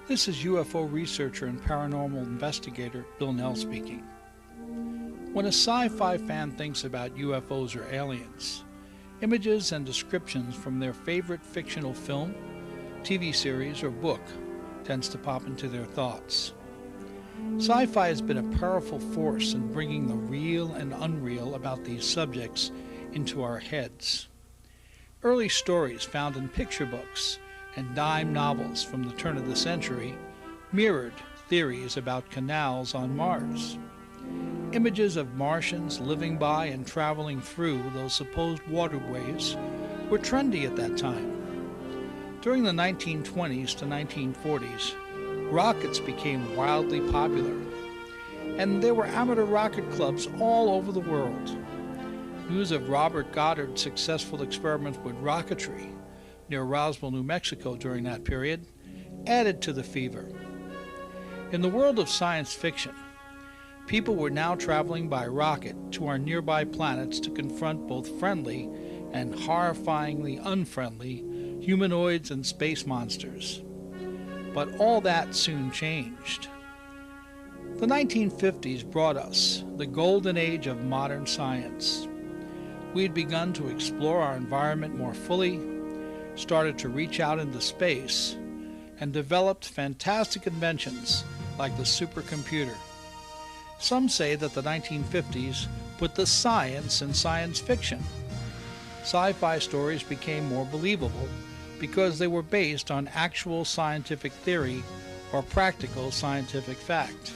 This is UFO researcher and paranormal investigator Bill Nell speaking. When a sci-fi fan thinks about UFOs or aliens, images and descriptions from their favorite fictional film, TV series, or book tends to pop into their thoughts. Sci-fi has been a powerful force in bringing the real and unreal about these subjects into our heads. Early stories found in picture books and dime novels from the turn of the century mirrored theories about canals on Mars. Images of Martians living by and traveling through those supposed waterways were trendy at that time. During the 1920s to 1940s, rockets became wildly popular, and there were amateur rocket clubs all over the world. News of Robert Goddard's successful experiments with rocketry near Roswell, New Mexico during that period added to the fever. In the world of science fiction, people were now traveling by rocket to our nearby planets to confront both friendly and horrifyingly unfriendly humanoids and space monsters. But all that soon changed. The 1950s brought us the golden age of modern science. We had begun to explore our environment more fully, started to reach out into space, and developed fantastic inventions like the supercomputer. Some say that the 1950s put the science in science fiction. Sci-fi stories became more believable because they were based on actual scientific theory or practical scientific fact.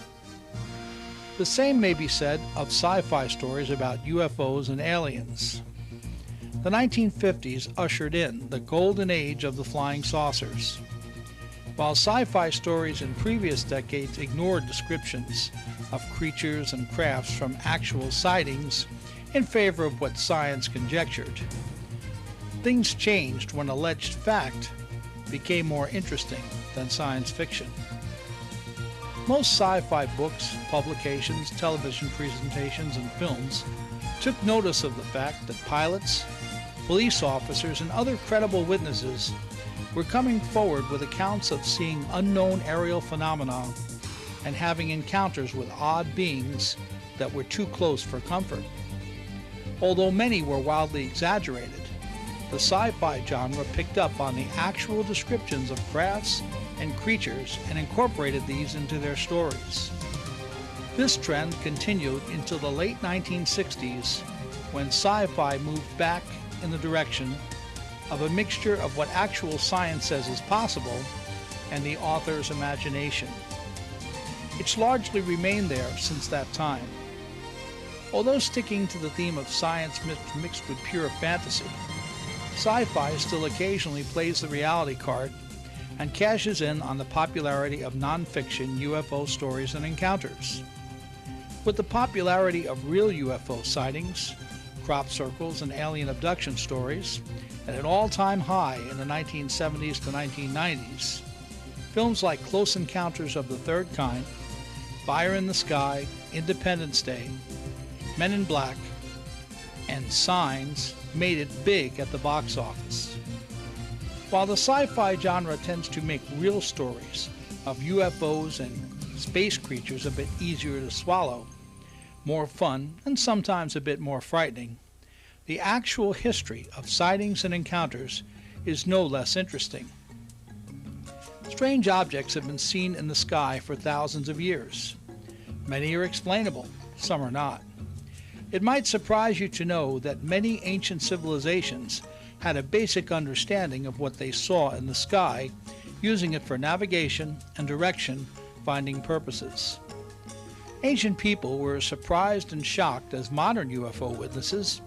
The same may be said of sci-fi stories about UFOs and aliens. The 1950s ushered in the golden age of the flying saucers. While sci-fi stories in previous decades ignored descriptions of creatures and crafts from actual sightings in favor of what science conjectured, things changed when alleged fact became more interesting than science fiction. Most sci-fi books, publications, television presentations, and films took notice of the fact that pilots, police officers, and other credible witnesses were coming forward with accounts of seeing unknown aerial phenomena and having encounters with odd beings that were too close for comfort. Although many were wildly exaggerated, the sci-fi genre picked up on the actual descriptions of crafts and creatures and incorporated these into their stories. This trend continued into the late 1960s when sci-fi moved back in the direction of a mixture of what actual science says is possible and the author's imagination. It's largely remained there since that time. Although sticking to the theme of science mixed with pure fantasy, sci-fi still occasionally plays the reality card and cashes in on the popularity of non-fiction UFO stories and encounters. With the popularity of real UFO sightings, crop circles, and alien abduction stories at an all-time high in the 1970s to 1990s, films like Close Encounters of the Third Kind, Fire in the Sky, Independence Day, Men in Black, and Signs made it big at the box office. While the sci-fi genre tends to make real stories of UFOs and space creatures a bit easier to swallow, more fun, and sometimes a bit more frightening, the actual history of sightings and encounters is no less interesting. Strange objects have been seen in the sky for thousands of years. Many are explainable, some are not. It might surprise you to know that many ancient civilizations had a basic understanding of what they saw in the sky, using it for navigation and direction-finding purposes. Ancient people were as surprised and shocked as modern UFO witnesses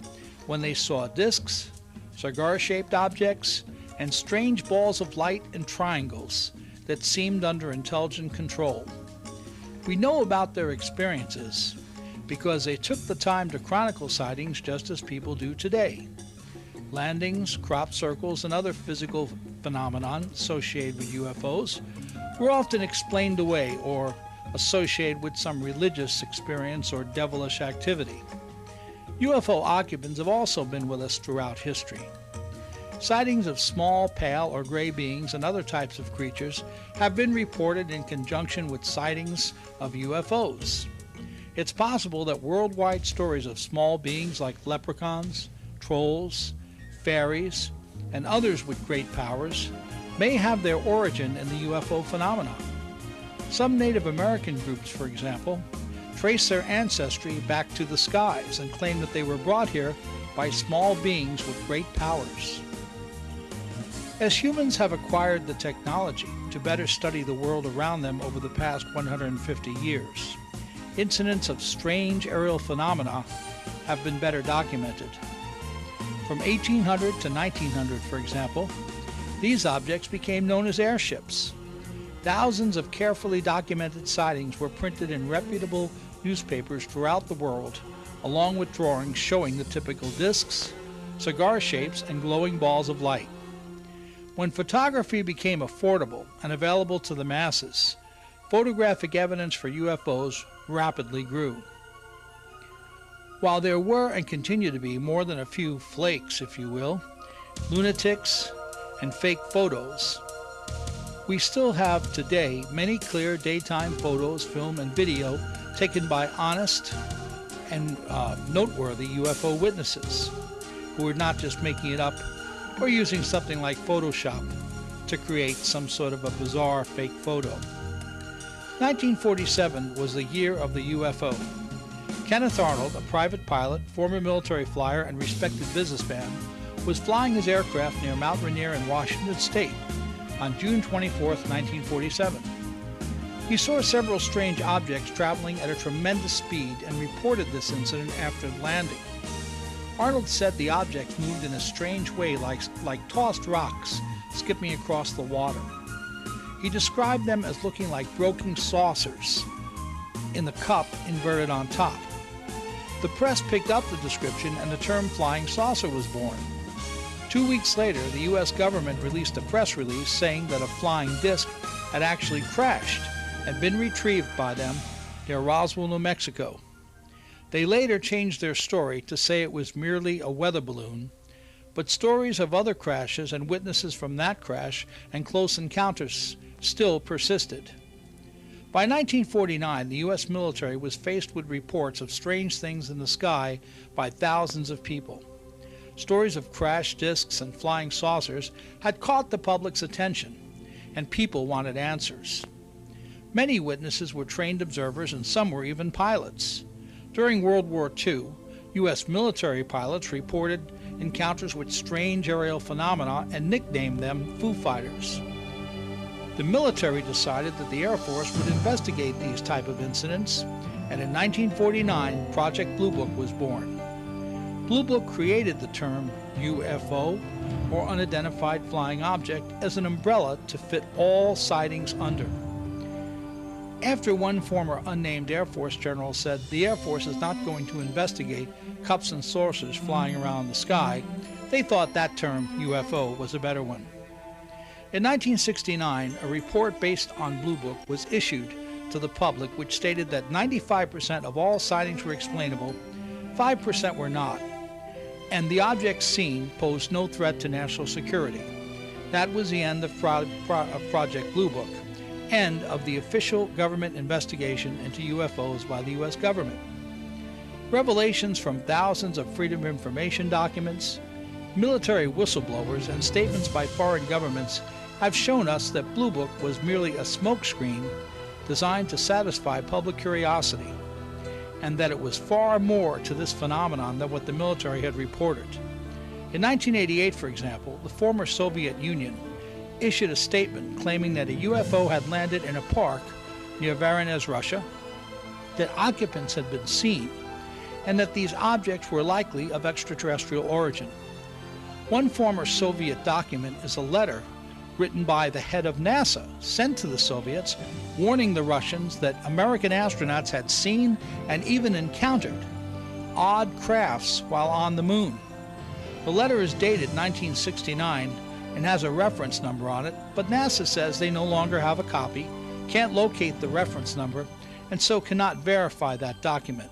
when they saw discs, cigar-shaped objects, and strange balls of light and triangles that seemed under intelligent control. We know about their experiences because they took the time to chronicle sightings just as people do today. Landings, crop circles, and other physical phenomena associated with UFOs were often explained away or associated with some religious experience or devilish activity. UFO occupants have also been with us throughout history. Sightings of small, pale, or gray beings and other types of creatures have been reported in conjunction with sightings of UFOs. It's possible that worldwide stories of small beings like leprechauns, trolls, fairies, and others with great powers may have their origin in the UFO phenomenon. Some Native American groups, for example, trace their ancestry back to the skies and claim that they were brought here by small beings with great powers. As humans have acquired the technology to better study the world around them over the past 150 years, incidents of strange aerial phenomena have been better documented. From 1800 to 1900, for example, these objects became known as airships. Thousands of carefully documented sightings were printed in reputable newspapers throughout the world, along with drawings showing the typical discs, cigar shapes, and glowing balls of light. When photography became affordable and available to the masses, photographic evidence for UFOs rapidly grew. While there were and continue to be more than a few flakes, if you will, lunatics, and fake photos, we still have today many clear daytime photos, film, and video taken by honest and noteworthy UFO witnesses who are not just making it up or using something like Photoshop to create some sort of a bizarre fake photo. 1947 was the year of the UFO. Kenneth Arnold, a private pilot, former military flyer, and respected businessman, was flying his aircraft near Mount Rainier in Washington State on June 24, 1947. He saw several strange objects traveling at a tremendous speed and reported this incident after landing. Arnold said the objects moved in a strange way like tossed rocks skipping across the water. He described them as looking like broken saucers in the cup inverted on top. The press picked up the description and the term flying saucer was born. 2 weeks later, the U.S. government released a press release saying that a flying disc had actually crashed and been retrieved by them near Roswell, New Mexico. They later changed their story to say it was merely a weather balloon, but stories of other crashes and witnesses from that crash and close encounters still persisted. By 1949, the U.S. military was faced with reports of strange things in the sky by thousands of people. Stories of crashed discs and flying saucers had caught the public's attention, and people wanted answers. Many witnesses were trained observers, and some were even pilots. During World War II, U.S. military pilots reported encounters with strange aerial phenomena and nicknamed them Foo Fighters. The military decided that the Air Force would investigate these type of incidents, and in 1949, Project Blue Book was born. Blue Book created the term UFO, or unidentified flying object, as an umbrella to fit all sightings under. After one former unnamed Air Force general said the Air Force is not going to investigate cups and saucers flying around the sky, they thought that term UFO was a better one. In 1969, a report based on Blue Book was issued to the public which stated that 95% of all sightings were explainable, 5% were not, and the objects seen posed no threat to national security. That was the end of Project Blue Book, end of the official government investigation into UFOs by the U.S. government. Revelations from thousands of Freedom of Information documents, military whistleblowers, and statements by foreign governments have shown us that Blue Book was merely a smokescreen designed to satisfy public curiosity, and that it was far more to this phenomenon than what the military had reported. In 1988, for example, the former Soviet Union issued a statement claiming that a UFO had landed in a park near Voronezh, Russia, that occupants had been seen, and that these objects were likely of extraterrestrial origin. One former Soviet document is a letter written by the head of NASA, sent to the Soviets, warning the Russians that American astronauts had seen and even encountered odd crafts while on the moon. The letter is dated 1969 and has a reference number on it, but NASA says they no longer have a copy, can't locate the reference number, and so cannot verify that document.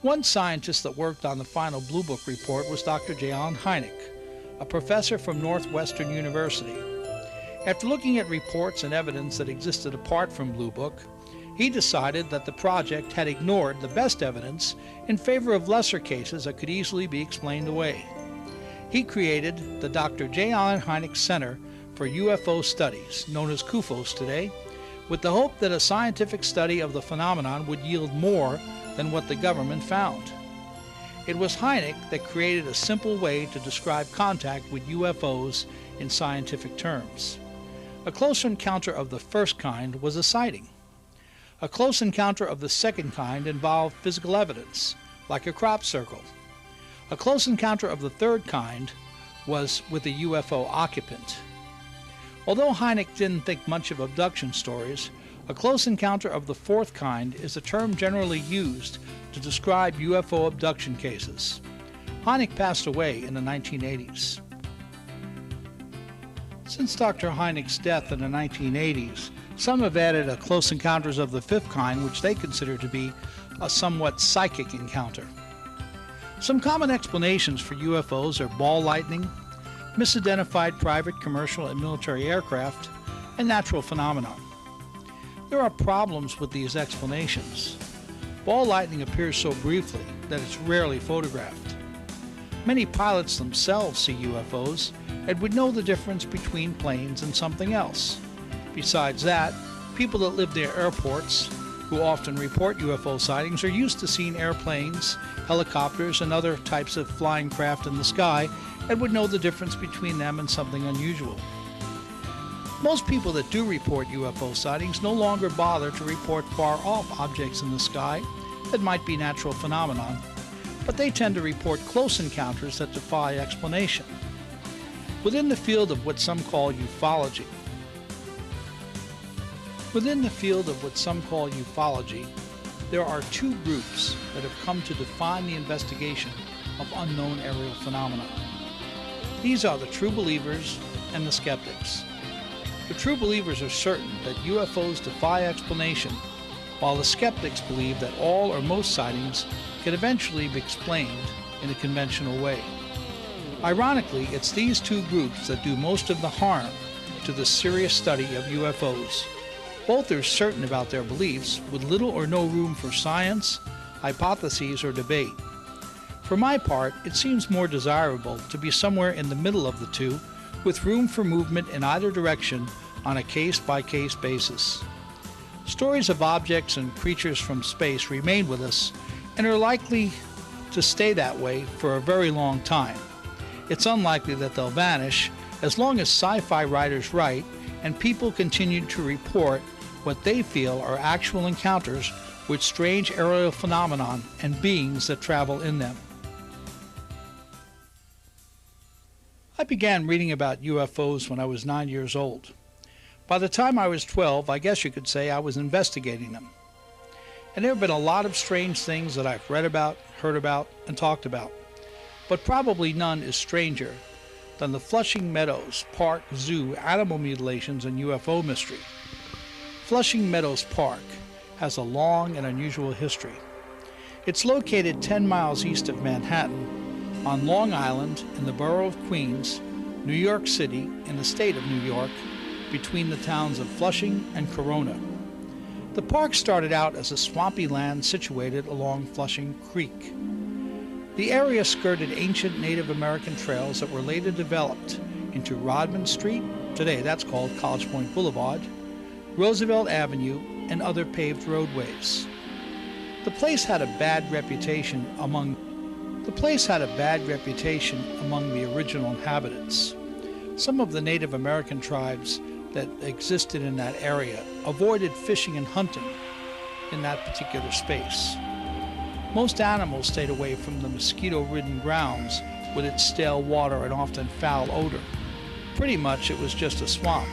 One scientist that worked on the final Blue Book report was Dr. J. Allen Hynek, a professor from Northwestern University. After looking at reports and evidence that existed apart from Blue Book, he decided that the project had ignored the best evidence in favor of lesser cases that could easily be explained away. He created the Dr. J. Allen Hynek Center for UFO Studies, known as CUFOS today, with the hope that a scientific study of the phenomenon would yield more than what the government found. It was Hynek that created a simple way to describe contact with UFOs in scientific terms. A close encounter of the first kind was a sighting. A close encounter of the second kind involved physical evidence, like a crop circle. A close encounter of the third kind was with a UFO occupant. Although Hynek didn't think much of abduction stories, a close encounter of the fourth kind is a term generally used to describe UFO abduction cases. Hynek passed away in the 1980s. Since Dr. Hynek's death in the 1980s, some have added a close encounters of the fifth kind, which they consider to be a somewhat psychic encounter. Some common explanations for UFOs are ball lightning, misidentified private, commercial, and military aircraft, and natural phenomena. There are problems with these explanations. Ball lightning appears so briefly that it's rarely photographed. Many pilots themselves see UFOs and would know the difference between planes and something else. Besides that, people that live near airports, who often report UFO sightings, are used to seeing airplanes, helicopters, and other types of flying craft in the sky and would know the difference between them and something unusual. Most people that do report UFO sightings no longer bother to report far-off objects in the sky that might be natural phenomenon, but they tend to report close encounters that defy explanation. Within the field of what some call ufology, there are two groups that have come to define the investigation of unknown aerial phenomena. These are the true believers and the skeptics. The true believers are certain that UFOs defy explanation, while the skeptics believe that all or most sightings can eventually be explained in a conventional way. Ironically, it's these two groups that do most of the harm to the serious study of UFOs. Both are certain about their beliefs, with little or no room for science, hypotheses, or debate. For my part, it seems more desirable to be somewhere in the middle of the two, with room for movement in either direction on a case-by-case basis. Stories of objects and creatures from space remain with us and are likely to stay that way for a very long time. It's unlikely that they'll vanish as long as sci-fi writers write and people continue to report what they feel are actual encounters with strange aerial phenomenon and beings that travel in them. I began reading about UFOs when I was 9 years old. By the time I was 12, I guess you could say I was investigating them. And there have been a lot of strange things that I've read about, heard about, and talked about. But probably none is stranger than the Flushing Meadows Park Zoo animal mutilations and UFO mystery. Flushing Meadows Park has a long and unusual history. It's located 10 miles east of Manhattan, on Long Island in the borough of Queens, New York City in the state of New York, between the towns of Flushing and Corona. The park started out as a swampy land situated along Flushing Creek. The area skirted ancient Native American trails that were later developed into Rodman Street, today that's called College Point Boulevard, Roosevelt Avenue, and other paved roadways. The place had a bad reputation among the original inhabitants. Some of the Native American tribes that existed in that area avoided fishing and hunting in that particular space. Most animals stayed away from the mosquito-ridden grounds with its stale water and often foul odor. Pretty much it was just a swamp.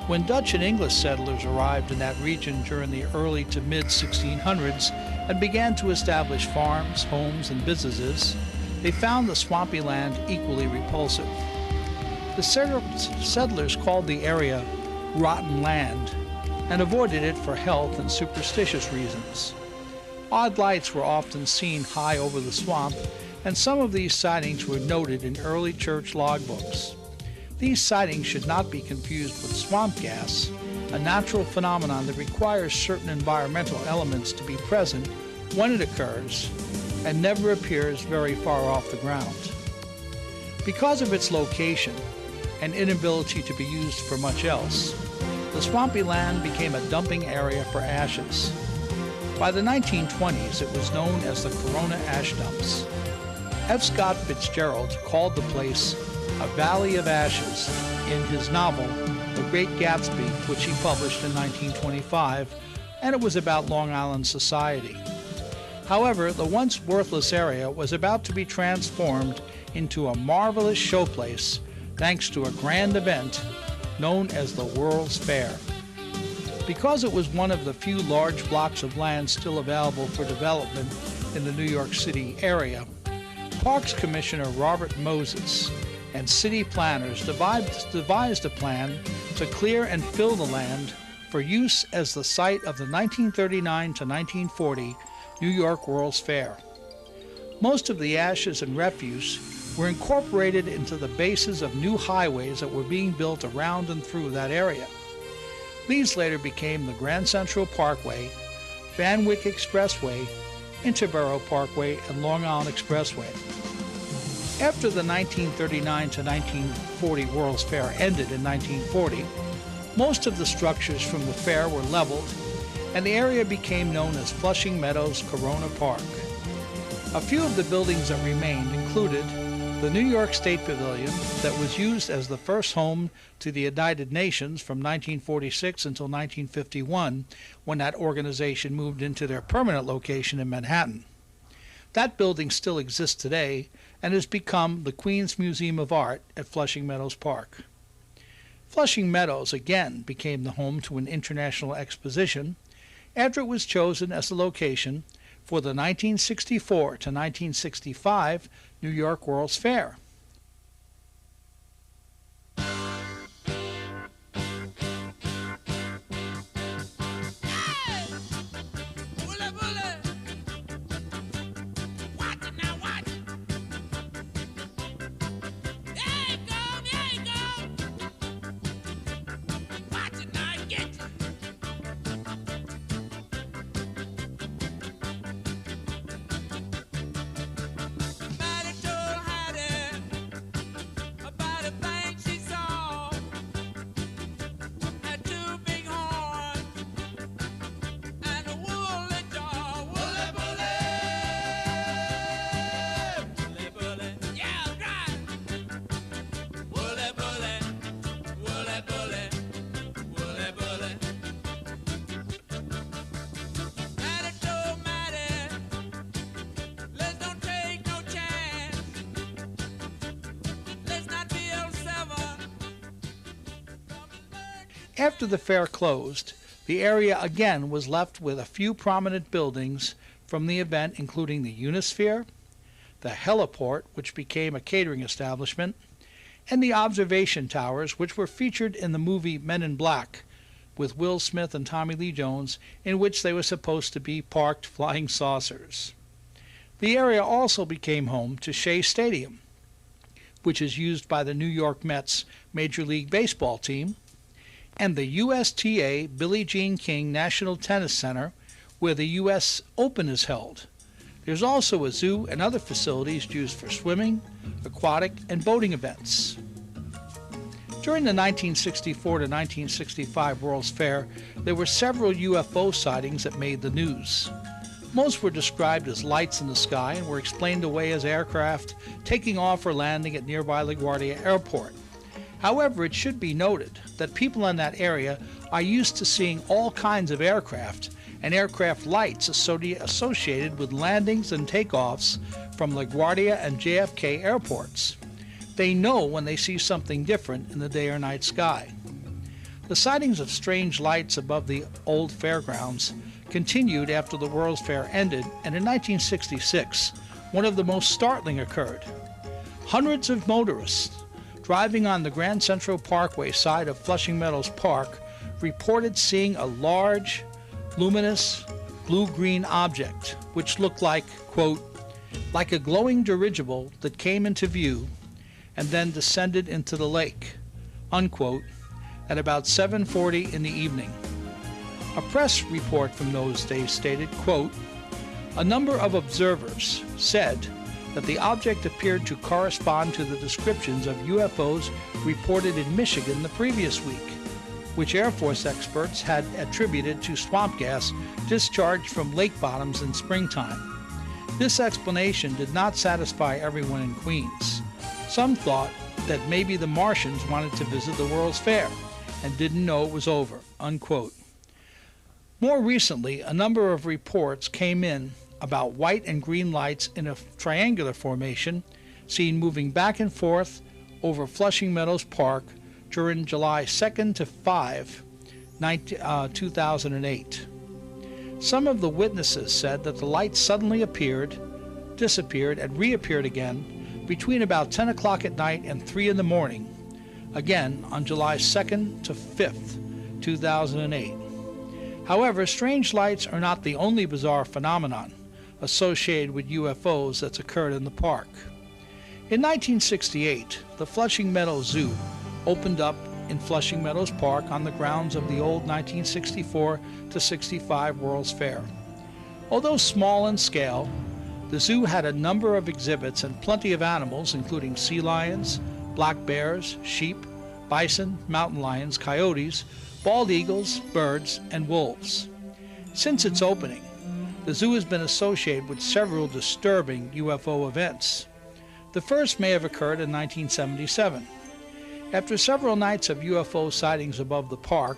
When Dutch and English settlers arrived in that region during the early to mid-1600s and began to establish farms, homes, and businesses, they found the swampy land equally repulsive. The settlers called the area rotten land and avoided it for health and superstitious reasons. Odd lights were often seen high over the swamp, and some of these sightings were noted in early church logbooks. These sightings should not be confused with swamp gas, a natural phenomenon that requires certain environmental elements to be present when it occurs and never appears very far off the ground. Because of its location and inability to be used for much else, the swampy land became a dumping area for ashes. By the 1920s, it was known as the Corona Ash Dumps. F. Scott Fitzgerald called the place a Valley of Ashes in his novel, The Great Gatsby, which he published in 1925, and it was about Long Island society. However, the once worthless area was about to be transformed into a marvelous showplace thanks to a grand event known as the World's Fair. Because it was one of the few large blocks of land still available for development in the New York City area, Parks Commissioner Robert Moses and city planners devised a plan to clear and fill the land for use as the site of the 1939 to 1940 New York World's Fair. Most of the ashes and refuse were incorporated into the bases of new highways that were being built around and through that area. These later became the Grand Central Parkway, Van Wyck Expressway, Interborough Parkway, and Long Island Expressway. After the 1939 to 1940 World's Fair ended in 1940, most of the structures from the fair were leveled, and the area became known as Flushing Meadows Corona Park. A few of the buildings that remained included the New York State Pavilion that was used as the first home to the United Nations from 1946 until 1951, when that organization moved into their permanent location in Manhattan. That building still exists today and has become the Queens Museum of Art at Flushing Meadows Park. Flushing Meadows again became the home to an international exposition after it was chosen as the location for the 1964 to 1965 New York World's Fair. After the fair closed, the area again was left with a few prominent buildings from the event, including the Unisphere, the Heliport, which became a catering establishment, and the observation towers, which were featured in the movie Men in Black with Will Smith and Tommy Lee Jones, in which they were supposed to be parked flying saucers. The area also became home to Shea Stadium, which is used by the New York Mets Major League Baseball team, and the USTA Billie Jean King National Tennis Center, where the U.S. Open is held. There's also a zoo and other facilities used for swimming, aquatic, and boating events. During the 1964 to 1965 World's Fair, there were several UFO sightings that made the news. Most were described as lights in the sky and were explained away as aircraft taking off or landing at nearby LaGuardia Airport. However, it should be noted that people in that area are used to seeing all kinds of aircraft and aircraft lights associated with landings and takeoffs from LaGuardia and JFK airports. They know when they see something different in the day or night sky. The sightings of strange lights above the old fairgrounds continued after the World's Fair ended, and in 1966, one of the most startling occurred. Hundreds of motorists driving on the Grand Central Parkway side of Flushing Meadows Park reported seeing a large, luminous, blue-green object, which looked like, quote, like a glowing dirigible that came into view and then descended into the lake, unquote, at about 7:40 in the evening. A press report from those days stated, quote, a number of observers said that the object appeared to correspond to the descriptions of UFOs reported in Michigan the previous week, which Air Force experts had attributed to swamp gas discharged from lake bottoms in springtime. This explanation did not satisfy everyone in Queens. Some thought that maybe the Martians wanted to visit the World's Fair and didn't know it was over, unquote. More recently, a number of reports came in about white and green lights in a triangular formation seen moving back and forth over Flushing Meadows Park during July 2nd to 5, 2008. Some of the witnesses said that the lights suddenly appeared, disappeared, and reappeared again between about 10 o'clock at night and 3 in the morning, again on July 2nd to 5th, 2008. However, strange lights are not the only bizarre phenomenon associated with UFOs that's occurred in the park. In 1968, the Flushing Meadows Zoo opened up in Flushing Meadows Park on the grounds of the old 1964 to 65 World's Fair. Although small in scale, the zoo had a number of exhibits and plenty of animals, including sea lions, black bears, sheep, bison, mountain lions, coyotes, bald eagles, birds, and wolves. Since its opening, the zoo has been associated with several disturbing UFO events. The first may have occurred in 1977. After several nights of UFO sightings above the park,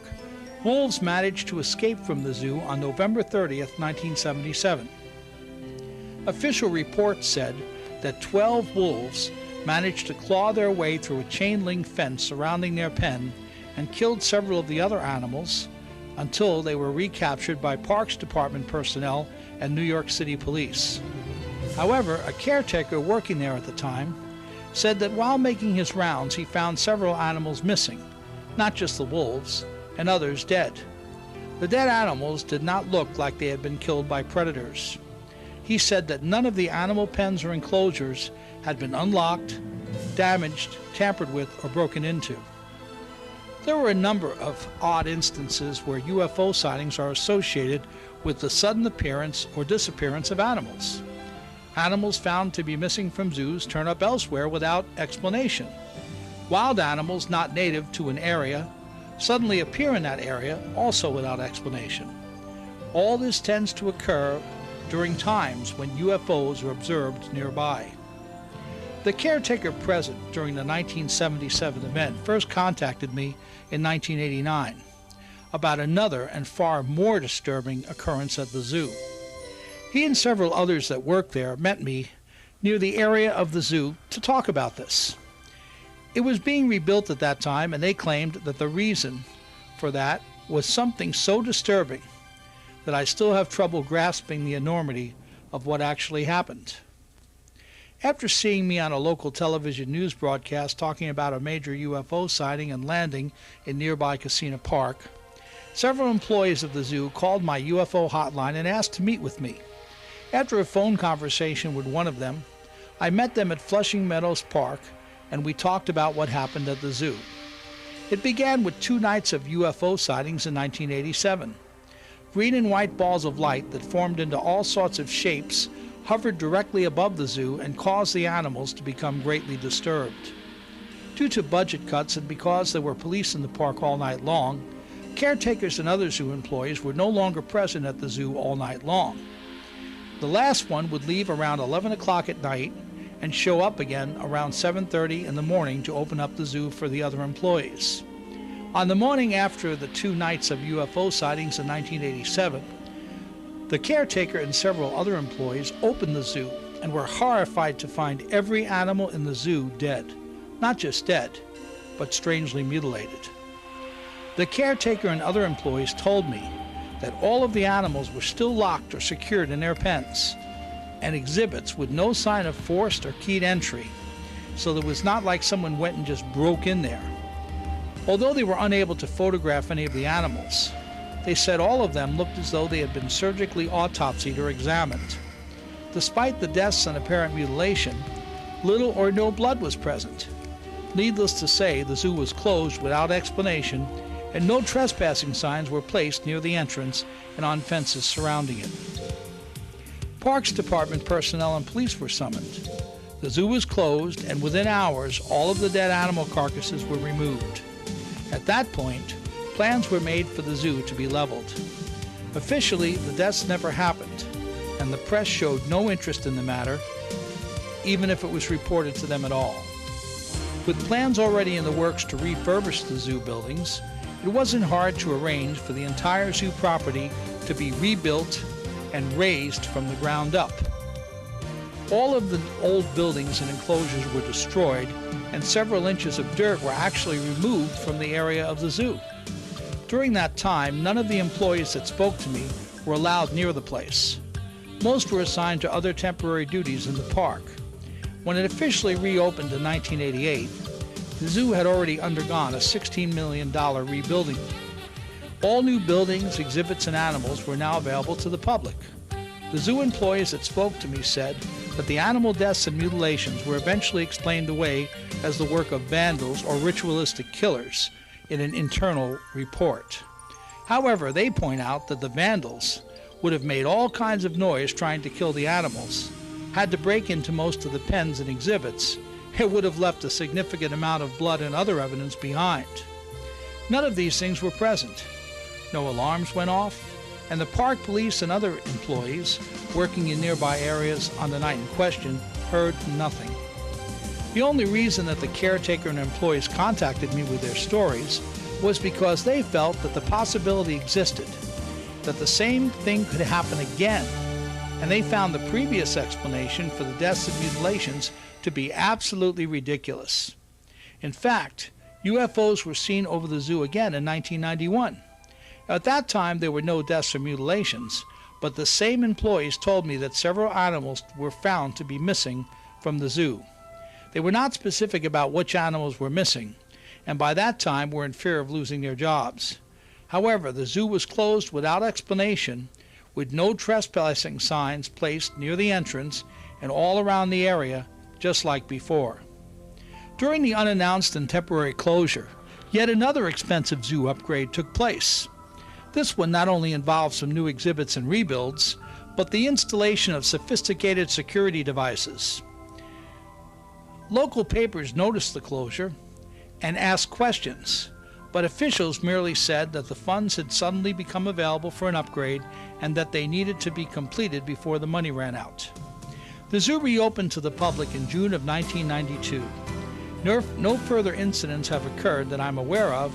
wolves managed to escape from the zoo on November 30th, 1977. Official reports said that 12 wolves managed to claw their way through a chain-link fence surrounding their pen and killed several of the other animals until they were recaptured by Parks Department personnel and New York City police. However, a caretaker working there at the time said that while making his rounds he found several animals missing, not just the wolves, and others dead. The dead animals did not look like they had been killed by predators. He said that none of the animal pens or enclosures had been unlocked, damaged, tampered with, or broken into. There were a number of odd instances where UFO sightings are associated with the sudden appearance or disappearance of animals. Animals found to be missing from zoos turn up elsewhere without explanation. Wild animals not native to an area suddenly appear in that area also without explanation. All this tends to occur during times when UFOs are observed nearby. The caretaker present during the 1977 event first contacted me in 1989 about another and far more disturbing occurrence at the zoo. He and several others that worked there met me near the area of the zoo to talk about this. It was being rebuilt at that time, and they claimed that the reason for that was something so disturbing that I still have trouble grasping the enormity of what actually happened. After seeing me on a local television news broadcast talking about a major UFO sighting and landing in nearby Casino Park, several employees of the zoo called my UFO hotline and asked to meet with me. After a phone conversation with one of them, I met them at Flushing Meadows Park and we talked about what happened at the zoo. It began with 2 nights of UFO sightings in 1987. Green and white balls of light that formed into all sorts of shapes hovered directly above the zoo and caused the animals to become greatly disturbed. Due to budget cuts and because there were police in the park all night long, caretakers and other zoo employees were no longer present at the zoo all night long. The last one would leave around 11 o'clock at night and show up again around 7:30 in the morning to open up the zoo for the other employees. On the morning after the 2 nights of UFO sightings in 1987, the caretaker and several other employees opened the zoo and were horrified to find every animal in the zoo dead. Not just dead, but strangely mutilated. The caretaker and other employees told me that all of the animals were still locked or secured in their pens, and exhibits with no sign of forced or keyed entry, so it was not like someone went and just broke in there. Although they were unable to photograph any of the animals, they said all of them looked as though they had been surgically autopsied or examined. Despite the deaths and apparent mutilation, little or no blood was present. Needless to say, the zoo was closed without explanation, and no trespassing signs were placed near the entrance and on fences surrounding it. Parks Department personnel and police were summoned. The zoo was closed, and within hours, all of the dead animal carcasses were removed. At that point, plans were made for the zoo to be leveled. Officially, the deaths never happened, and the press showed no interest in the matter, even if it was reported to them at all. With plans already in the works to refurbish the zoo buildings, it wasn't hard to arrange for the entire zoo property to be rebuilt and raised from the ground up. All of the old buildings and enclosures were destroyed, and several inches of dirt were actually removed from the area of the zoo. During that time, none of the employees that spoke to me were allowed near the place. Most were assigned to other temporary duties in the park. When it officially reopened in 1988, the zoo had already undergone a $16 million rebuilding. All new buildings, exhibits, and animals were now available to the public. The zoo employees that spoke to me said that the animal deaths and mutilations were eventually explained away as the work of vandals or ritualistic killers in an internal report. However, they point out that the vandals would have made all kinds of noise trying to kill the animals, had to break into most of the pens and exhibits, and would have left a significant amount of blood and other evidence behind. None of these things were present. No alarms went off, and the park police and other employees working in nearby areas on the night in question heard nothing. The only reason that the caretaker and employees contacted me with their stories was because they felt that the possibility existed that the same thing could happen again, and they found the previous explanation for the deaths and mutilations to be absolutely ridiculous. In fact, UFOs were seen over the zoo again in 1991. At that time, there were no deaths or mutilations, but the same employees told me that several animals were found to be missing from the zoo. They were not specific about which animals were missing, and by that time were in fear of losing their jobs. However, the zoo was closed without explanation, with no trespassing signs placed near the entrance and all around the area, just like before. During the unannounced and temporary closure, yet another expensive zoo upgrade took place. This one not only involved some new exhibits and rebuilds, but the installation of sophisticated security devices. Local papers noticed the closure and asked questions, but officials merely said that the funds had suddenly become available for an upgrade and that they needed to be completed before the money ran out. The zoo reopened to the public in June of 1992. No further incidents have occurred that I'm aware of,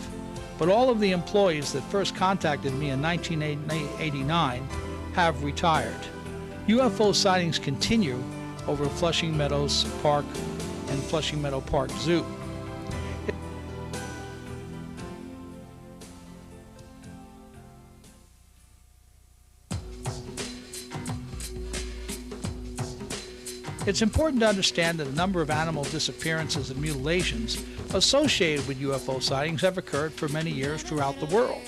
but all of the employees that first contacted me in 1989 have retired. UFO sightings continue over Flushing Meadows Park and Flushing Meadow Park Zoo. It's important to understand that a number of animal disappearances and mutilations associated with UFO sightings have occurred for many years throughout the world.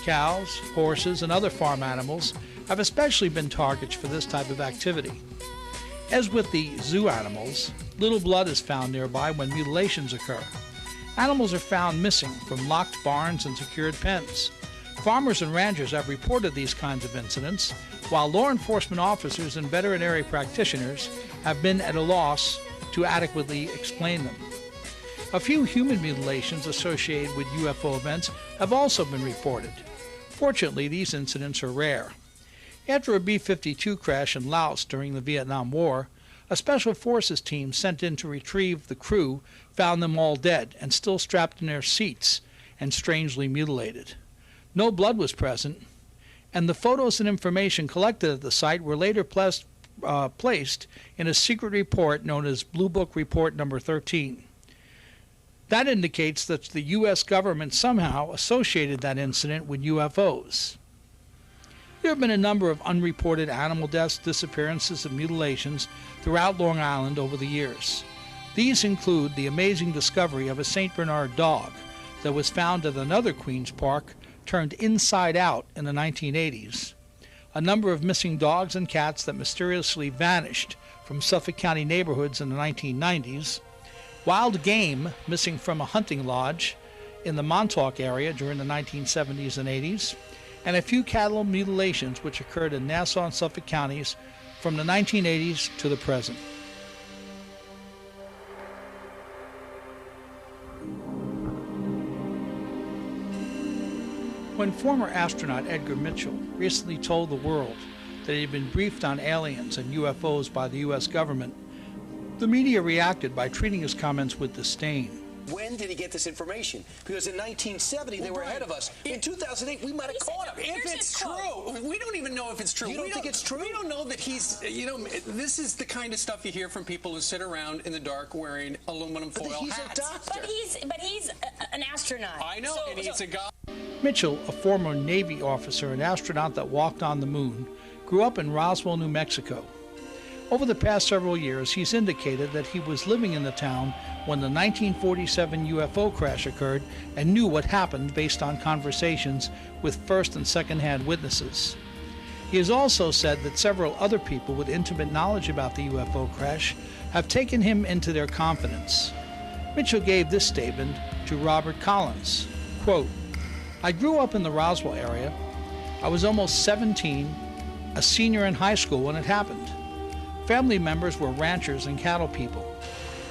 Cows, horses, and other farm animals have especially been targets for this type of activity. As with the zoo animals, little blood is found nearby when mutilations occur. Animals are found missing from locked barns and secured pens. Farmers and ranchers have reported these kinds of incidents, while law enforcement officers and veterinary practitioners have been at a loss to adequately explain them. A few human mutilations associated with UFO events have also been reported. Fortunately, these incidents are rare. After a B-52 crash in Laos during the Vietnam War, a special forces team sent in to retrieve the crew found them all dead and still strapped in their seats and strangely mutilated. No blood was present, and the photos and information collected at the site were later placed in a secret report known as Blue Book Report Number 13. That indicates that the U.S. government somehow associated that incident with UFOs. There have been a number of unreported animal deaths, disappearances, and mutilations throughout Long Island over the years. These include the amazing discovery of a St. Bernard dog that was found at another Queens Park turned inside out in the 1980s. a number of missing dogs and cats that mysteriously vanished from Suffolk County neighborhoods in the 1990s, wild game missing from a hunting lodge in the Montauk area during the 1970s and 80s, and a few cattle mutilations which occurred in Nassau and Suffolk counties from the 1980s to the present. When former astronaut Edgar Mitchell recently told the world that he had been briefed on aliens and UFOs by the U.S. government, the media reacted by treating his comments with disdain. When did he get this information? Because in 1970, they were ahead of us. In 2008, we might have caught him. If it's true, we don't even know if it's true. You don't think it's true? We don't know that he's, this is the kind of stuff you hear from people who sit around in the dark wearing aluminum foil hats. He's a doctor. But he's an astronaut. I know, and he's a guy. Mitchell, a former Navy officer and astronaut that walked on the moon, grew up in Roswell, New Mexico. Over the past several years, he's indicated that he was living in the town when the 1947 UFO crash occurred and knew what happened based on conversations with first and second-hand witnesses. He has also said that several other people with intimate knowledge about the UFO crash have taken him into their confidence. Mitchell gave this statement to Robert Collins, quote, "I grew up in the Roswell area. I was almost 17, a senior in high school when it happened. Family members were ranchers and cattle people.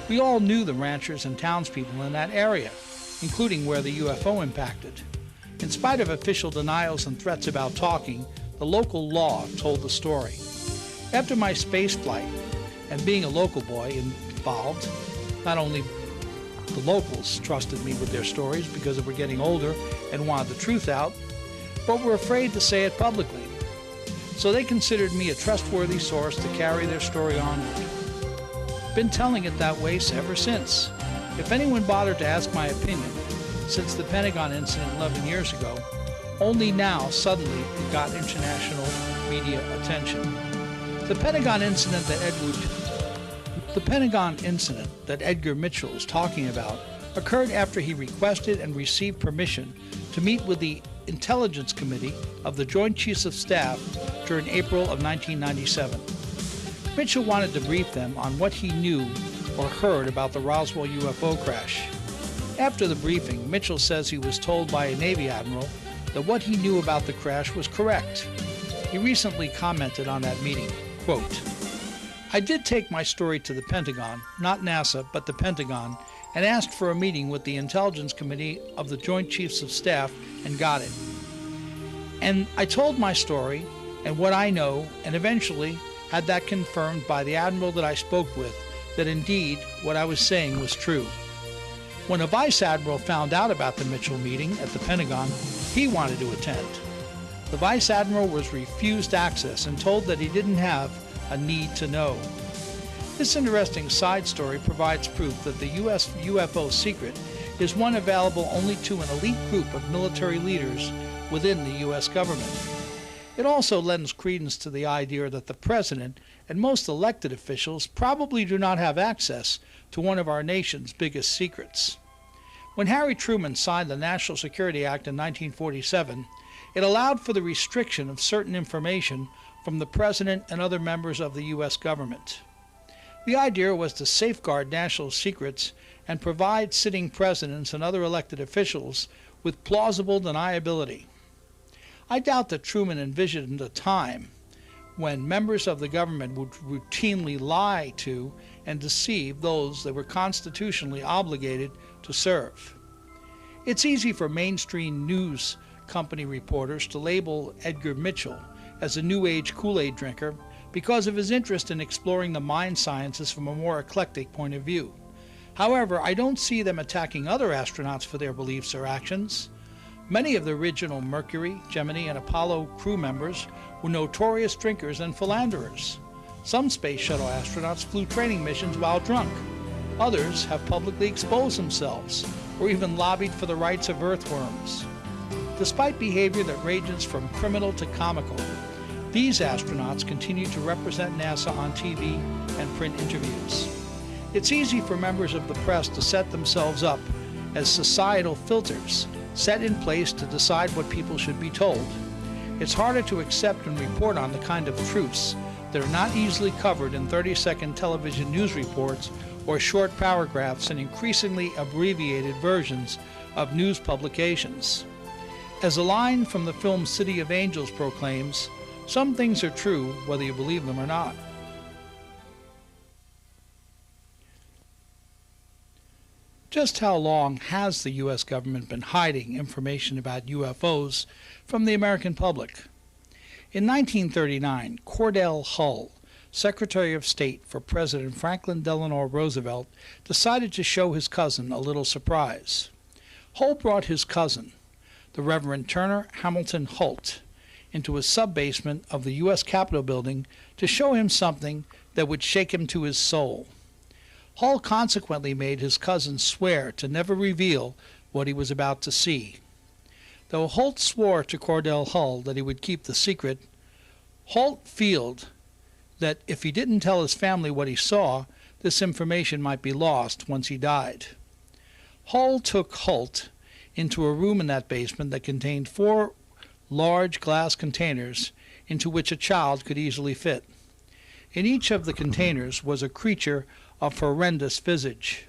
We all knew the ranchers and townspeople in that area, including where the UFO impacted. In spite of official denials and threats about talking, the local law told the story. After my space flight, and being a local boy involved, not only the locals trusted me with their stories because they were getting older and wanted the truth out, but were afraid to say it publicly. So they considered me a trustworthy source to carry their story onward. Been telling it that way ever since. If anyone bothered to ask my opinion, since the Pentagon incident 11 years ago, only now suddenly it got international media attention. The Pentagon incident that Edgar Mitchell is talking about occurred after he requested and received permission to meet with the Intelligence Committee of the Joint Chiefs of Staff during April of 1997. Mitchell wanted to brief them on what he knew or heard about the Roswell UFO crash. After the briefing, Mitchell says he was told by a Navy admiral that what he knew about the crash was correct. He recently commented on that meeting, quote, "I did take my story to the Pentagon, not NASA, but the Pentagon, and asked for a meeting with the Intelligence Committee of the Joint Chiefs of Staff and got it. And I told my story and what I know, and eventually had that confirmed by the admiral that I spoke with, that indeed what I was saying was true. When a vice admiral found out about the Mitchell meeting at the Pentagon, he wanted to attend. The vice admiral was refused access and told that he didn't have a need to know. This interesting side story provides proof that the U.S. UFO secret is one available only to an elite group of military leaders within the U.S. government. It also lends credence to the idea that the president and most elected officials probably do not have access to one of our nation's biggest secrets. When Harry Truman signed the National Security Act in 1947, it allowed for the restriction of certain information from the president and other members of the U.S. government. The idea was to safeguard national secrets and provide sitting presidents and other elected officials with plausible deniability. I doubt that Truman envisioned a time when members of the government would routinely lie to and deceive those that were constitutionally obligated to serve. It's easy for mainstream news company reporters to label Edgar Mitchell as a New Age Kool-Aid drinker because of his interest in exploring the mind sciences from a more eclectic point of view. However, I don't see them attacking other astronauts for their beliefs or actions. Many of the original Mercury, Gemini, and Apollo crew members were notorious drinkers and philanderers. Some space shuttle astronauts flew training missions while drunk. Others have publicly exposed themselves or even lobbied for the rights of earthworms. Despite behavior that ranges from criminal to comical, these astronauts continue to represent NASA on TV and print interviews. It's easy for members of the press to set themselves up as societal filters set in place to decide what people should be told. it's harder to accept and report on the kind of truths that are not easily covered in 30-second television news reports or short paragraphs in increasingly abbreviated versions of news publications. As a line from the film City of Angels proclaims, some things are true whether you believe them or not. Just how long has the U.S. government been hiding information about UFOs from the American public? In 1939, Cordell Hull, Secretary of State for President Franklin Delano Roosevelt, decided to show his cousin a little surprise. Hull brought his cousin, the Reverend Turner Hamilton Holt, into a sub-basement of the U.S. Capitol building to show him something that would shake him to his soul. Hull consequently made his cousin swear to never reveal what he was about to see. Though Holt swore to Cordell Hull that he would keep the secret, Holt feared that if he didn't tell his family what he saw, this information might be lost once he died. Hull took Holt into a room in that basement that contained 4 large glass containers into which a child could easily fit. In each of the containers was a creature of horrendous visage.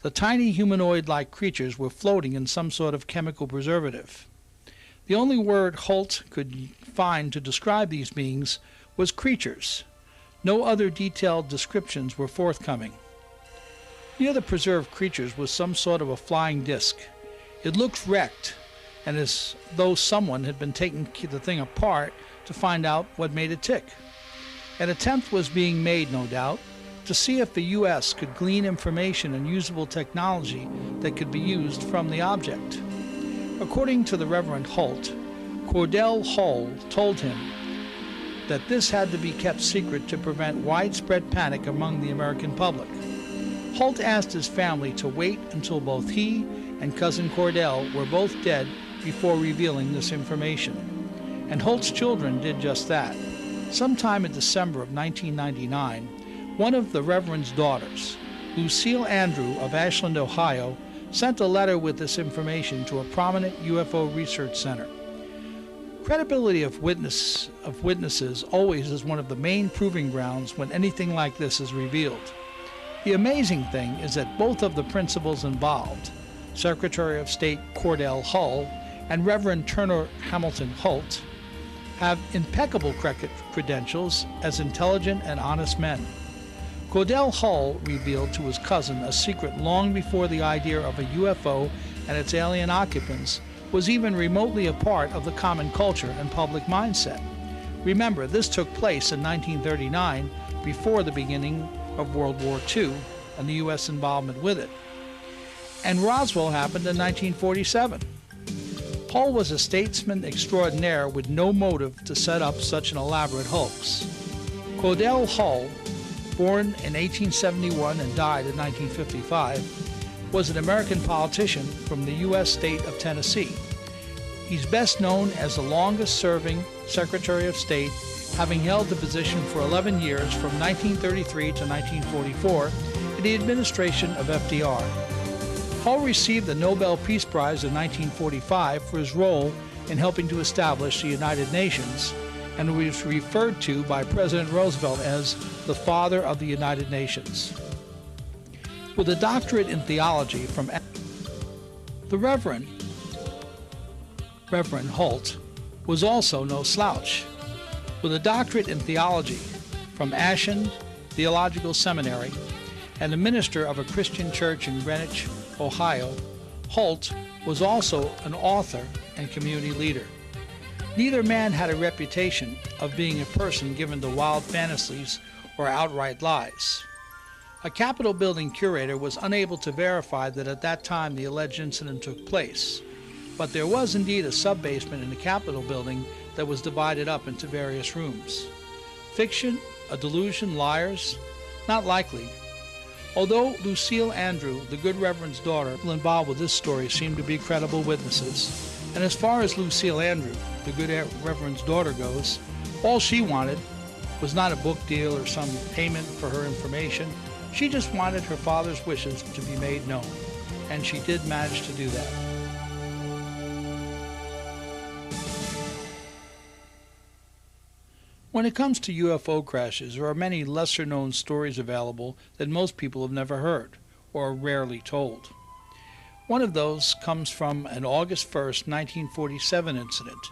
The tiny humanoid-like creatures were floating in some sort of chemical preservative. The only word Holt could find to describe these beings was creatures. No other detailed descriptions were forthcoming. Near the preserved creatures was some sort of a flying disc. It looked wrecked, and as though someone had been taking the thing apart to find out what made it tick. An attempt was being made, no doubt, to see if the U.S. could glean information and usable technology that could be used from the object. According to the Reverend Holt, Cordell Hull told him that this had to be kept secret to prevent widespread panic among the American public. Holt asked his family to wait until both he and cousin Cordell were both dead before revealing this information. And Holt's children did just that. Sometime in December of 1999, one of the Reverend's daughters, Lucille Andrew of Ashland, Ohio, sent a letter with this information to a prominent UFO research center. Credibility of witnesses always is one of the main proving grounds when anything like this is revealed. The amazing thing is that both of the principals involved, Secretary of State Cordell Hull and Reverend Turner Hamilton Holt, have impeccable credentials as intelligent and honest men. Cordell Hull revealed to his cousin a secret long before the idea of a UFO and its alien occupants was even remotely a part of the common culture and public mindset. Remember, this took place in 1939, before the beginning of World War II and the U.S. involvement with it. And Roswell happened in 1947. Hull was a statesman extraordinaire with no motive to set up such an elaborate hoax. Cordell Hull, born in 1871 and died in 1955, was an American politician from the U.S. state of Tennessee. He's best known as the longest-serving Secretary of State, having held the position for 11 years from 1933 to 1944 in the administration of FDR. Hull received the Nobel Peace Prize in 1945 for his role in helping to establish the United Nations, and was referred to by President Roosevelt as the Father of the United Nations. With a doctorate in theology from the Reverend Holt was also no slouch. With a doctorate in theology from Ashen Theological Seminary and a minister of a Christian church in Greenwich, Ohio, Holt was also an author and community leader. Neither man had a reputation of being a person given to wild fantasies or outright lies. A Capitol building curator was unable to verify that at that time the alleged incident took place, but there was indeed a sub-basement in the Capitol building that was divided up into various rooms. Fiction? A delusion? Liars? Not likely. Although Lucille Andrew, the good Reverend's daughter, involved with this story seemed to be credible witnesses, and as far as Lucille Andrew, the good Reverend's daughter, goes, all she wanted was not a book deal or some payment for her information. She just wanted her father's wishes to be made known, and she did manage to do that. When it comes to UFO crashes, there are many lesser-known stories available that most people have never heard, or are rarely told. One of those comes from an August 1st, 1947 incident.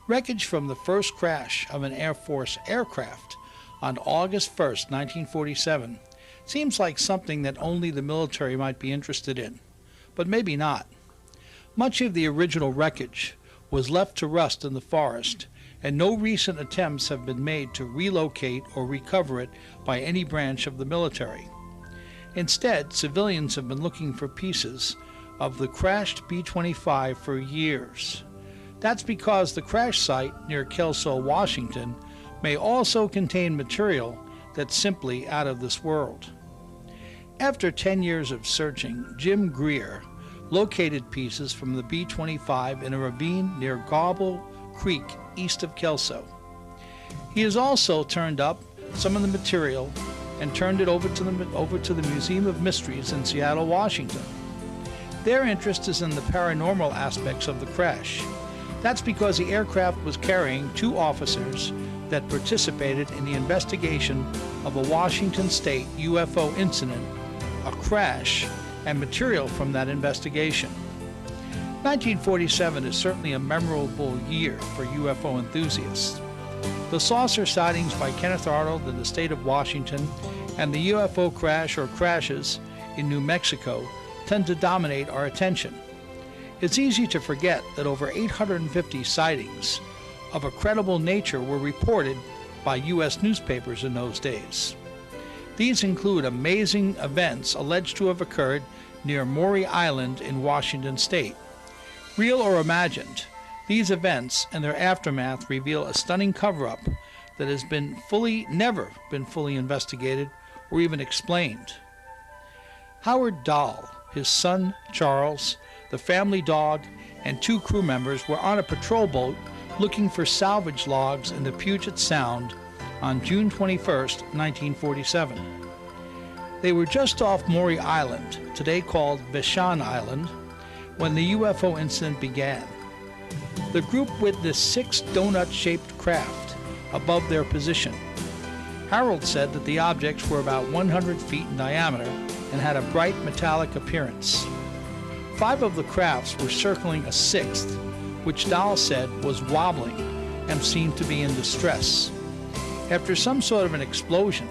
Wreckage from the first crash of an Air Force aircraft on August 1st, 1947 seems like something that only the military might be interested in, but maybe not. Much of the original wreckage was left to rust in the forest, and no recent attempts have been made to relocate or recover it by any branch of the military. Instead, civilians have been looking for pieces of the crashed B-25 for years. That's because the crash site near Kelso, Washington, may also contain material that's simply out of this world. After 10 years of searching, Jim Greer located pieces from the B-25 in a ravine near Gobble Creek, east of Kelso. He has also turned up some of the material and turned it over to the Museum of Mysteries in Seattle, Washington. Their interest is in the paranormal aspects of the crash. That's because the aircraft was carrying 2 officers that participated in the investigation of a Washington state UFO incident, a crash, and material from that investigation. 1947 is certainly a memorable year for UFO enthusiasts. The saucer sightings by Kenneth Arnold in the state of Washington and the UFO crash or crashes in New Mexico tend to dominate our attention. It's easy to forget that over 850 sightings of a credible nature were reported by U.S. newspapers in those days. These include amazing events alleged to have occurred near Maury Island in Washington state. Real or imagined, these events and their aftermath reveal a stunning cover-up that has never been fully investigated or even explained. Howard Dahl, his son Charles, the family dog, and 2 crew members were on a patrol boat looking for salvage logs in the Puget Sound on June 21, 1947. They were just off Maury Island, today called Vashon Island, when the UFO incident began. The group witnessed 6 donut-shaped craft above their position. Harold said that the objects were about 100 feet in diameter and had a bright metallic appearance. 5 of the crafts were circling a 6th, which Dahl said was wobbling and seemed to be in distress. After some sort of an explosion,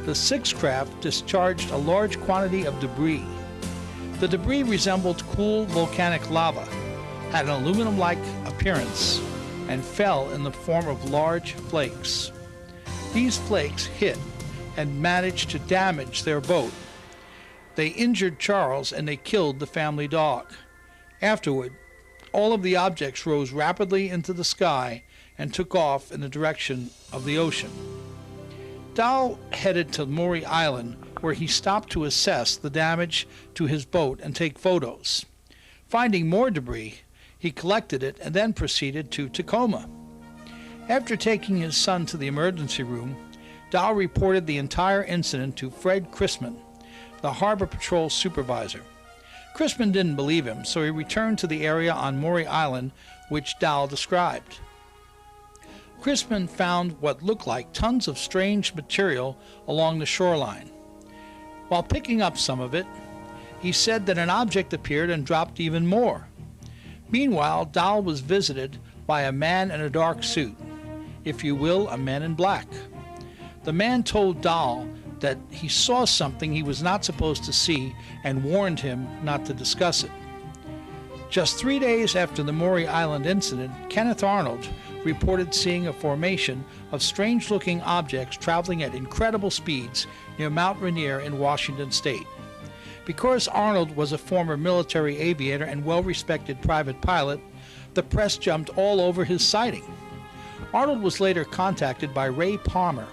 the 6th craft discharged a large quantity of debris. The debris resembled cool volcanic lava, had an aluminum-like appearance, and fell in the form of large flakes. These flakes hit and managed to damage their boat. They injured Charles and they killed the family dog. Afterward, all of the objects rose rapidly into the sky and took off in the direction of the ocean. Dahl headed to Maury Island, where he stopped to assess the damage to his boat and take photos. Finding more debris, he collected it and then proceeded to Tacoma. After taking his son to the emergency room, Dahl reported the entire incident to Fred Chrisman, the Harbor Patrol supervisor. Chrisman didn't believe him, so he returned to the area on Maury Island, which Dahl described. Chrisman found what looked like tons of strange material along the shoreline. While picking up some of it, he said that an object appeared and dropped even more. Meanwhile, Dahl was visited by a man in a dark suit, if you will, a man in black. The man told Dahl that he saw something he was not supposed to see and warned him not to discuss it. Just 3 days after the Maury Island incident, Kenneth Arnold reported seeing a formation of strange-looking objects traveling at incredible speeds near Mount Rainier in Washington state. Because Arnold was a former military aviator and well-respected private pilot, the press jumped all over his sighting. Arnold was later contacted by Ray Palmer,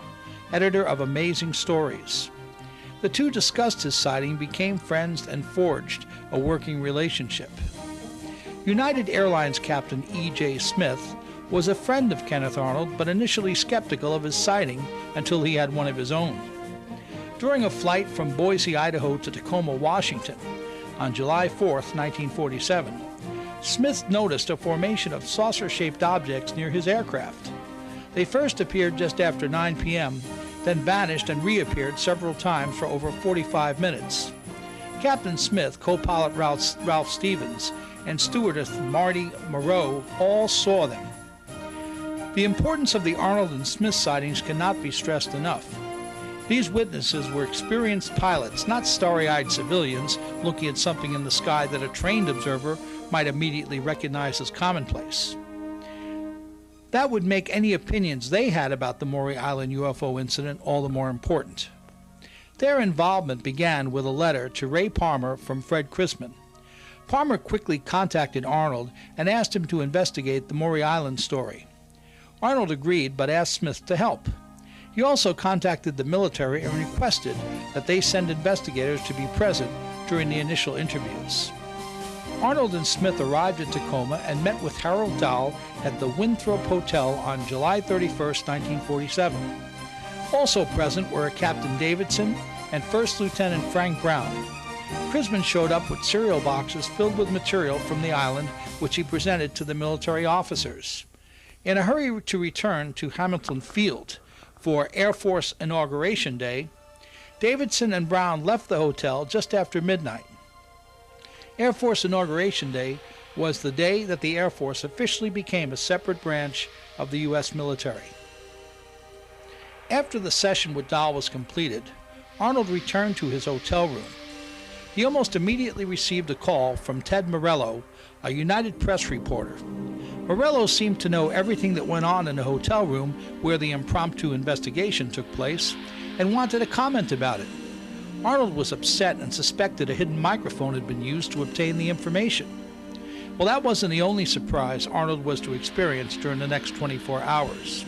editor of Amazing Stories. The two discussed his sighting, became friends, and forged a working relationship. United Airlines captain E.J. Smith was a friend of Kenneth Arnold, but initially skeptical of his sighting until he had one of his own. During a flight from Boise, Idaho to Tacoma, Washington, on July 4, 1947, Smith noticed a formation of saucer-shaped objects near his aircraft. They first appeared just after 9 p.m., then vanished and reappeared several times for over 45 minutes. Captain Smith, co-pilot Ralph Stevens, and stewardess Marty Moreau all saw them. The importance of the Arnold and Smith sightings cannot be stressed enough. These witnesses were experienced pilots, not starry-eyed civilians looking at something in the sky that a trained observer might immediately recognize as commonplace. That would make any opinions they had about the Maury Island UFO incident all the more important. Their involvement began with a letter to Ray Palmer from Fred Chrisman. Palmer quickly contacted Arnold and asked him to investigate the Maury Island story. Arnold agreed but asked Smith to help. He also contacted the military and requested that they send investigators to be present during the initial interviews. Arnold and Smith arrived in Tacoma and met with Harold Dahl at the Winthrop Hotel on July 31, 1947. Also present were Captain Davidson and First Lieutenant Frank Brown. Chrisman showed up with cereal boxes filled with material from the island, which he presented to the military officers. In a hurry to return to Hamilton Field for Air Force Inauguration Day, Davidson and Brown left the hotel just after midnight. Air Force Inauguration Day was the day that the Air Force officially became a separate branch of the U.S. military. After the session with Dahl was completed, Arnold returned to his hotel room. He almost immediately received a call from Ted Morello, a United Press reporter. Morello seemed to know everything that went on in the hotel room where the impromptu investigation took place and wanted to comment about it. Arnold was upset and suspected a hidden microphone had been used to obtain the information. Well, that wasn't the only surprise Arnold was to experience during the next 24 hours.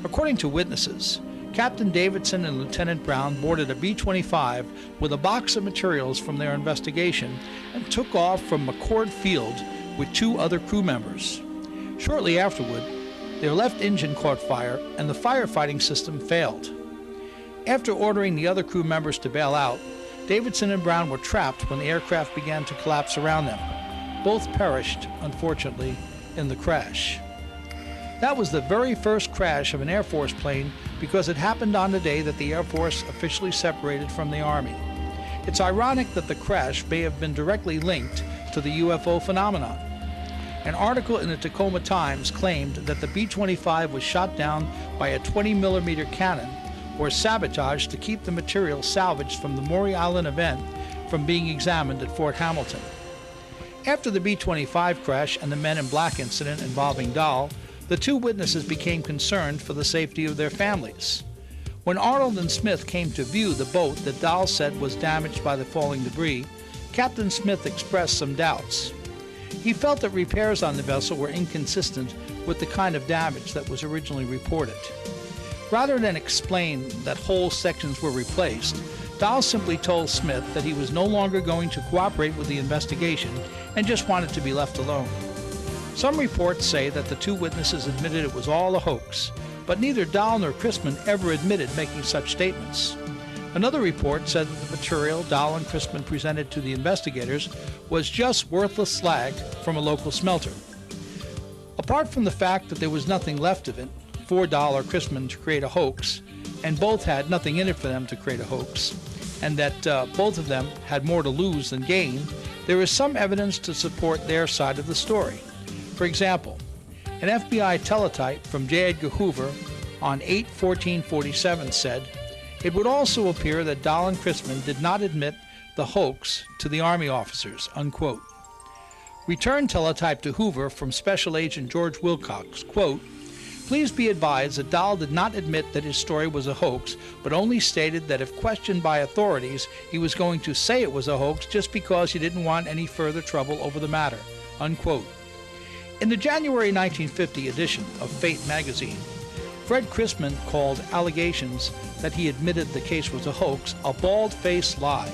According to witnesses, Captain Davidson and Lieutenant Brown boarded a B-25 with a box of materials from their investigation and took off from McCord Field with 2 other crew members. Shortly afterward, their left engine caught fire and the firefighting system failed. After ordering the other crew members to bail out, Davidson and Brown were trapped when the aircraft began to collapse around them. Both perished, unfortunately, in the crash. That was the very first crash of an Air Force plane because it happened on the day that the Air Force officially separated from the Army. It's ironic that the crash may have been directly linked to the UFO phenomenon. An article in the Tacoma Times claimed that the B-25 was shot down by a 20-millimeter cannon or sabotaged to keep the material salvaged from the Maury Island event from being examined at Fort Hamilton. After the B-25 crash and the Men in Black incident involving Dahl, the 2 witnesses became concerned for the safety of their families. When Arnold and Smith came to view the boat that Dahl said was damaged by the falling debris, Captain Smith expressed some doubts. He felt that repairs on the vessel were inconsistent with the kind of damage that was originally reported. Rather than explain that whole sections were replaced, Dahl simply told Smith that he was no longer going to cooperate with the investigation and just wanted to be left alone. Some reports say that the 2 witnesses admitted it was all a hoax, but neither Dahl nor Chrisman ever admitted making such statements. Another report said that the material Dahl and Chrisman presented to the investigators was just worthless slag from a local smelter. Apart from the fact that there was nothing left of it for Dahl or Chrisman to create a hoax, and both had nothing in it for them to create a hoax, and that both of them had more to lose than gain, there is some evidence to support their side of the story. For example, an FBI teletype from J. Edgar Hoover on 8/14/47 said, "It would also appear that Dahl and Chrisman did not admit the hoax to the Army officers," unquote. Return teletype to Hoover from Special Agent George Wilcox, quote, "Please be advised that Dahl did not admit that his story was a hoax, but only stated that if questioned by authorities, he was going to say it was a hoax just because he didn't want any further trouble over the matter," unquote. In the January 1950 edition of Fate magazine, Fred Chrisman called allegations that he admitted the case was a hoax a bald-faced lie.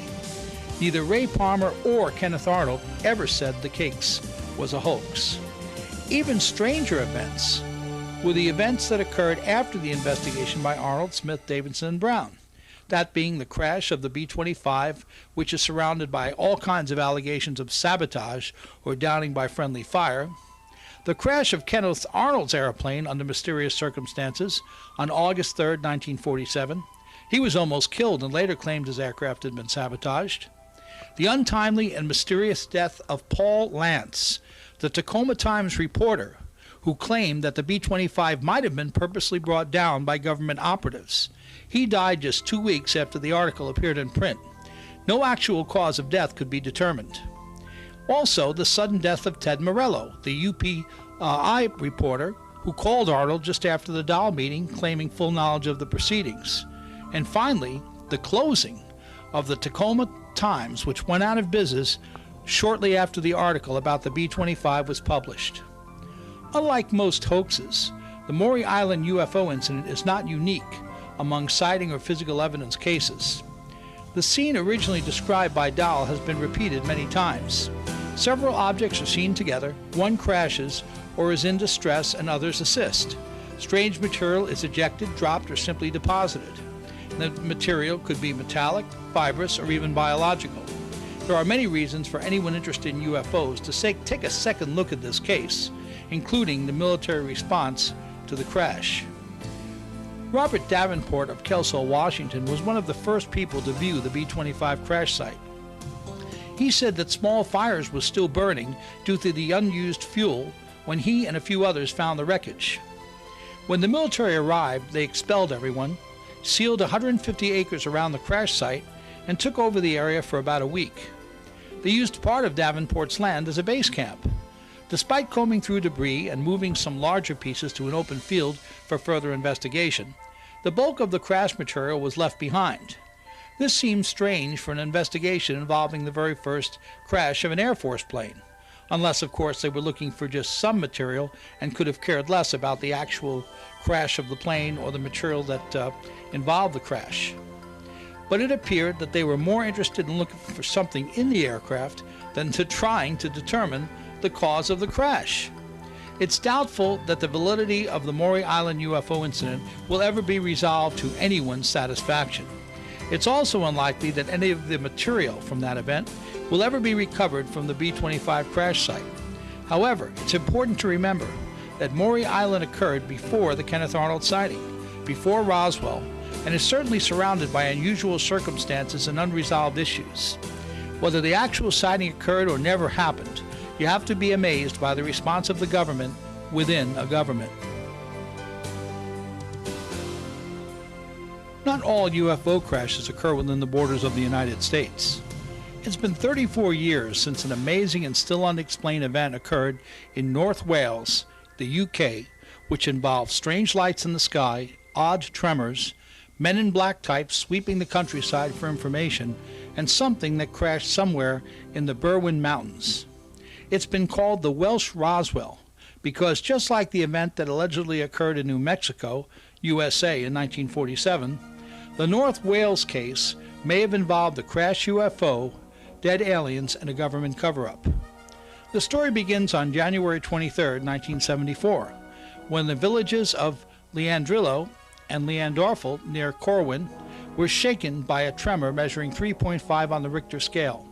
Neither Ray Palmer or Kenneth Arnold ever said the case was a hoax. Even stranger events were the events that occurred after the investigation by Arnold, Smith, Davidson, and Brown. That being the crash of the B-25, which is surrounded by all kinds of allegations of sabotage or downing by friendly fire, The crash of Kenneth Arnold's airplane under mysterious circumstances on August 3, 1947. He was almost killed and later claimed his aircraft had been sabotaged. The untimely and mysterious death of Paul Lance, the Tacoma Times reporter, who claimed that the B-25 might have been purposely brought down by government operatives. He died just 2 weeks after the article appeared in print. No actual cause of death could be determined. Also, the sudden death of Ted Morello, the UPI reporter who called Arnold just after the Dahl meeting claiming full knowledge of the proceedings. And finally, the closing of the Tacoma Times, which went out of business shortly after the article about the B-25 was published. Unlike most hoaxes, the Maury Island UFO incident is not unique among sighting or physical evidence cases. The scene originally described by Dahl has been repeated many times. Several objects are seen together, one crashes or is in distress and others assist. Strange material is ejected, dropped, or simply deposited. The material could be metallic, fibrous, or even biological. There are many reasons for anyone interested in UFOs to take a second look at this case, including the military response to the crash. Robert Davenport of Kelso, Washington, was one of the first people to view the B-25 crash site. He said that small fires were still burning due to the unused fuel when he and a few others found the wreckage. When the military arrived, they expelled everyone, sealed 150 acres around the crash site, and took over the area for about a week. They used part of Davenport's land as a base camp. Despite combing through debris and moving some larger pieces to an open field for further investigation, the bulk of the crash material was left behind. This seems strange for an investigation involving the very first crash of an Air Force plane, unless, of course, they were looking for just some material and could have cared less about the actual crash of the plane or the material that involved the crash. But it appeared that they were more interested in looking for something in the aircraft than trying to determine the cause of the crash. It's doubtful that the validity of the Maury Island UFO incident will ever be resolved to anyone's satisfaction. It's also unlikely that any of the material from that event will ever be recovered from the B-25 crash site. However, it's important to remember that Maury Island occurred before the Kenneth Arnold sighting, before Roswell, and is certainly surrounded by unusual circumstances and unresolved issues. Whether the actual sighting occurred or never happened, you have to be amazed by the response of the government within a government. Not all UFO crashes occur within the borders of the United States. It's been 34 years since an amazing and still unexplained event occurred in North Wales, the UK, which involved strange lights in the sky, odd tremors, men in black types sweeping the countryside for information, and something that crashed somewhere in the Berwyn Mountains. It's been called the Welsh Roswell because just like the event that allegedly occurred in New Mexico, USA in 1947, the North Wales case may have involved a crashed UFO, dead aliens, and a government cover-up. The story begins on January 23, 1974, when the villages of Leandrillo and Leandorfel near Corwin were shaken by a tremor measuring 3.5 on the Richter scale.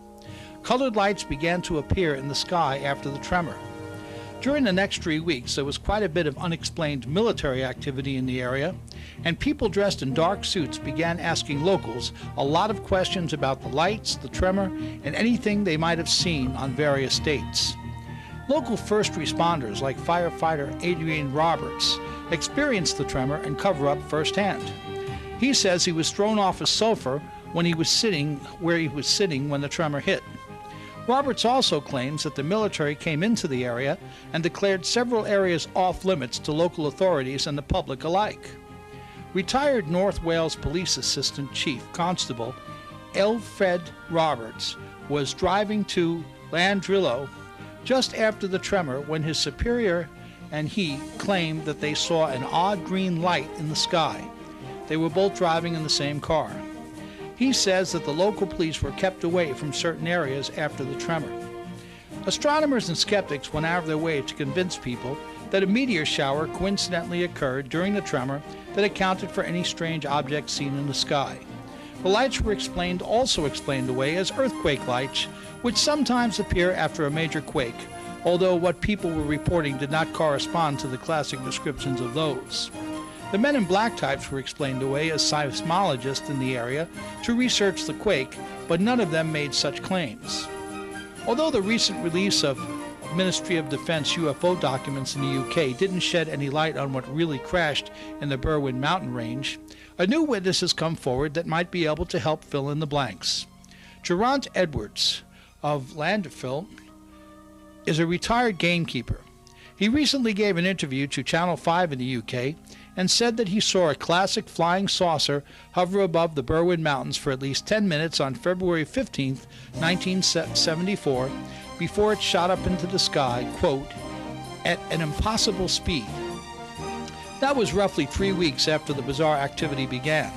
Colored lights began to appear in the sky after the tremor. During the next 3 weeks, there was quite a bit of unexplained military activity in the area, and people dressed in dark suits began asking locals a lot of questions about the lights, the tremor, and anything they might have seen on various dates. Local first responders like firefighter Adrian Roberts experienced the tremor and cover-up firsthand. He says he was thrown off a sofa when he was sitting where he was sitting when the tremor hit. Roberts also claims that the military came into the area and declared several areas off limits to local authorities and the public alike. Retired North Wales Police Assistant Chief Constable Elfred Roberts was driving to Leandrillo just after the tremor when his superior and he claimed that they saw an odd green light in the sky. They were both driving in the same car. He says that the local police were kept away from certain areas after the tremor. Astronomers and skeptics went out of their way to convince people that a meteor shower coincidentally occurred during the tremor that accounted for any strange objects seen in the sky. The lights were also explained away as earthquake lights, which sometimes appear after a major quake, although what people were reporting did not correspond to the classic descriptions of those. The men in black types were explained away as seismologists in the area to research the quake, but none of them made such claims. Although the recent release of Ministry of Defense UFO documents in the UK didn't shed any light on what really crashed in the Berwyn mountain range, a new witness has come forward that might be able to help fill in the blanks. Geraint Edwards of Llanderfel is a retired gamekeeper. He recently gave an interview to Channel 5 in the UK and said that he saw a classic flying saucer hover above the Berwyn Mountains for at least 10 minutes on February 15, 1974, before it shot up into the sky, quote, at an impossible speed. That was roughly 3 weeks after the bizarre activity began.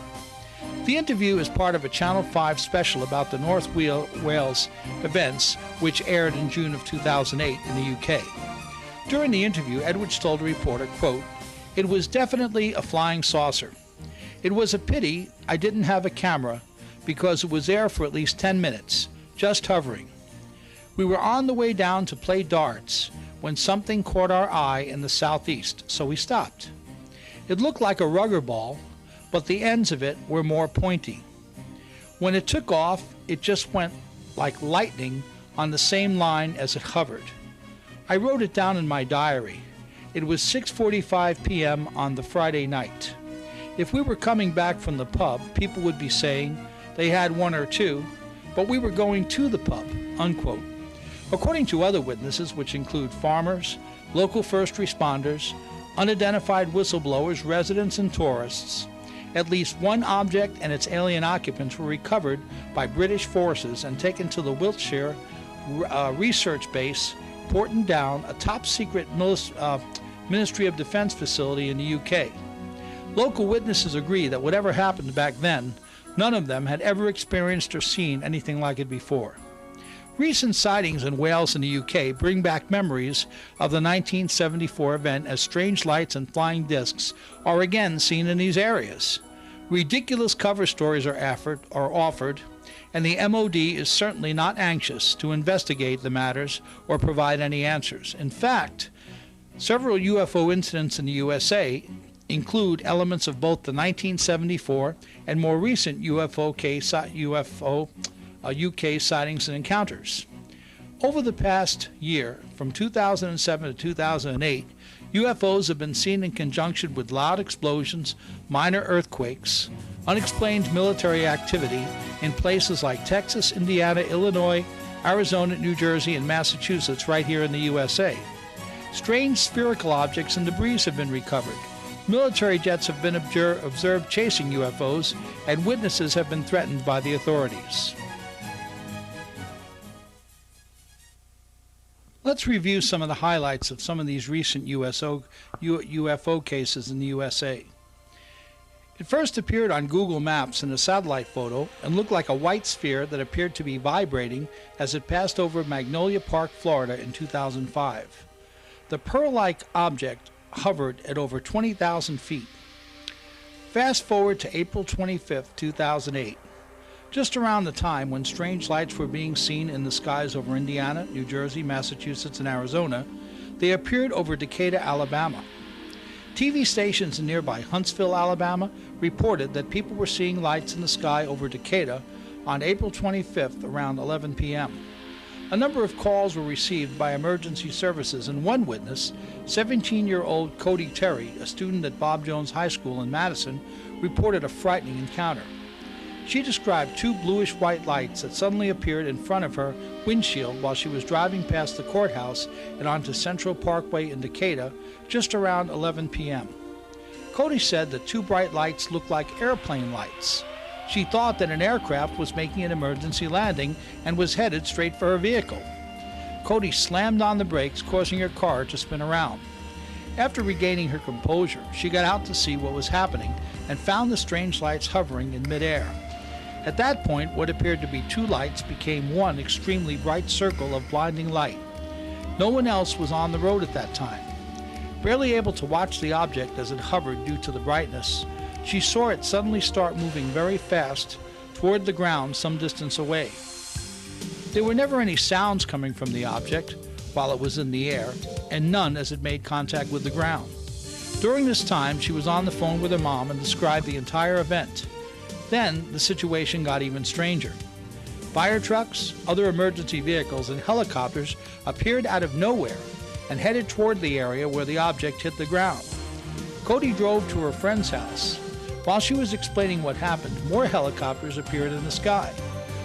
The interview is part of a Channel 5 special about the North Wales events, which aired in June of 2008 in the UK. During the interview, Edwards told a reporter, quote, "It was definitely a flying saucer. It was a pity I didn't have a camera because it was there for at least 10 minutes, just hovering. We were on the way down to play darts when something caught our eye in the southeast, so we stopped. It looked like a rubber ball, but the ends of it were more pointy. When it took off, it just went like lightning on the same line as it hovered. I wrote it down in my diary. It was 6:45 p.m. on the Friday night. If we were coming back from the pub, people would be saying they had one or two, but we were going to the pub," unquote. According to other witnesses, which include farmers, local first responders, unidentified whistleblowers, residents, and tourists, at least one object and its alien occupants were recovered by British forces and taken to the Wiltshire research base, Porton Down, a top-secret Ministry of Defense facility in the UK. Local witnesses agree that whatever happened back then, none of them had ever experienced or seen anything like it before. Recent sightings in Wales and the UK bring back memories of the 1974 event, as strange lights and flying discs are again seen in these areas. Ridiculous cover stories are offered, and the MOD is certainly not anxious to investigate the matters or provide any answers. In fact, several UFO incidents in the USA include elements of both the 1974 and more recent UK sightings and encounters. Over the past year, from 2007 to 2008, UFOs have been seen in conjunction with loud explosions, minor earthquakes, unexplained military activity in places like Texas, Indiana, Illinois, Arizona, New Jersey, and Massachusetts, right here in the USA. Strange spherical objects and debris have been recovered. Military jets have been observed chasing UFOs, and witnesses have been threatened by the authorities. Let's review some of the highlights of some of these recent UFO cases in the USA. It first appeared on Google Maps in a satellite photo and looked like a white sphere that appeared to be vibrating as it passed over Magnolia Park, Florida in 2005. The pearl-like object hovered at over 20,000 feet. Fast forward to April 25, 2008. Just around the time when strange lights were being seen in the skies over Indiana, New Jersey, Massachusetts, and Arizona, they appeared over Decatur, Alabama. TV stations in nearby Huntsville, Alabama, reported that people were seeing lights in the sky over Decatur on April 25th around 11 p.m. A number of calls were received by emergency services, and one witness, 17-year-old Cody Terry, a student at Bob Jones High School in Madison, reported a frightening encounter. She described two bluish-white lights that suddenly appeared in front of her windshield while she was driving past the courthouse and onto Central Parkway in Decatur just around 11 p.m. Cody said the two bright lights looked like airplane lights. She thought that an aircraft was making an emergency landing and was headed straight for her vehicle. Cody slammed on the brakes, causing her car to spin around. After regaining her composure, she got out to see what was happening and found the strange lights hovering in midair. At that point, what appeared to be two lights became one extremely bright circle of blinding light. No one else was on the road at that time. Barely able to watch the object as it hovered due to the brightness, she saw it suddenly start moving very fast toward the ground some distance away. There were never any sounds coming from the object. while it was in the air, and none as it made contact with the ground. During this time, she was on the phone with her mom and described the entire event. Then, the situation got even stranger. Fire trucks, other emergency vehicles, and helicopters appeared out of nowhere and headed toward the area where the object hit the ground. Cody drove to her friend's house. While she was explaining what happened, more helicopters appeared in the sky.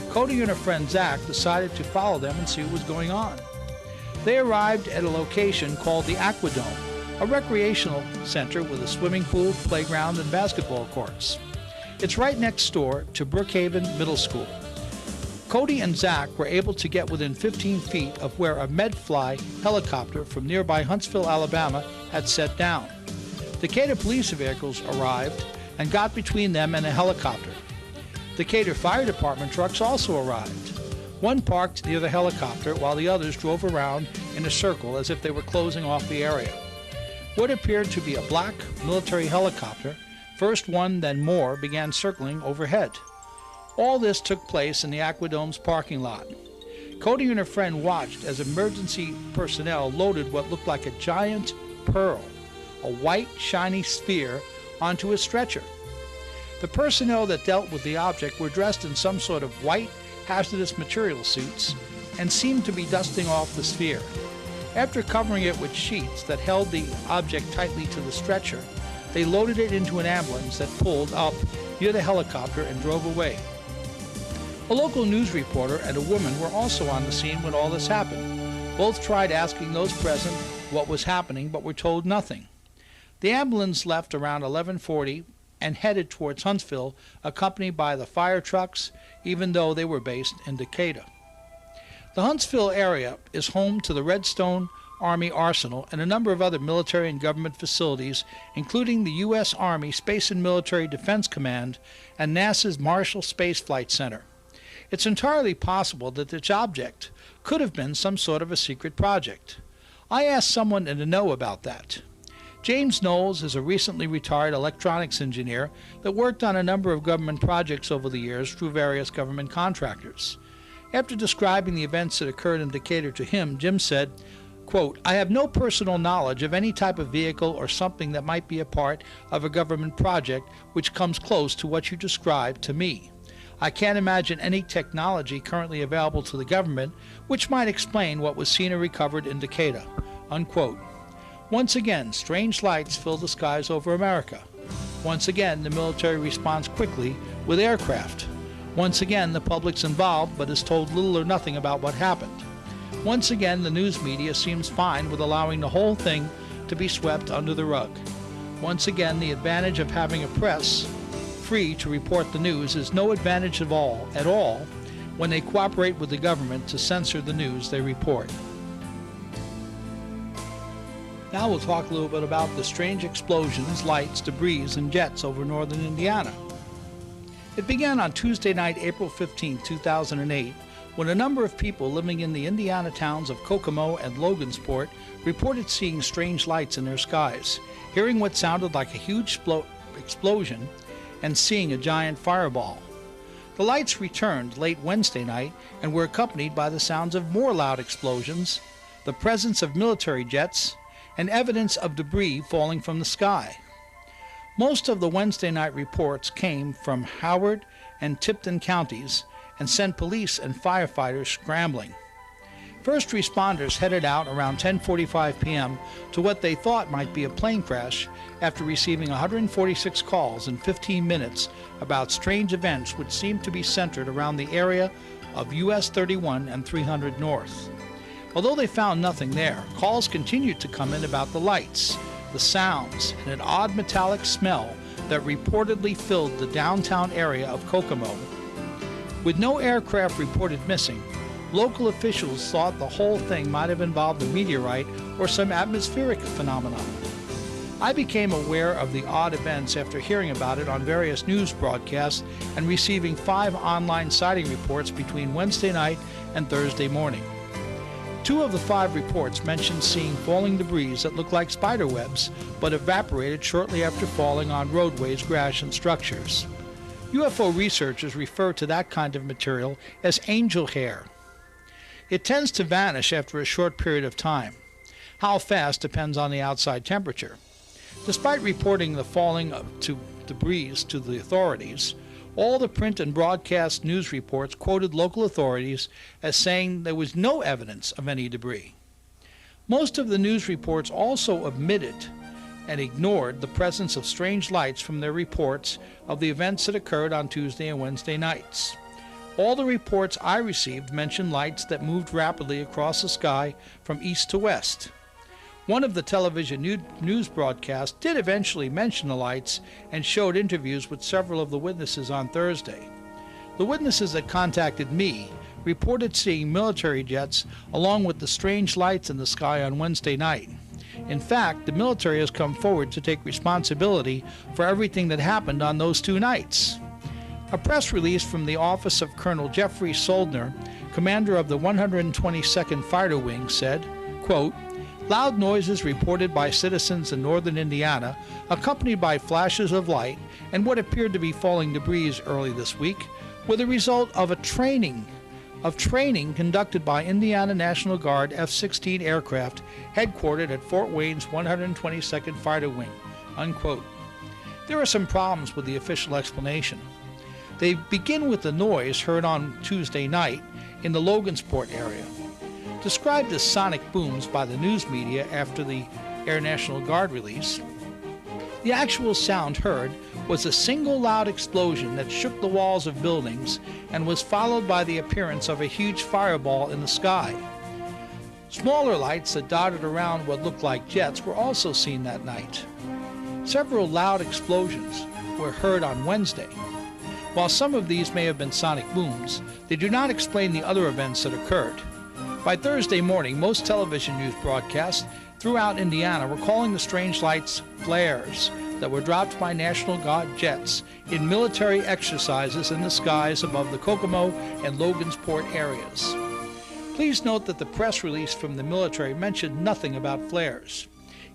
Cody and her friend Zach decided to follow them and see what was going on. They arrived at a location called the Aquadome, a recreational center with a swimming pool, playground, and basketball courts. It's right next door to Brookhaven Middle School. Cody and Zach were able to get within 15 feet of where a Medfly helicopter from nearby Huntsville, Alabama, had set down. Decatur police vehicles arrived and got between them and a helicopter. Decatur Fire Department trucks also arrived. One parked near the helicopter while the others drove around in a circle as if they were closing off the area. What appeared to be a black military helicopter, first one then more, began circling overhead. All this took place in the Aquadome's parking lot. Cody and her friend watched as emergency personnel loaded what looked like a giant pearl, a white, shiny sphere, onto a stretcher. The personnel that dealt with the object were dressed in some sort of white, hazardous material suits and seemed to be dusting off the sphere. After covering it with sheets that held the object tightly to the stretcher, they loaded it into an ambulance that pulled up near the helicopter and drove away. A local news reporter and a woman were also on the scene when all this happened. Both tried asking those present what was happening, but were told nothing. The ambulance left around 11:40 and headed towards Huntsville, accompanied by the fire trucks, even though they were based in Decatur. The Huntsville area is home to the Redstone Army Arsenal and a number of other military and government facilities, including the U.S. Army Space and Military Defense Command and NASA's Marshall Space Flight Center. It's entirely possible that this object could have been some sort of a secret project. I asked someone in the know about that. James Knowles is a recently retired electronics engineer that worked on a number of government projects over the years through various government contractors. After describing the events that occurred in Decatur to him, Jim said, quote, "I have no personal knowledge of any type of vehicle or something that might be a part of a government project which comes close to what you described to me. I can't imagine any technology currently available to the government which might explain what was seen or recovered in Decatur." Unquote. Once again, strange lights fill the skies over America. Once again, the military responds quickly with aircraft. Once again, the public's involved but is told little or nothing about what happened. Once again, the news media seems fine with allowing the whole thing to be swept under the rug. Once again, the advantage of having a press free to report the news is no advantage at all when they cooperate with the government to censor the news they report. Now we'll talk a little bit about the strange explosions, lights, debris, and jets over northern Indiana. It began on Tuesday night, April 15, 2008, when a number of people living in the Indiana towns of Kokomo and Logansport reported seeing strange lights in their skies, hearing what sounded like a huge explosion, and seeing a giant fireball. The lights returned late Wednesday night and were accompanied by the sounds of more loud explosions, the presence of military jets, and evidence of debris falling from the sky. Most of the Wednesday night reports came from Howard and Tipton counties and sent police and firefighters scrambling. First responders headed out around 10:45 p.m. to what they thought might be a plane crash after receiving 146 calls in 15 minutes about strange events which seemed to be centered around the area of US 31 and 300 North. Although they found nothing there, calls continued to come in about the lights, the sounds, and an odd metallic smell that reportedly filled the downtown area of Kokomo. With no aircraft reported missing, local officials thought the whole thing might have involved a meteorite or some atmospheric phenomenon. I became aware of the odd events after hearing about it on various news broadcasts and receiving 5 online sighting reports between Wednesday night and Thursday morning. 2 of the 5 reports mentioned seeing falling debris that looked like spider webs, but evaporated shortly after falling on roadways, grass, and structures. UFO researchers refer to that kind of material as angel hair. It tends to vanish after a short period of time. How fast depends on the outside temperature. Despite reporting the falling of debris to the authorities, all the print and broadcast news reports quoted local authorities as saying there was no evidence of any debris. Most of the news reports also omitted and ignored the presence of strange lights from their reports of the events that occurred on Tuesday and Wednesday nights. All the reports I received mentioned lights that moved rapidly across the sky from east to west. One of the television news broadcasts did eventually mention the lights and showed interviews with several of the witnesses on Thursday. The witnesses that contacted me reported seeing military jets along with the strange lights in the sky on Wednesday night. In fact, the military has come forward to take responsibility for everything that happened on those 2 nights. A press release from the office of Colonel Jeffrey Soldner, commander of the 122nd Fighter Wing, said, quote, "Loud noises reported by citizens in northern Indiana, accompanied by flashes of light and what appeared to be falling debris early this week, were the result of training conducted by Indiana National Guard F-16 aircraft headquartered at Fort Wayne's 122nd Fighter Wing." Unquote. There are some problems with the official explanation. They begin with the noise heard on Tuesday night in the Logansport area. Described as sonic booms by the news media after the Air National Guard release, the actual sound heard was a single loud explosion that shook the walls of buildings and was followed by the appearance of a huge fireball in the sky. Smaller lights that dotted around what looked like jets were also seen that night. Several loud explosions were heard on Wednesday. While some of these may have been sonic booms, they do not explain the other events that occurred. By Thursday morning, most television news broadcasts throughout Indiana were calling the strange lights flares that were dropped by National Guard jets in military exercises in the skies above the Kokomo and Logansport areas. Please note that the press release from the military mentioned nothing about flares.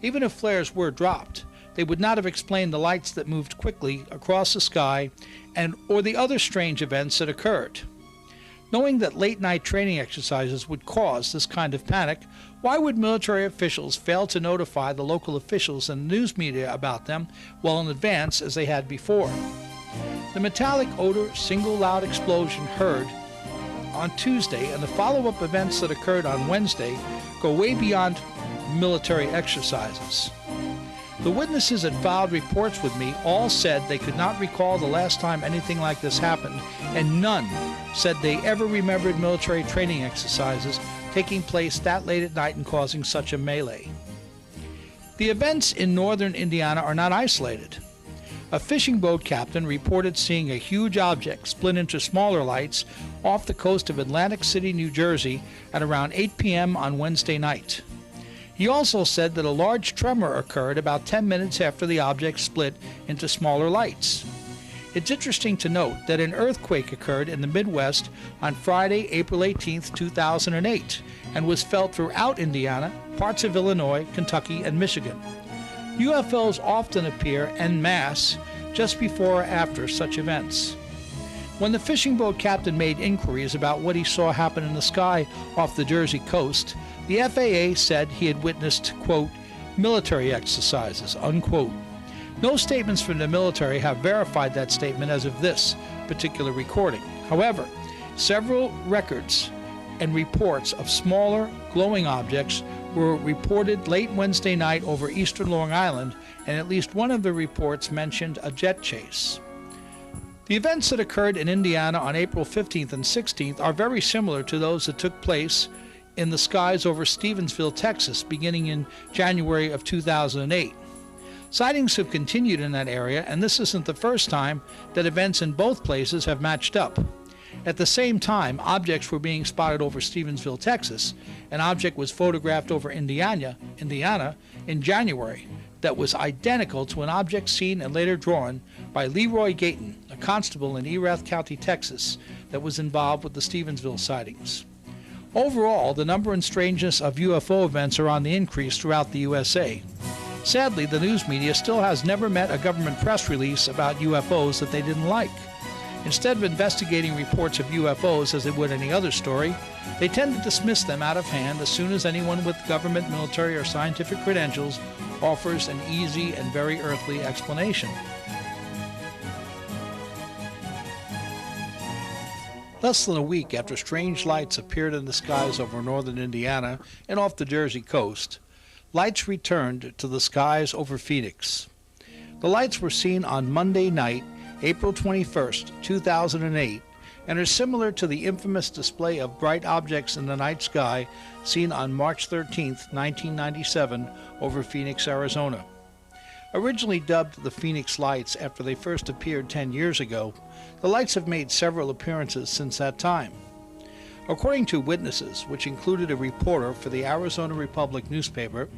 Even if flares were dropped, they would not have explained the lights that moved quickly across the sky or the other strange events that occurred. Knowing that late-night training exercises would cause this kind of panic, why would military officials fail to notify the local officials and the news media about them well in advance as they had before? The metallic odor single loud explosion heard on Tuesday and the follow-up events that occurred on Wednesday go way beyond military exercises. The witnesses that filed reports with me all said they could not recall the last time anything like this happened, and none said they ever remembered military training exercises taking place that late at night and causing such a melee. The events in northern Indiana are not isolated. A fishing boat captain reported seeing a huge object split into smaller lights off the coast of Atlantic City, New Jersey at around 8 p.m. on Wednesday night. He also said that a large tremor occurred about 10 minutes after the object split into smaller lights. It's interesting to note that an earthquake occurred in the Midwest on Friday, April 18, 2008, and was felt throughout Indiana, parts of Illinois, Kentucky, and Michigan. UFOs often appear en masse just before or after such events. When the fishing boat captain made inquiries about what he saw happen in the sky off the Jersey coast, the FAA said he had witnessed, quote, military exercises, unquote. No statements from the military have verified that statement as of this particular recording. However, several records and reports of smaller, glowing objects were reported late Wednesday night over eastern Long Island, and at least one of the reports mentioned a jet chase. The events that occurred in Indiana on April 15th and 16th are very similar to those that took place in the skies over Stephenville, Texas, beginning in January of 2008. Sightings have continued in that area, and this isn't the first time that events in both places have matched up. At the same time, objects were being spotted over Stephenville, Texas. An object was photographed over Indiana in January that was identical to an object seen and later drawn by Leroy Gayton, a constable in Erath County, Texas, that was involved with the Stephenville sightings. Overall, the number and strangeness of UFO events are on the increase throughout the USA. Sadly, the news media still has never met a government press release about UFOs that they didn't like. Instead of investigating reports of UFOs as they would any other story, they tend to dismiss them out of hand as soon as anyone with government, military, or scientific credentials offers an easy and very earthly explanation. Less than a week after strange lights appeared in the skies over northern Indiana and off the Jersey coast, lights returned to the skies over Phoenix. The lights were seen on Monday night, April 21st, 2008, and are similar to the infamous display of bright objects in the night sky seen on March 13, 1997, over Phoenix, Arizona. Originally dubbed the Phoenix Lights after they first appeared 10 years ago, the lights have made several appearances since that time. According to witnesses, which included a reporter for the Arizona Republic newspaper,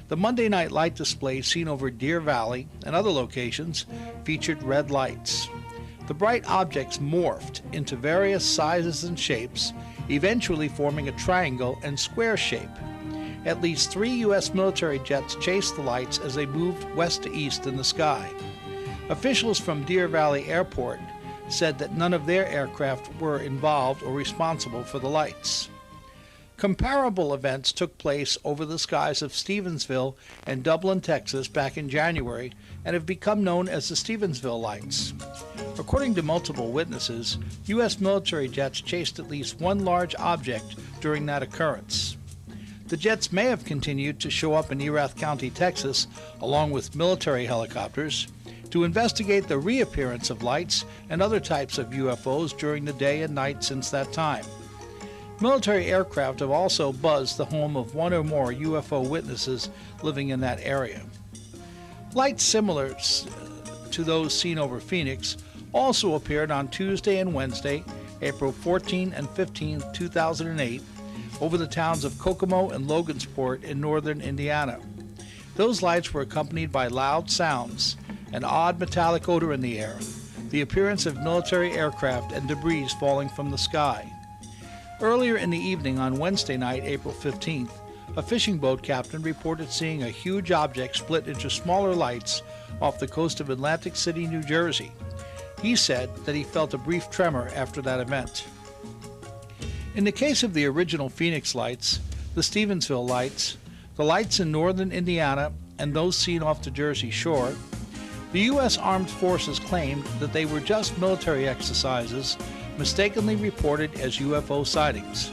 the Monday night light display seen over Deer Valley and other locations featured red lights. The bright objects morphed into various sizes and shapes, eventually forming a triangle and square shape. At least 3 U.S. military jets chased the lights as they moved west to east in the sky. Officials from Deer Valley Airport said that none of their aircraft were involved or responsible for the lights. Comparable events took place over the skies of Stephenville and Dublin, Texas back in January and have become known as the Stephenville Lights. According to multiple witnesses, U.S. military jets chased at least one large object during that occurrence. The jets may have continued to show up in Erath County, Texas, along with military helicopters, to investigate the reappearance of lights and other types of UFOs during the day and night since that time. Military aircraft have also buzzed the home of one or more UFO witnesses living in that area. Lights similar to those seen over Phoenix also appeared on Tuesday and Wednesday, April 14 and 15, 2008, over the towns of Kokomo and Logansport in northern Indiana. Those lights were accompanied by loud sounds, an odd metallic odor in the air, the appearance of military aircraft and debris falling from the sky. Earlier in the evening on Wednesday night, April 15th, a fishing boat captain reported seeing a huge object split into smaller lights off the coast of Atlantic City, New Jersey. He said that he felt a brief tremor after that event. In the case of the original Phoenix lights, the Stephenville lights, the lights in northern Indiana, and those seen off the Jersey shore, the U.S. Armed Forces claimed that they were just military exercises mistakenly reported as UFO sightings.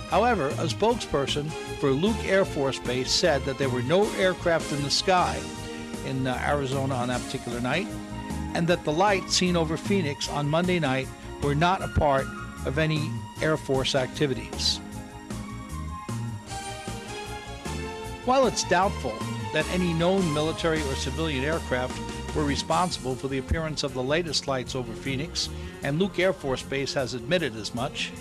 However, a spokesperson for Luke Air Force Base said that there were no aircraft in the sky in Arizona on that particular night, and that the lights seen over Phoenix on Monday night were not a part of any Air Force activities. While it's doubtful that any known military or civilian aircraft were responsible for the appearance of the latest lights over Phoenix, and Luke Air Force Base has admitted as much,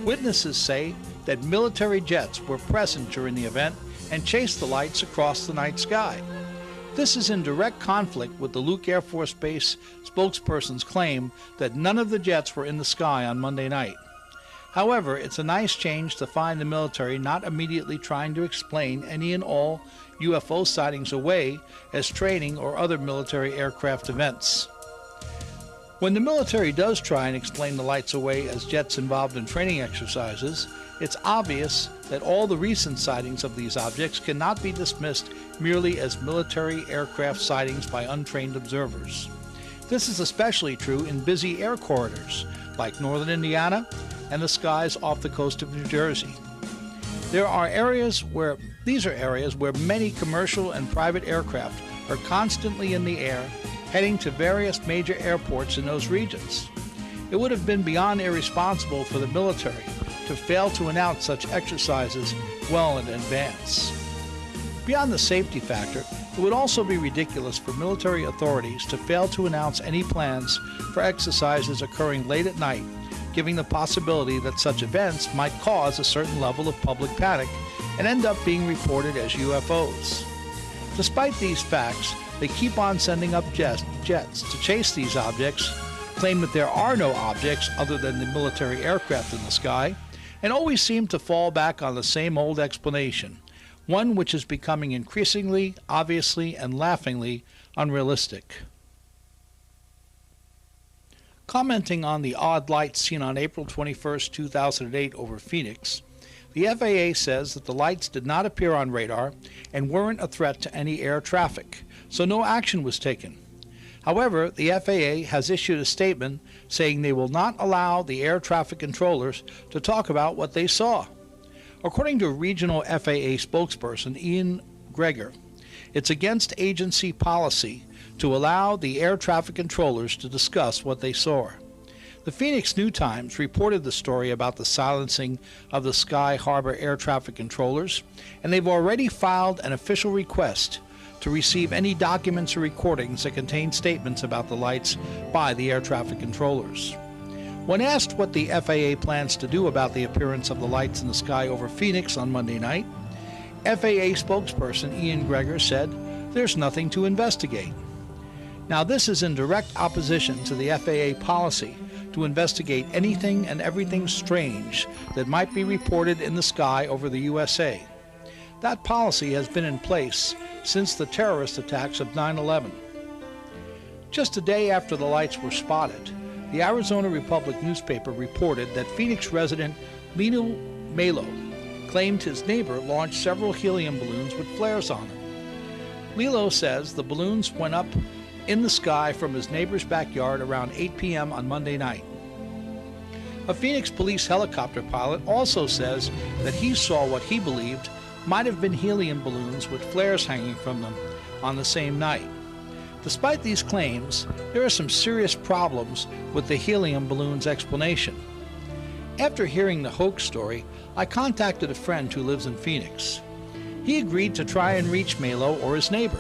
witnesses say that military jets were present during the event and chased the lights across the night sky. This is in direct conflict with the Luke Air Force Base spokesperson's claim that none of the jets were in the sky on Monday night. However, it's a nice change to find the military not immediately trying to explain any and all UFO sightings away as training or other military aircraft events. When the military does try and explain the lights away as jets involved in training exercises, it's obvious that all the recent sightings of these objects cannot be dismissed merely as military aircraft sightings by untrained observers. This is especially true in busy air corridors like northern Indiana and the skies off the coast of New Jersey. These are areas where many commercial and private aircraft are constantly in the air, heading to various major airports in those regions. It would have been beyond irresponsible for the military to fail to announce such exercises well in advance. Beyond the safety factor, it would also be ridiculous for military authorities to fail to announce any plans for exercises occurring late at night, giving the possibility that such events might cause a certain level of public panic and end up being reported as UFOs. Despite these facts, they keep on sending up jets to chase these objects, claim that there are no objects other than the military aircraft in the sky, and always seem to fall back on the same old explanation, one which is becoming increasingly, obviously, and laughingly unrealistic. Commenting on the odd lights seen on April 21, 2008 over Phoenix, the FAA says that the lights did not appear on radar and weren't a threat to any air traffic, so no action was taken. However, the FAA has issued a statement saying they will not allow the air traffic controllers to talk about what they saw. According to regional FAA spokesperson Ian Greger, it's against agency policy to allow the air traffic controllers to discuss what they saw. The Phoenix New Times reported the story about the silencing of the Sky Harbor air traffic controllers, and they've already filed an official request to receive any documents or recordings that contain statements about the lights by the air traffic controllers. When asked what the FAA plans to do about the appearance of the lights in the sky over Phoenix on Monday night, FAA spokesperson Ian Greger said, "There's nothing to investigate." Now, this is in direct opposition to the FAA policy to investigate anything and everything strange that might be reported in the sky over the USA. That policy has been in place since the terrorist attacks of 9/11. Just a day after the lights were spotted, the Arizona Republic newspaper reported that Phoenix resident Lino Malo claimed his neighbor launched several helium balloons with flares on them. Lilo says the balloons went up in the sky from his neighbor's backyard around 8 p.m. on Monday night. A Phoenix police helicopter pilot also says that he saw what he believed might have been helium balloons with flares hanging from them on the same night. Despite these claims, there are some serious problems with the helium balloons explanation. After hearing the hoax story, I contacted a friend who lives in Phoenix. He agreed to try and reach Malo or his neighbor.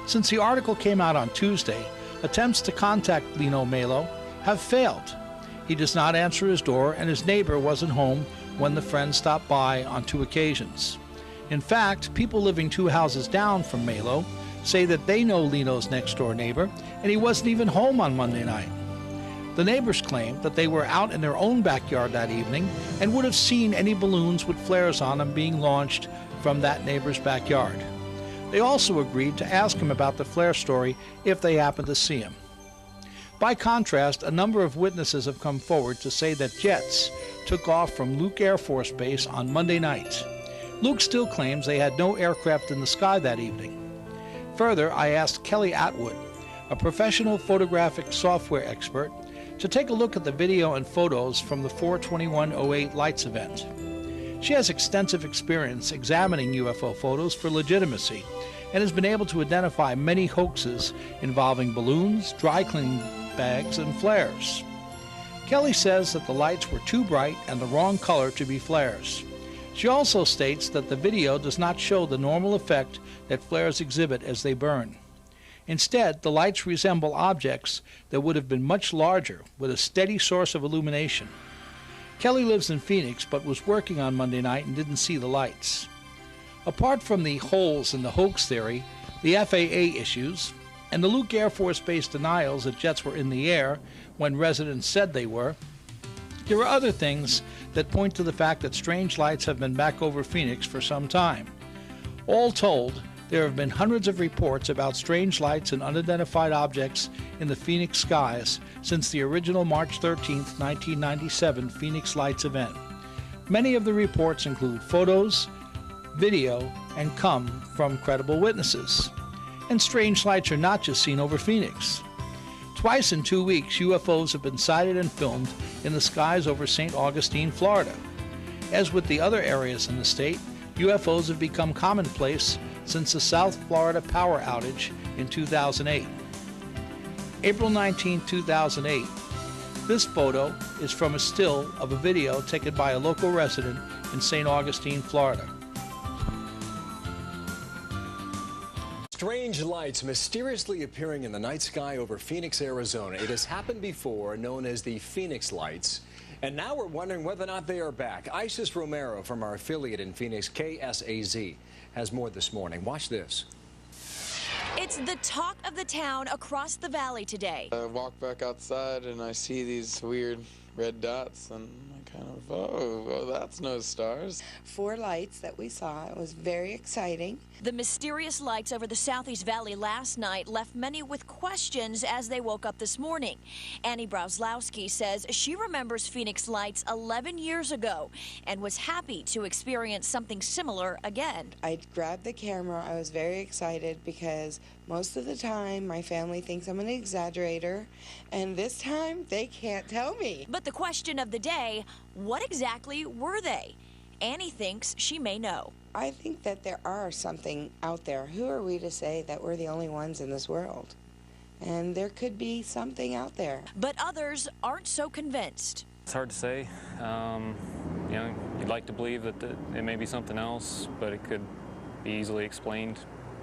Since the article came out on Tuesday, attempts to contact Lino Malo have failed. He does not answer his door, and his neighbor wasn't home when the friend stopped by on 2 occasions. In fact, people living 2 houses down from Malo say that they know Lino's next-door neighbor, and he wasn't even home on Monday night. The neighbors claim that they were out in their own backyard that evening and would have seen any balloons with flares on them being launched from that neighbor's backyard. They also agreed to ask him about the flare story if they happened to see him. By contrast, a number of witnesses have come forward to say that jets took off from Luke Air Force Base on Monday night. Luke still claims they had no aircraft in the sky that evening. Further, I asked Kelly Atwood, a professional photographic software expert, to take a look at the video and photos from the 4/21/08 lights event. She has extensive experience examining UFO photos for legitimacy and has been able to identify many hoaxes involving balloons, dry cleaning bags, and flares. Kelly says that the lights were too bright and the wrong color to be flares. She also states that the video does not show the normal effect that flares exhibit as they burn. Instead, the lights resemble objects that would have been much larger with a steady source of illumination. Kelly lives in Phoenix but was working on Monday night and didn't see the lights. Apart from the holes in the hoax theory, the FAA issues, and the Luke Air Force Base denials that jets were in the air when residents said they were, there are other things that point to the fact that strange lights have been back over Phoenix for some time. All told, there have been hundreds of reports about strange lights and unidentified objects in the Phoenix skies since the original March 13, 1997 Phoenix Lights event. Many of the reports include photos, video, and come from credible witnesses. And strange lights are not just seen over Phoenix. Twice in 2 weeks, UFOs have been sighted and filmed in the skies over St. Augustine, Florida. As with the other areas in the state, UFOs have become commonplace since the South Florida power outage in 2008. April 19, 2008. This photo is from a still of a video taken by a local resident in St. Augustine, Florida. Strange lights mysteriously appearing in the night sky over Phoenix, Arizona. It has happened before, known as the Phoenix Lights. And now we're wondering whether or not they are back. Isis Romero from our affiliate in Phoenix, KSAZ, has more this morning. Watch this. It's the talk of the town across the valley today. I walk back outside and I see these weird red dots, and I kind of, oh, that's no stars. 4 lights that we saw. It was very exciting. The mysterious lights over the Southeast Valley last night left many with questions as they woke up this morning. Annie Brauslowski says she remembers Phoenix lights 11 years ago and was happy to experience something similar again. I grabbed the camera. I was very excited because most of the time my family thinks I'm an exaggerator, and this time they can't tell me. But the question of the day, what exactly were they? Annie thinks she may know. I think that there are something out there. Who are we to say that we're the only ones in this world? And there could be something out there. But others aren't so convinced. It's hard to say. You know, you'd like to believe that it may be something else, but it could be easily explained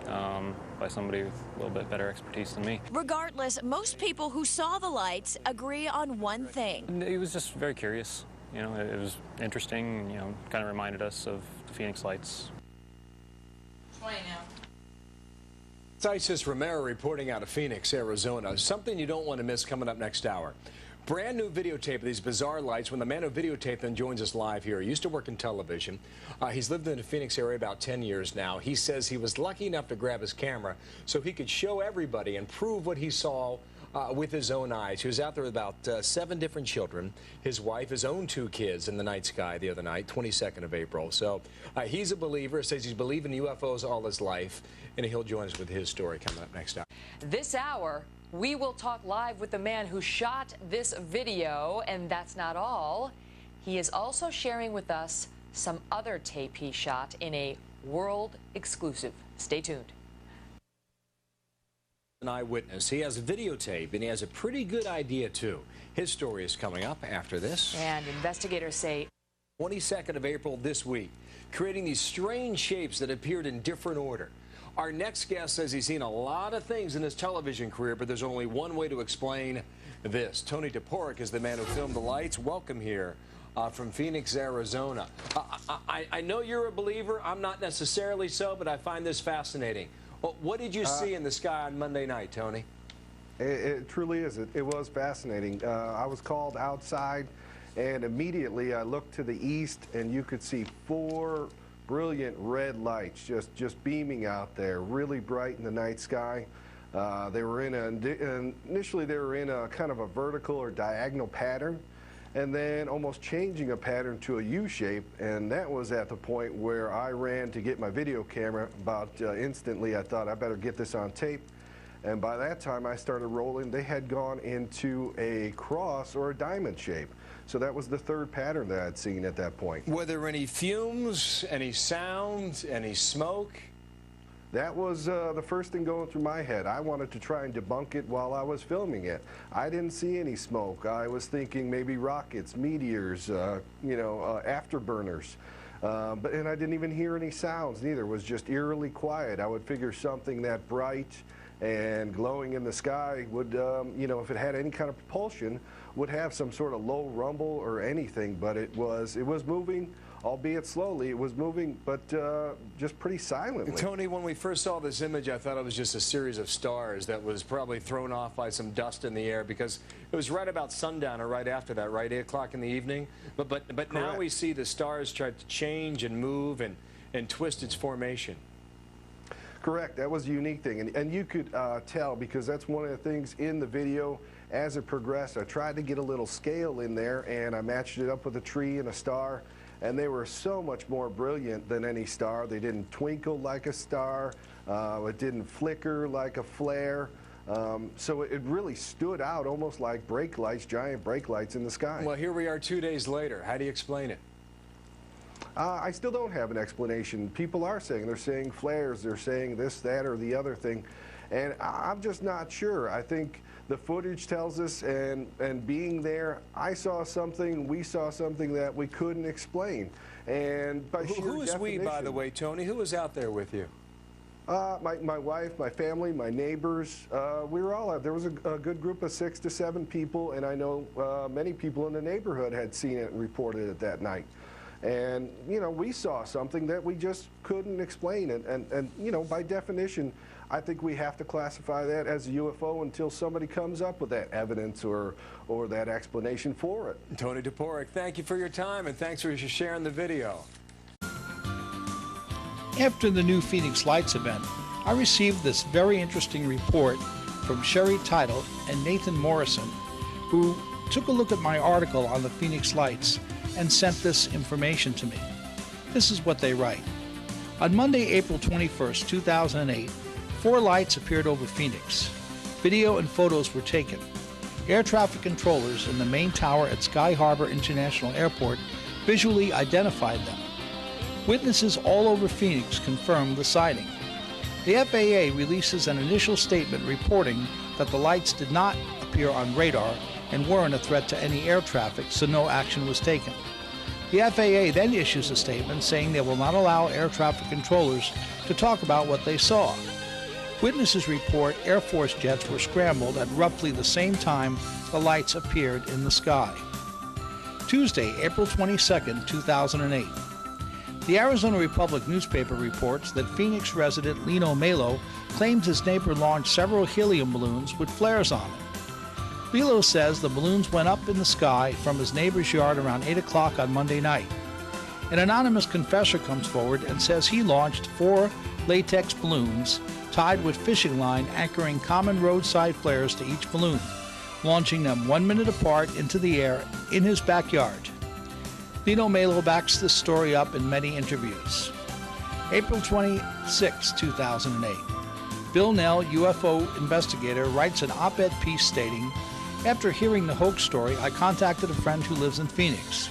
by somebody with a little bit better expertise than me. Regardless, most people who saw the lights agree on one thing. It was just very curious. You know, it was interesting, you know, kind of reminded us of the Phoenix lights. 20 now. It's Isis Romero reporting out of Phoenix, Arizona. Something you don't want to miss coming up next hour. Brand new videotape of these bizarre lights when the man who videotaped them joins us live here. He used to work in television. He's lived in the Phoenix area about 10 years now. He says he was lucky enough to grab his camera so he could show everybody and prove what he saw with his own eyes. He was out there with about 7 different children, his wife, his own 2 kids in the night sky the other night, 22nd of April. So he's a believer, says he's believed in UFOs all his life, and he'll join us with his story coming up next hour. This hour, we will talk live with the man who shot this video, and that's not all. He is also sharing with us some other tape he shot in a world exclusive. Stay tuned. An eyewitness. He has a videotape, and he has a pretty good idea, too. His story is coming up after this. And investigators say 22nd of April this week, creating these strange shapes that appeared in different order. Our next guest says he's seen a lot of things in his television career, but there's only one way to explain this. Tony Toporek is the man who filmed the lights. Welcome here from Phoenix, Arizona. I know you're a believer. I'm not necessarily so, but I find this fascinating. Well, what did you see in the sky on Monday night, Tony? It truly is. It was fascinating. I was called outside, and immediately I looked to the east, and you could see 4 brilliant red lights just beaming out there, really bright in the night sky. They were initially they were in a kind of a vertical or diagonal pattern, and then almost changing a pattern to a U shape, and that was at the point where I ran to get my video camera. About instantly I thought I better get this on tape, and by that time I started rolling. They had gone into a cross or a diamond shape, so that was the 3rd pattern that I'd seen at that point. Were there any fumes, any sound, any smoke? That was the first thing going through my head. I wanted to try and debunk it while I was filming it. I didn't see any smoke. I was thinking maybe rockets, meteors, afterburners. And I didn't even hear any sounds neither. It was just eerily quiet. I would figure something that bright and glowing in the sky would, if it had any kind of propulsion, would have some sort of low rumble or anything. But it was moving. Albeit slowly, it was moving, but just pretty silently. Tony, when we first saw this image, I thought it was just a series of stars that was probably thrown off by some dust in the air, because it was right about sundown or right after that, right, 8 o'clock in the evening. But now we see the stars start to change and move and twist its formation. Correct. That was a unique thing, and you could tell, because that's one of the things in the video. As it progressed, I tried to get a little scale in there, and I matched it up with a tree and a star. And they were so much more brilliant than any star. They didn't twinkle like a star. It didn't flicker like a flare. So it really stood out, almost like brake lights, giant brake lights in the sky. Well, here we are 2 days later. How do you explain it? I still don't have an explanation. People are saying, they're saying flares, they're saying this, that, or the other thing. And I'm just not sure. I think the footage tells us, and being there, I saw something, we saw something that we couldn't explain. And by sheer who is we, by the way, Tony? Who was out there with you? My wife, my family, my neighbors. We were all out. There was a good group of 6 to 7 people, and I know many people in the neighborhood had seen it and reported it that night. And, we saw something that we just couldn't explain. And by definition, I think we have to classify that as a UFO until somebody comes up with that evidence or that explanation for it. Tony Toporek, thank you for your time, and thanks for sharing the video. After the new Phoenix Lights event, I received this very interesting report from Sherry Title and Nathan Morrison, who took a look at my article on the Phoenix Lights and sent this information to me. This is what they write. On Monday, April 21st, 2008, 4 lights appeared over Phoenix. Video and photos were taken. Air traffic controllers in the main tower at Sky Harbor International Airport visually identified them. Witnesses all over Phoenix confirmed the sighting. The FAA releases an initial statement reporting that the lights did not appear on radar and weren't a threat to any air traffic, so no action was taken. The FAA then issues a statement saying they will not allow air traffic controllers to talk about what they saw. Witnesses report Air Force jets were scrambled at roughly the same time the lights appeared in the sky. Tuesday, April 22, 2008. The Arizona Republic newspaper reports that Phoenix resident Lino Melo claims his neighbor launched several helium balloons with flares on them. Lilo says the balloons went up in the sky from his neighbor's yard around 8 o'clock on Monday night. An anonymous confessor comes forward and says he launched 4 latex balloons tied with fishing line anchoring common roadside flares to each balloon, launching them 1 minute apart into the air in his backyard. Lino Melo backs this story up in many interviews. April 26, 2008. Bill Nell, UFO investigator, writes an op-ed piece stating, "After hearing the hoax story, I contacted a friend who lives in Phoenix.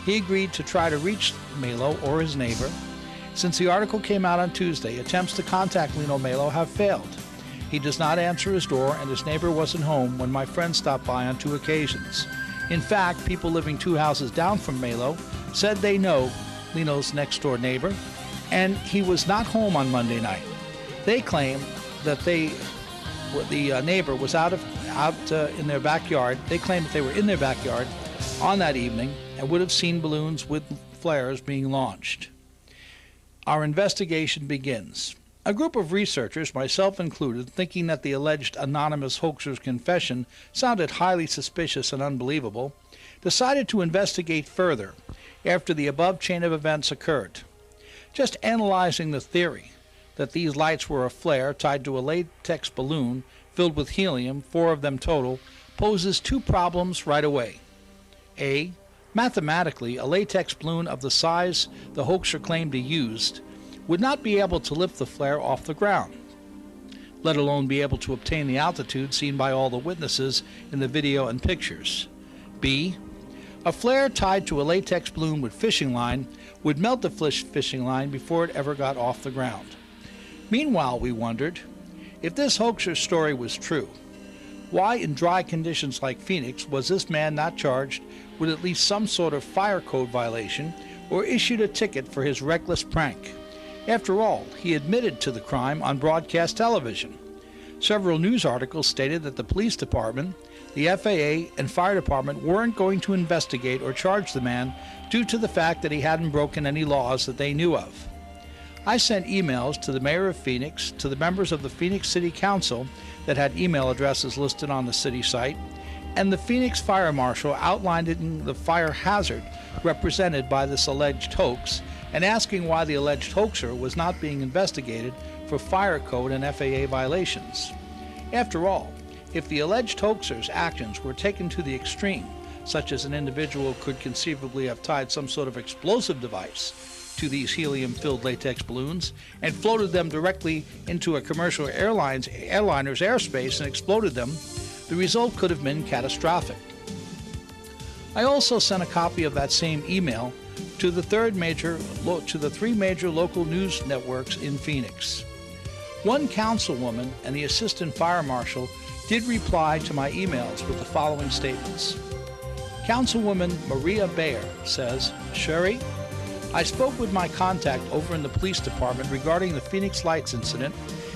He agreed to try to reach Melo or his neighbor. Since the article came out on Tuesday, attempts to contact Lino Melo have failed. He does not answer his door, and his neighbor wasn't home when my friend stopped by on 2 occasions. In fact, people living 2 houses down from Melo said they know Lino's next-door neighbor, and he was not home on Monday night. They claim that the neighbor was out in their backyard. They claim that they were in their backyard on that evening and would have seen balloons with flares being launched." Our investigation begins. A group of researchers, myself included, thinking that the alleged anonymous hoaxer's confession sounded highly suspicious and unbelievable, decided to investigate further after the above chain of events occurred. Just analyzing the theory that these lights were a flare tied to a latex balloon filled with helium, 4 of them total, poses 2 problems right away. A. Mathematically, a latex balloon of the size the hoaxer claimed he used would not be able to lift the flare off the ground, let alone be able to obtain the altitude seen by all the witnesses in the video and pictures. B. A flare tied to a latex balloon with fishing line would melt the fishing line before it ever got off the ground. Meanwhile, we wondered, if this hoaxer's story was true, why in dry conditions like Phoenix was this man not charged with at least some sort of fire code violation or issued a ticket for his reckless prank? After all, he admitted to the crime on broadcast television. Several news articles stated that the police department, the FAA, and fire department weren't going to investigate or charge the man due to the fact that he hadn't broken any laws that they knew of. I sent emails to the mayor of Phoenix, to the members of the Phoenix City Council that had email addresses listed on the city site, and the Phoenix Fire Marshal outlining the fire hazard represented by this alleged hoax and asking why the alleged hoaxer was not being investigated for fire code and FAA violations. After all, if the alleged hoaxer's actions were taken to the extreme, such as an individual could conceivably have tied some sort of explosive device to these helium-filled latex balloons and floated them directly into a commercial airliner's airspace and exploded them, the result could have been catastrophic. I also sent a copy of that same email to the 3 major local news networks in Phoenix. One councilwoman and the assistant fire marshal did reply to my emails with the following statements. Councilwoman Maria Bayer says, "Sherry, I spoke with my contact over in the police department regarding the Phoenix Lights incident,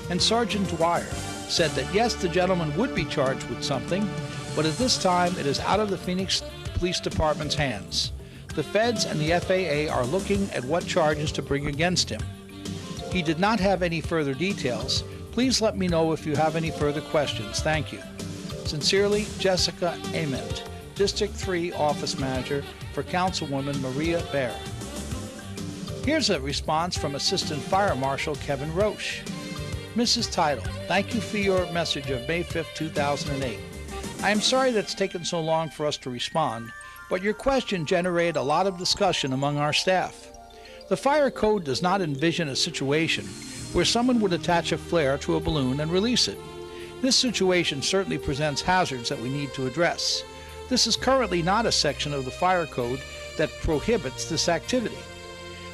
and Sergeant Dwyer said that yes, the gentleman would be charged with something, but at this time it is out of the Phoenix Police Department's hands. The feds and the FAA are looking at what charges to bring against him. He did not have any further details. Please let me know if you have any further questions. Thank you. Sincerely, Jessica Ament, District 3 Office Manager for Councilwoman Maria Baer. Here's a response from Assistant Fire Marshal Kevin Roche. Mrs. Title, thank you for your message of May 5, 2008. I am sorry that it's taken so long for us to respond, but your question generated a lot of discussion among our staff. The fire code does not envision a situation where someone would attach a flare to a balloon and release it. This situation certainly presents hazards that we need to address. This is currently not a section of the fire code that prohibits this activity.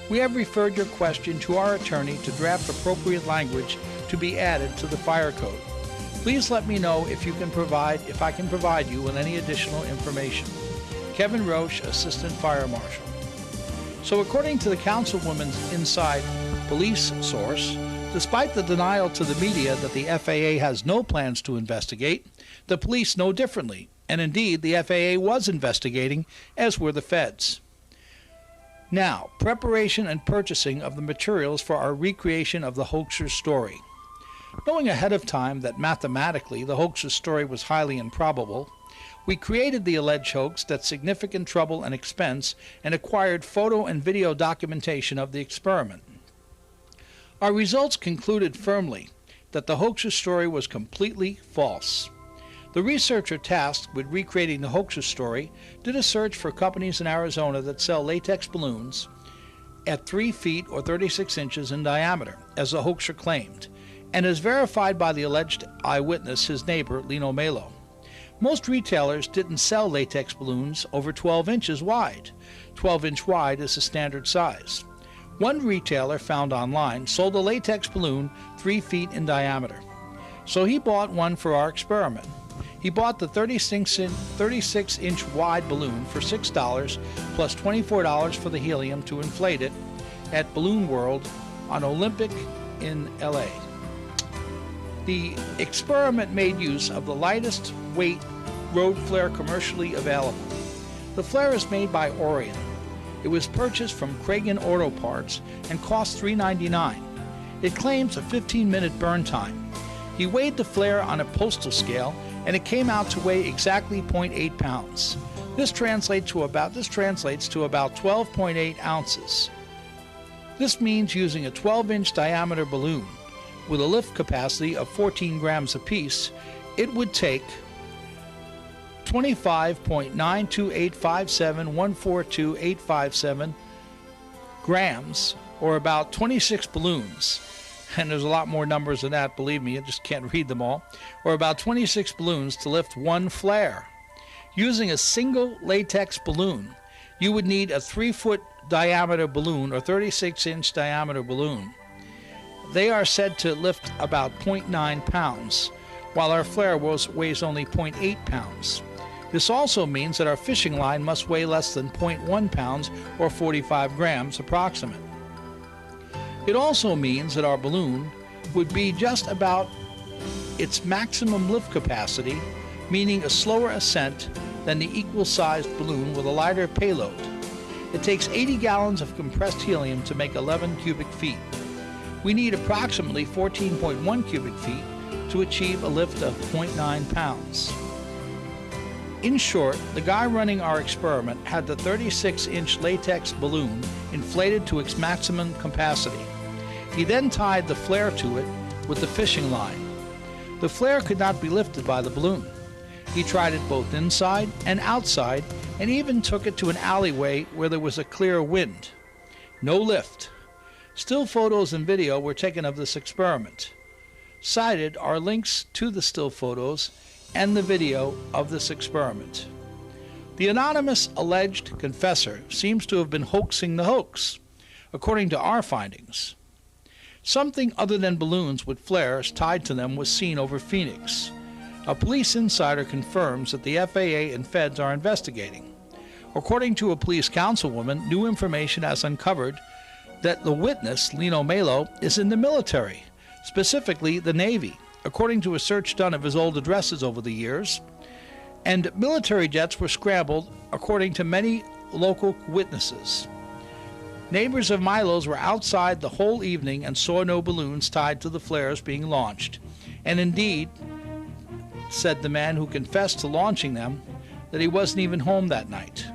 We have referred your question to our attorney to draft appropriate language to be added to the fire code. Please let me know if I can provide you with any additional information. Kevin Roche, Assistant Fire Marshal. So according to the Councilwoman's inside police source, despite the denial to the media that the FAA has no plans to investigate, the police know differently. And indeed, the FAA was investigating, as were the feds. Now, preparation and purchasing of the materials for our recreation of the hoaxer's story. Knowing ahead of time that mathematically the hoaxer's story was highly improbable, we created the alleged hoax at significant trouble and expense and acquired photo and video documentation of the experiment. Our results concluded firmly that the hoaxer's story was completely false. The researcher tasked with recreating the hoaxer's story did a search for companies in Arizona that sell latex balloons at 3 feet or 36 inches in diameter, as the hoaxer claimed, and is verified by the alleged eyewitness, his neighbor, Lino Melo. Most retailers didn't sell latex balloons over 12 inches wide. 12-inch wide is the standard size. One retailer found online sold a latex balloon 3 feet in diameter. So he bought one for our experiment. He bought the 36-inch wide balloon for $6 plus $24 for the helium to inflate it at Balloon World on Olympic in LA. The experiment made use of the lightest weight road flare commercially available. The flare is made by Orion. It was purchased from Cragen Auto Parts and cost $3.99. It claims a 15-minute burn time. He weighed the flare on a postal scale and it came out to weigh exactly 0.8 pounds. This translates to about 12.8 ounces. This means using a 12-inch diameter balloon with a lift capacity of 14 grams apiece, it would take 25.92857142857 grams, or about 26 balloons. And there's a lot more numbers than that, believe me, I just can't read them all, or about 26 balloons to lift one flare. Using a single latex balloon, you would need a 3-foot diameter balloon or 36-inch diameter balloon. They are said to lift about 0.9 pounds, while our flare weighs only 0.8 pounds. This also means that our fishing line must weigh less than 0.1 pounds or 45 grams approximate. It also means that our balloon would be just about its maximum lift capacity, meaning a slower ascent than the equal-sized balloon with a lighter payload. It takes 80 gallons of compressed helium to make 11 cubic feet. We need approximately 14.1 cubic feet to achieve a lift of 0.9 pounds. In short, the guy running our experiment had the 36-inch latex balloon inflated to its maximum capacity. He then tied the flare to it with the fishing line. The flare could not be lifted by the balloon. He tried it both inside and outside and even took it to an alleyway where there was a clear wind. No lift. Still photos and video were taken of this experiment. Cited are links to the still photos and the video of this experiment. The anonymous alleged confessor seems to have been hoaxing the hoax, according to our findings. Something other than balloons with flares tied to them was seen over Phoenix. A police insider confirms that the FAA and feds are investigating. According to a police councilwoman, new information has uncovered that the witness, Lino Melo, is in the military, specifically the Navy, according to a search done of his old addresses over the years. And military jets were scrambled, according to many local witnesses. Neighbors of Milo's were outside the whole evening and saw no balloons tied to the flares being launched. And indeed, said the man who confessed to launching them, that he wasn't even home that night.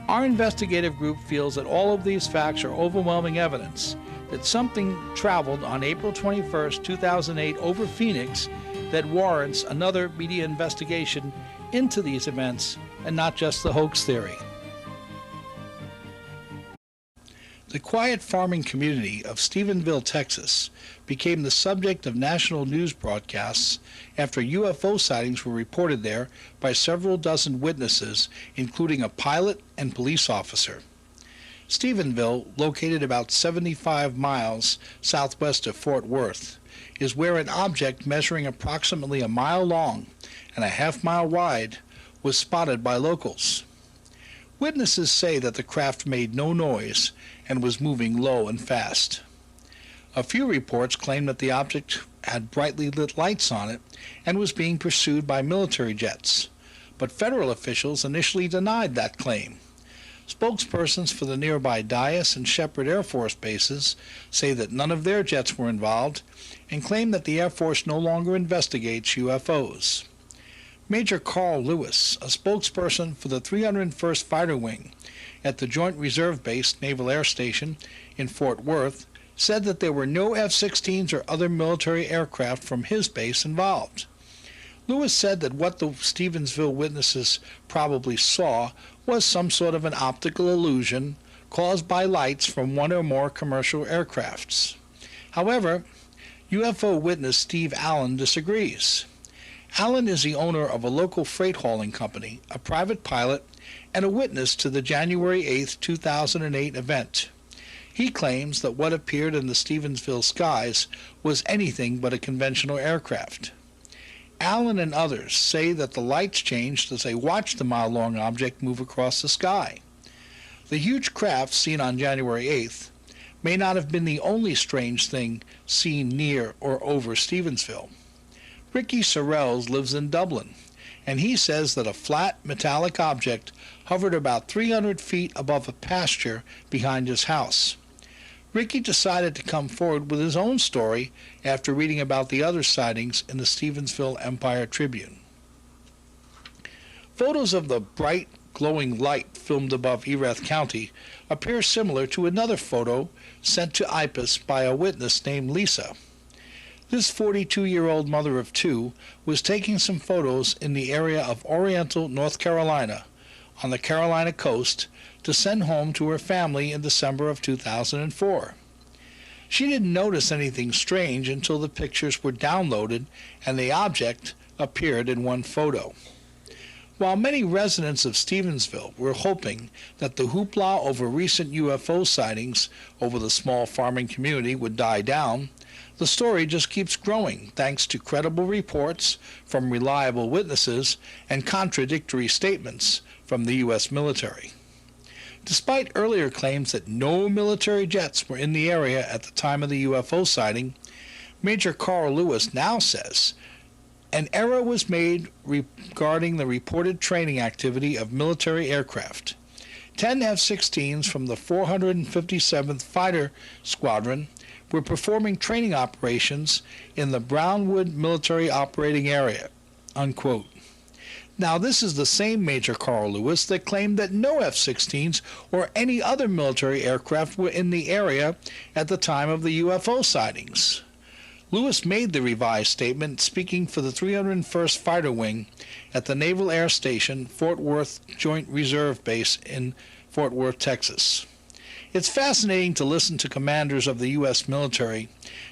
Our investigative group feels that all of these facts are overwhelming evidence that something traveled on April 21st, 2008 over Phoenix that warrants another media investigation into these events and not just the hoax theory. The quiet farming community of Stephenville, Texas, became the subject of national news broadcasts after UFO sightings were reported there by several dozen witnesses, including a pilot and police officer. Stephenville, located about 75 miles southwest of Fort Worth, is where an object measuring approximately a mile long and a half-mile wide was spotted by locals. Witnesses say that the craft made no noise and was moving low and fast. A few reports claim that the object had brightly lit lights on it and was being pursued by military jets, but federal officials initially denied that claim. Spokespersons for the nearby Dyess and Shepherd Air Force bases say that none of their jets were involved and claim that the Air Force no longer investigates UFOs. Major Carl Lewis, a spokesperson for the 301st Fighter Wing at the Joint Reserve Base Naval Air Station in Fort Worth, said that there were no F-16s or other military aircraft from his base involved. Lewis said that what the Stephenville witnesses probably saw was some sort of an optical illusion caused by lights from one or more commercial aircrafts. However, UFO witness Steve Allen disagrees. Allen is the owner of a local freight hauling company, a private pilot, and a witness to the January 8, 2008 event. He claims that what appeared in the Stephenville skies was anything but a conventional aircraft. Allen and others say that the lights changed as they watched the mile-long object move across the sky. The huge craft seen on January 8th may not have been the only strange thing seen near or over Stephenville. Ricky Sorrells lives in Dublin, and he says that a flat metallic object hovered about 300 feet above a pasture behind his house. Ricky decided to come forward with his own story after reading about the other sightings in the Stephenville Empire Tribune. Photos of the bright, glowing light filmed above Erath County appear similar to another photo sent to IPAS by a witness named Lisa. This 42-year-old mother of two was taking some photos in the area of Oriental, North Carolina, on the Carolina coast, to send home to her family in December of 2004. She didn't notice anything strange until the pictures were downloaded and the object appeared in one photo. While many residents of Stephenville were hoping that the hoopla over recent UFO sightings over the small farming community would die down, the story just keeps growing thanks to credible reports from reliable witnesses and contradictory statements from the U.S. military. Despite earlier claims that no military jets were in the area at the time of the UFO sighting, Major Carl Lewis now says an error was made regarding the reported training activity of military aircraft. 10 F-16s from the 457th Fighter Squadron were performing training operations in the Brownwood Military Operating Area, unquote. Now, this is the same Major Carl Lewis that claimed that no F-16s or any other military aircraft were in the area at the time of the UFO sightings. Lewis made the revised statement speaking for the 301st Fighter Wing at the Naval Air Station, Fort Worth Joint Reserve Base in Fort Worth, Texas. It's fascinating to listen to commanders of the U.S. military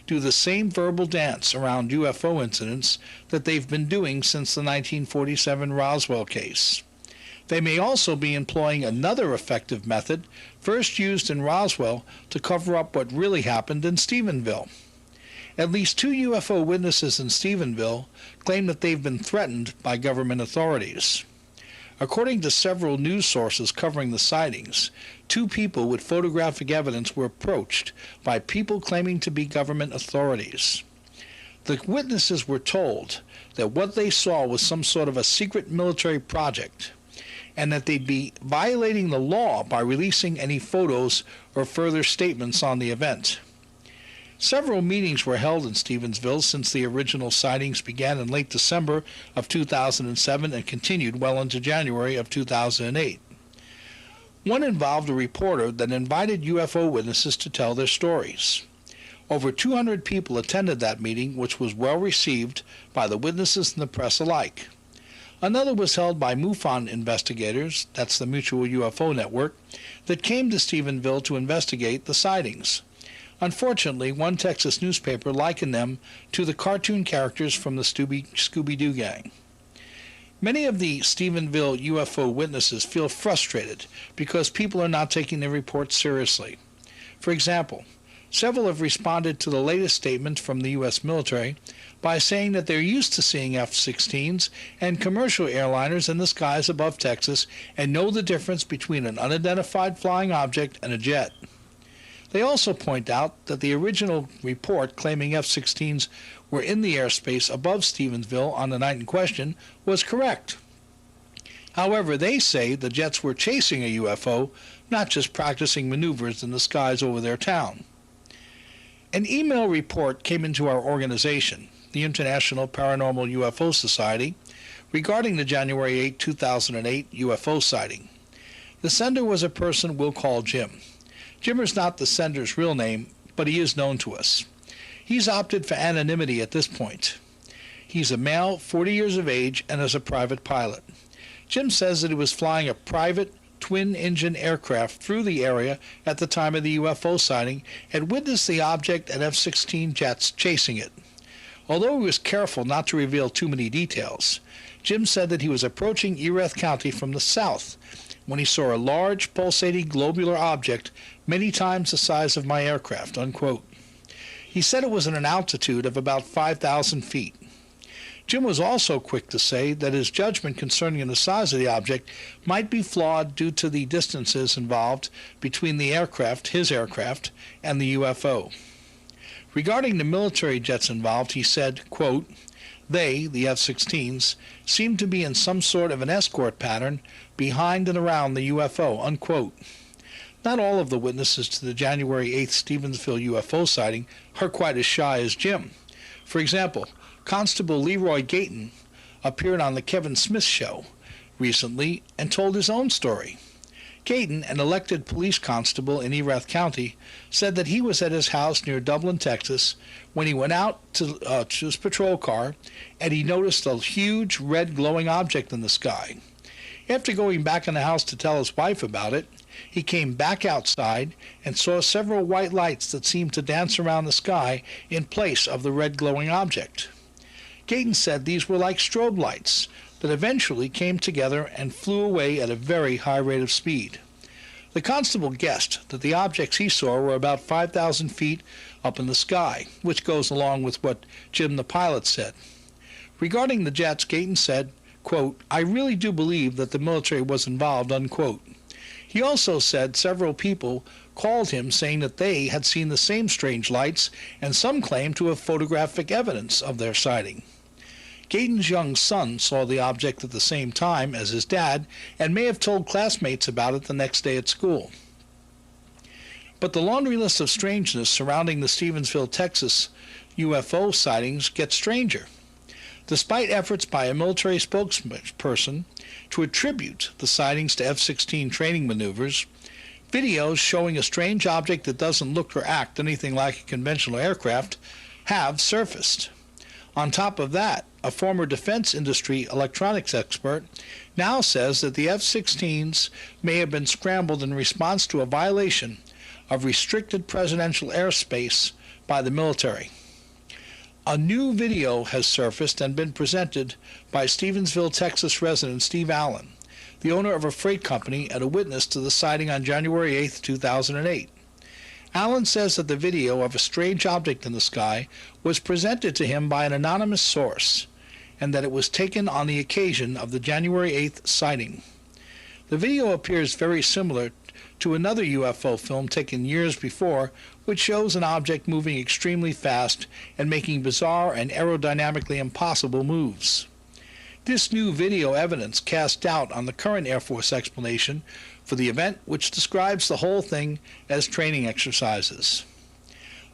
do the same verbal dance around UFO incidents that they've been doing since the 1947 Roswell case. They may also be employing another effective method first used in Roswell to cover up what really happened in Stephenville. At least 2 UFO witnesses in Stephenville claim that they've been threatened by government authorities. According to several news sources covering the sightings, 2 people with photographic evidence were approached by people claiming to be government authorities. The witnesses were told that what they saw was some sort of a secret military project, and that they'd be violating the law by releasing any photos or further statements on the event. Several meetings were held in Stephenville since the original sightings began in late December of 2007 and continued well into January of 2008. One involved a reporter that invited UFO witnesses to tell their stories. Over 200 people attended that meeting, which was well received by the witnesses and the press alike. Another was held by MUFON investigators, that's the Mutual UFO Network, that came to Stephenville to investigate the sightings. Unfortunately, one Texas newspaper likened them to the cartoon characters from the Scooby-Doo gang. Many of the Stephenville UFO witnesses feel frustrated because people are not taking their reports seriously. For example, several have responded to the latest statement from the U.S. military by saying that they're used to seeing F-16s and commercial airliners in the skies above Texas and know the difference between an unidentified flying object and a jet. They also point out that the original report claiming F-16s were in the airspace above Stephenville on the night in question was correct. However, they say the jets were chasing a UFO, not just practicing maneuvers in the skies over their town. An email report came into our organization, the International Paranormal UFO Society, regarding the January 8, 2008 UFO sighting. The sender was a person we'll call Jim. Jim is not the sender's real name, but he is known to us. He's opted for anonymity at this point. He's a male, 40 years of age, and is a private pilot. Jim says that he was flying a private twin-engine aircraft through the area at the time of the UFO sighting and witnessed the object and F-16 jets chasing it. Although he was careful not to reveal too many details, Jim said that he was approaching Erath County from the south when he saw a large, pulsating globular object many times the size of my aircraft, unquote. He said it was at an altitude of about 5,000 feet. Jim was also quick to say that his judgment concerning the size of the object might be flawed due to the distances involved between the aircraft, his aircraft, and the UFO. Regarding the military jets involved, he said, quote, "They, the F-16s, seem to be in some sort of an escort pattern behind and around the UFO," unquote. Not all of the witnesses to the January 8th Stephenville UFO sighting are quite as shy as Jim. For example, Constable Leroy Gayton appeared on the Kevin Smith Show recently and told his own story. Gayton, an elected police constable in Erath County, said that he was at his house near Dublin, Texas, when he went out to his patrol car and he noticed a huge red glowing object in the sky. After going back in the house to tell his wife about it, he came back outside and saw several white lights that seemed to dance around the sky in place of the red glowing object. Gayton said these were like strobe lights that eventually came together and flew away at a very high rate of speed. The constable guessed that the objects he saw were about 5,000 feet up in the sky, which goes along with what Jim the pilot said. Regarding the jets, Gayton said, quote, "I really do believe that the military was involved," unquote. He also said several people called him saying that they had seen the same strange lights, and some claimed to have photographic evidence of their sighting. Gayton's young son saw the object at the same time as his dad and may have told classmates about it the next day at school. But the laundry list of strangeness surrounding the Stephenville, Texas UFO sightings gets stranger. Despite efforts by a military spokesperson to attribute the sightings to F-16 training maneuvers, videos showing a strange object that doesn't look or act anything like a conventional aircraft have surfaced. On top of that, a former defense industry electronics expert now says that the F-16s may have been scrambled in response to a violation of restricted presidential airspace by the military. A new video has surfaced and been presented by Stephenville, Texas resident Steve Allen, the owner of a freight company and a witness to the sighting on January 8, 2008. Allen says that the video of a strange object in the sky was presented to him by an anonymous source, and that it was taken on the occasion of the January 8th sighting. The video appears very similar to another UFO film taken years before, which shows an object moving extremely fast and making bizarre and aerodynamically impossible moves. This new video evidence casts doubt on the current Air Force explanation for the event, which describes the whole thing as training exercises.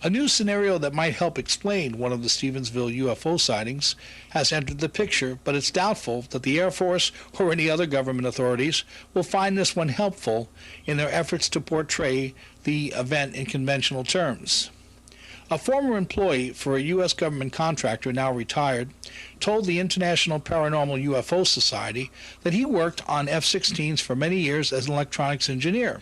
A new scenario that might help explain one of the Stephenville UFO sightings has entered the picture, but it's doubtful that the Air Force or any other government authorities will find this one helpful in their efforts to portray the event in conventional terms. A former employee for a U.S. government contractor, now retired, told the International Paranormal UFO Society that he worked on F-16s for many years as an electronics engineer,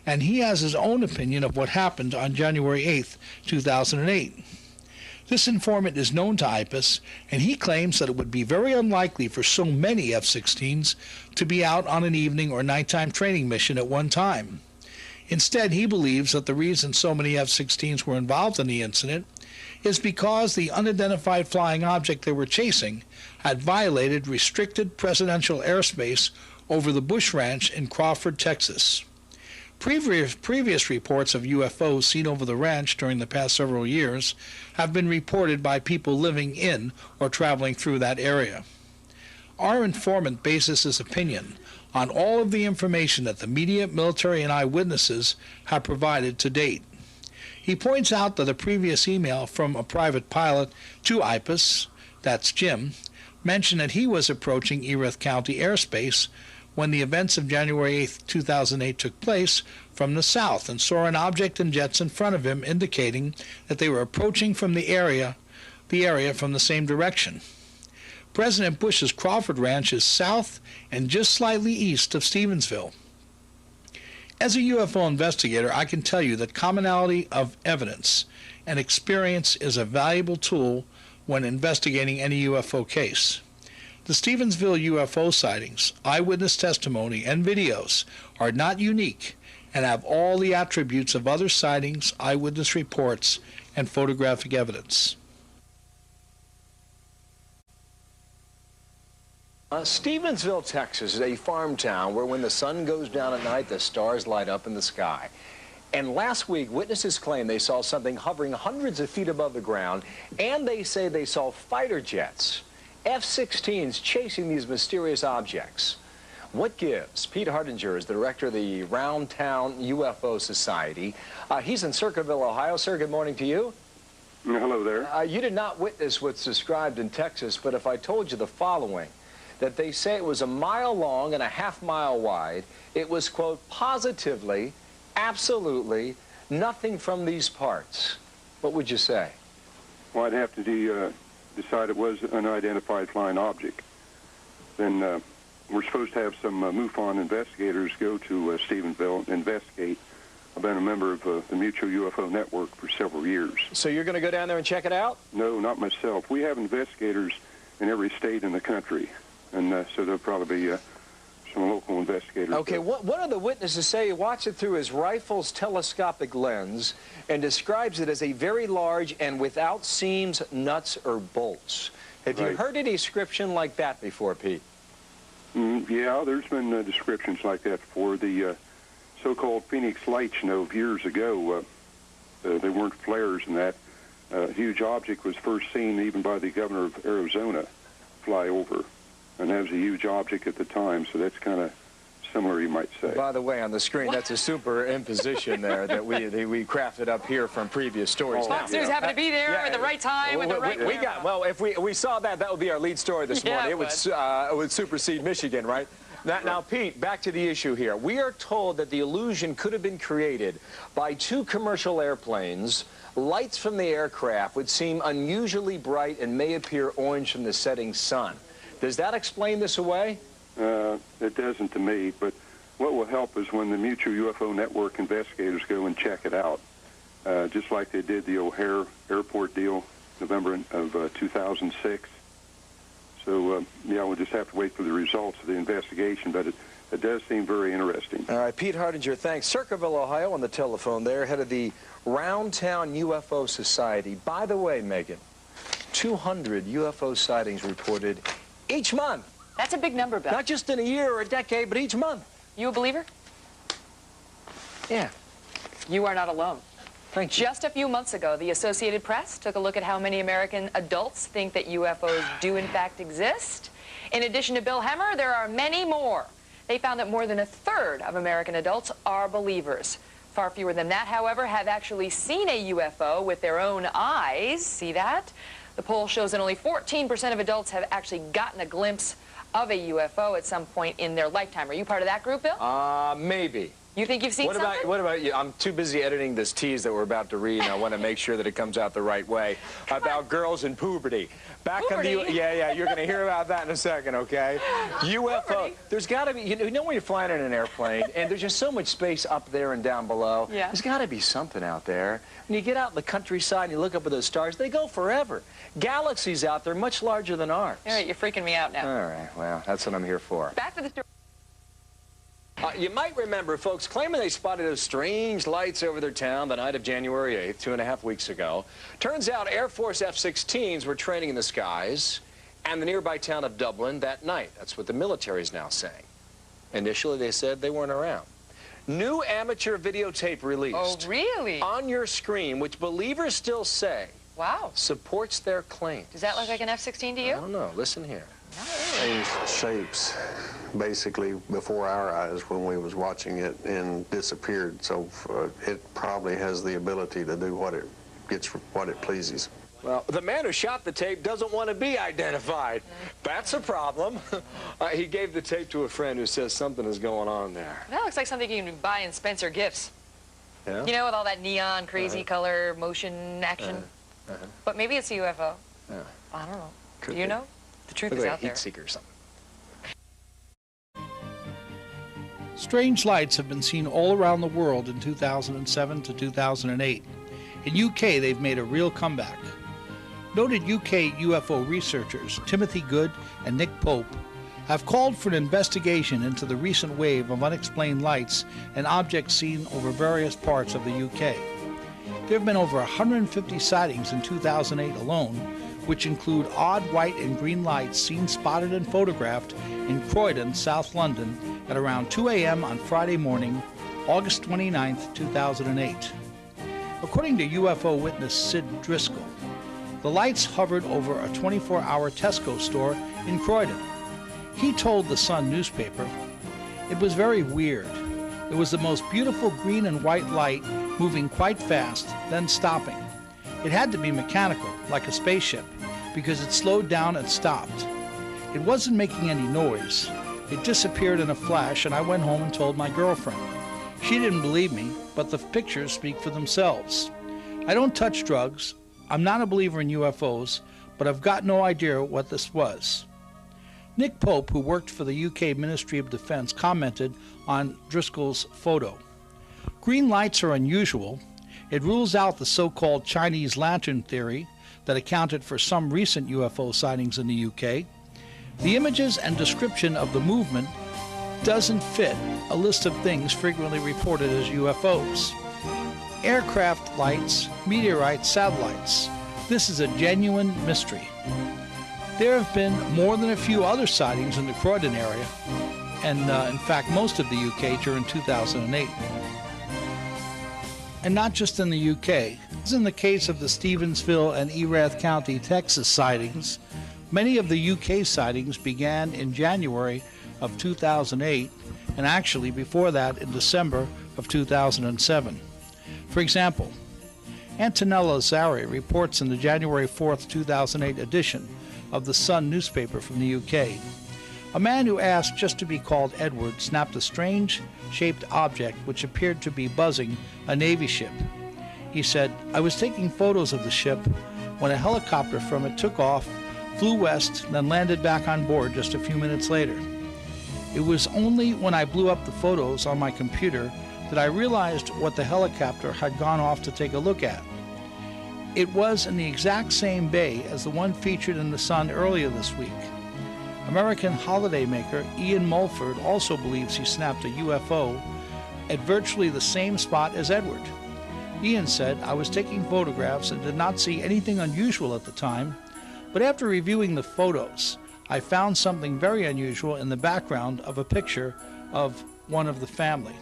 and he has his own opinion of what happened on January 8, 2008. This informant is known to IPAS, and he claims that it would be very unlikely for so many F-16s to be out on an evening or nighttime training mission at one time. Instead, he believes that the reason so many F-16s were involved in the incident is because the unidentified flying object they were chasing had violated restricted presidential airspace over the Bush Ranch in Crawford, Texas. Previous reports of UFOs seen over the ranch during the past several years have been reported by people living in or traveling through that area. Our informant bases his opinion on all of the information that the media, military, and eyewitnesses have provided to date. He points out that a previous email from a private pilot to IPAS, that's Jim, mentioned that he was approaching Erath County airspace when the events of January 8, 2008 took place from the south and saw an object and jets in front of him indicating that they were approaching from the area from the same direction. President Bush's Crawford Ranch is south and just slightly east of Stephenville. As a UFO investigator, I can tell you that commonality of evidence and experience is a valuable tool when investigating any UFO case. The Stephenville UFO sightings, eyewitness testimony, and videos are not unique and have all the attributes of other sightings, eyewitness reports, and photographic evidence. Stephenville, Texas is a farm town where when the sun goes down at night, the stars light up in the sky. And last week, witnesses claimed they saw something hovering hundreds of feet above the ground, and they say they saw fighter jets, F-16s, chasing these mysterious objects. What gives? Pete Hardinger is the director of the Round Town UFO Society. He's in Circleville, Ohio. Sir, good morning to you. Hello there. You did not witness what's described in Texas, but if I told you the following, that they say it was a mile long and a half-mile wide, it was, quote, positively, absolutely, nothing from these parts. What would you say? Well, I'd have to decide it was an unidentified flying object. Then we're supposed to have some MUFON investigators go to Stephenville and investigate. I've been a member of the Mutual UFO Network for several years. So you're going to go down there and check it out? No, not myself. We have investigators in every state in the country. And so there'll probably be some local investigators. Okay, one of the witnesses say he watched it through his rifle's telescopic lens and describes it as a very large and without seams, nuts, or bolts. Have you heard a description like that before, Pete? Yeah, there's been descriptions like that before. The so-called Phoenix lights, you know, years ago, they weren't flares and that. A huge object was first seen even by the governor of Arizona fly over. And that was a huge object at the time, so that's kind of similar, you might say. By the way, on the screen, that's a superimposition there that we crafted up here from previous stories. Fox News happened to be there at the right time with the right camera. Well, if we saw that, that would be our lead story this morning. It would supersede Michigan, right? Now, Pete, back to the issue here. We are told that the illusion could have been created by two commercial airplanes. Lights from the aircraft would seem unusually bright and may appear orange from the setting sun. Does that explain this away? It doesn't to me, but what will help is when the Mutual UFO Network investigators go and check it out, just like they did the O'Hare Airport deal, November of 2006. So, yeah, we'll just have to wait for the results of the investigation, but it does seem very interesting. All right, Pete Hardinger, thanks. Circleville, Ohio, on the telephone there, head of the Round Town UFO Society. By the way, Megan, 200 UFO sightings reported each month. That's a big number, Bill. Not just in a year or a decade, but each month. You a believer? Yeah. You are not alone. Thank you. Just a few months ago, the Associated Press took a look at how many American adults think that UFOs do in fact exist. In addition to Bill Hemmer, there are many more. They found that more than a third of American adults are believers. Far fewer than that, however, have actually seen a UFO with their own eyes. See that? The poll shows that only 14% of adults have actually gotten a glimpse of a UFO at some point in their lifetime. Are you part of that group, Bill? Maybe. You think you've seen something? What about you? I'm too busy editing this tease that we're about to read, and I want to make sure that it comes out the right way. About girls in puberty. Yeah, you're going to hear about that in a second, okay? UFO. There's got to be, you know when you're flying in an airplane, and there's just so much space up there and down below? Yeah. There's got to be something out there. When you get out in the countryside and you look up at those stars, they go forever. Galaxies out there much larger than ours. All right, you're freaking me out now. All right, well, that's what I'm here for. Back to the story. You might remember folks claiming they spotted those strange lights over their town the night of January 8th, 2.5 weeks ago. Turns out Air Force F-16s were training in the skies and the nearby town of Dublin that night. That's what the military is now saying. Initially, they said they weren't around. New amateur videotape released. Oh, really? On your screen, which believers still say supports their claim. Does that look like an F-16 to you? I don't know. Listen here. Changed shapes basically before our eyes when we was watching it and disappeared. So it probably has the ability to do what it pleases. Well, the man who shot the tape doesn't want to be identified. That's a problem. He gave the tape to a friend who says something is going on there. That looks like something you can buy in Spencer Gifts. Yeah? You know, with all that neon, crazy color, motion, action. But maybe it's a UFO. Yeah. I don't know. Could Do you be. know? The truth Look is like out a heat there. seeker or something. Strange lights have been seen all around the world in 2007 to 2008. In UK, they've made a real comeback. Noted UK UFO researchers Timothy Good and Nick Pope have called for an investigation into the recent wave of unexplained lights and objects seen over various parts of the UK. There have been over 150 sightings in 2008 alone, which include odd white and green lights seen spotted and photographed in Croydon, South London, at around 2 a.m. on Friday morning, August 29, 2008. According to UFO witness Sid Driscoll, the lights hovered over a 24-hour Tesco store in Croydon. He told the Sun newspaper, "It was very weird. It was the most beautiful green and white light moving quite fast, then stopping. It had to be mechanical, like a spaceship, because it slowed down and stopped. It wasn't making any noise. It disappeared in a flash, and I went home and told my girlfriend. She didn't believe me, but the pictures speak for themselves. I don't touch drugs. I'm not a believer in UFOs, but I've got no idea what this was." Nick Pope, who worked for the UK Ministry of Defense, commented on Driscoll's photo. "Green lights are unusual. It rules out the so-called Chinese lantern theory that accounted for some recent UFO sightings in the UK. The images and description of the movement doesn't fit a list of things frequently reported as UFOs. Aircraft lights, meteorites, satellites. This is a genuine mystery. There have been more than a few other sightings in the Croydon area, and in fact most of the UK during 2008. And not just in the UK. As in the case of the Stephenville and Erath County, Texas sightings, many of the UK sightings began in January of 2008, and actually before that in December of 2007. For example, Antonella Zari reports in the January 4th, 2008 edition of the Sun newspaper from the UK. A man who asked just to be called Edward snapped a strange-shaped object which appeared to be buzzing a Navy ship. He said, "I was taking photos of the ship when a helicopter from it took off, flew west, then landed back on board just a few minutes later. It was only when I blew up the photos on my computer that I realized what the helicopter had gone off to take a look at. It was in the exact same bay as the one featured in the Sun earlier this week." American holidaymaker Ian Mulford also believes he snapped a UFO at virtually the same spot as Edward. Ian said, "I was taking photographs and did not see anything unusual at the time, but after reviewing the photos, I found something very unusual in the background of a picture of one of the family."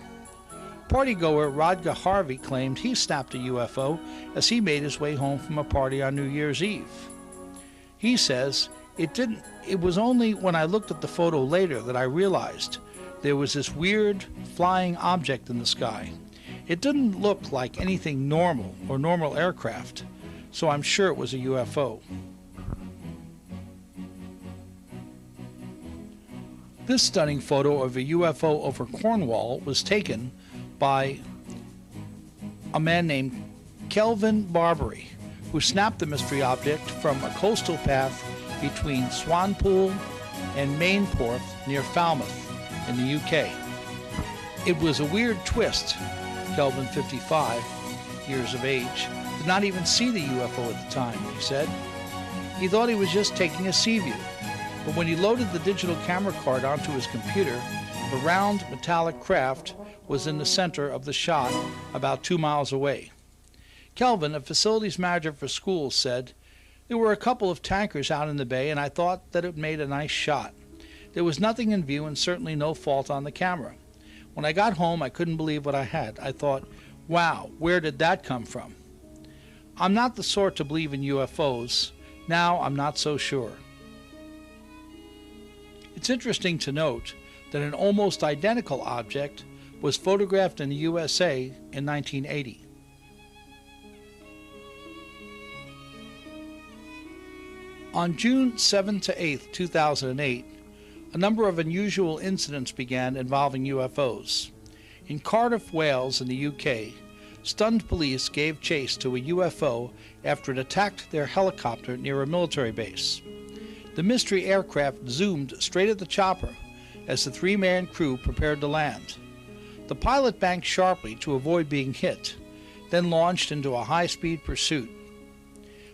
Partygoer Rodga Harvey claimed he snapped a UFO as he made his way home from a party on New Year's Eve. He says, It was only when I looked at the photo later that I realized there was this weird flying object in the sky. It didn't look like anything normal or normal aircraft, so I'm sure it was a UFO. This stunning photo of a UFO over Cornwall was taken by a man named Kelvin Barbary, who snapped the mystery object from a coastal path between Swanpool and Mainporth near Falmouth in the UK. It was a weird twist. Kelvin, 55 years of age, did not even see the UFO at the time, he said. He thought he was just taking a sea view, but when he loaded the digital camera card onto his computer, the round metallic craft was in the center of the shot about 2 miles away. Kelvin, a facilities manager for schools, said, "There were a couple of tankers out in the bay and I thought that it made a nice shot. There was nothing in view and certainly no fault on the camera. When I got home, I couldn't believe what I had. I thought, wow, where did that come from? I'm not the sort to believe in UFOs. Now I'm not so sure." It's interesting to note that an almost identical object was photographed in the USA in 1980. On June 7 to 8, 2008, a number of unusual incidents began involving UFOs. In Cardiff, Wales, in the UK, stunned police gave chase to a UFO after it attacked their helicopter near a military base. The mystery aircraft zoomed straight at the chopper as the three-man crew prepared to land. The pilot banked sharply to avoid being hit, then launched into a high-speed pursuit.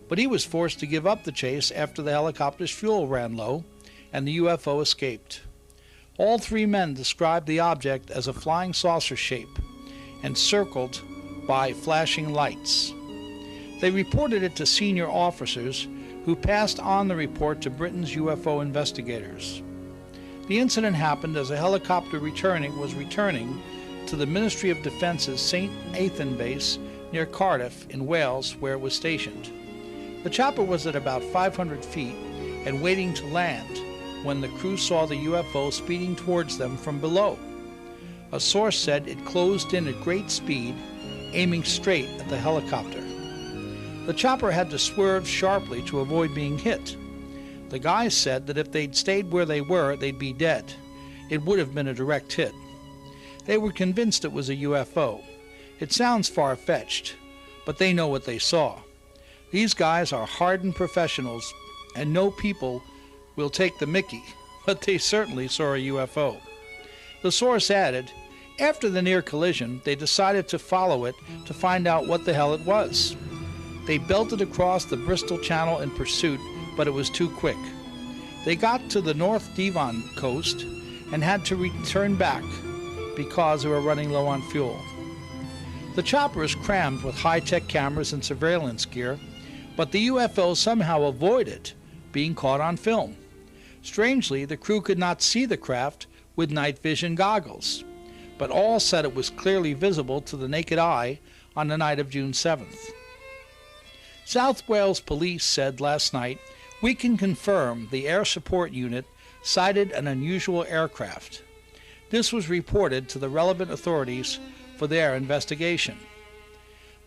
But he was forced to give up the chase after the helicopter's fuel ran low and the UFO escaped. All three men described the object as a flying saucer shape and circled by flashing lights. They reported it to senior officers who passed on the report to Britain's UFO investigators. The incident happened as a helicopter was returning to the Ministry of Defence's St. Athan base near Cardiff in Wales, where it was stationed. The chopper was at about 500 feet and waiting to land when the crew saw the UFO speeding towards them from below. A source said it closed in at great speed, aiming straight at the helicopter. The chopper had to swerve sharply to avoid being hit. The guys said that if they'd stayed where they were, they'd be dead. It would have been a direct hit. They were convinced it was a UFO. It sounds far-fetched, but they know what they saw. These guys are hardened professionals, and no people will take the mickey, but they certainly saw a UFO. The source added, after the near collision, they decided to follow it to find out what the hell it was. They belted across the Bristol Channel in pursuit, but it was too quick. They got to the North Devon coast and had to return back because they were running low on fuel. The chopper is crammed with high-tech cameras and surveillance gear, but the UFO somehow avoided being caught on film. Strangely, the crew could not see the craft with night vision goggles, but all said it was clearly visible to the naked eye on the night of June 7th. South Wales Police said last night, "We can confirm the Air Support Unit sighted an unusual aircraft." This was reported to the relevant authorities for their investigation.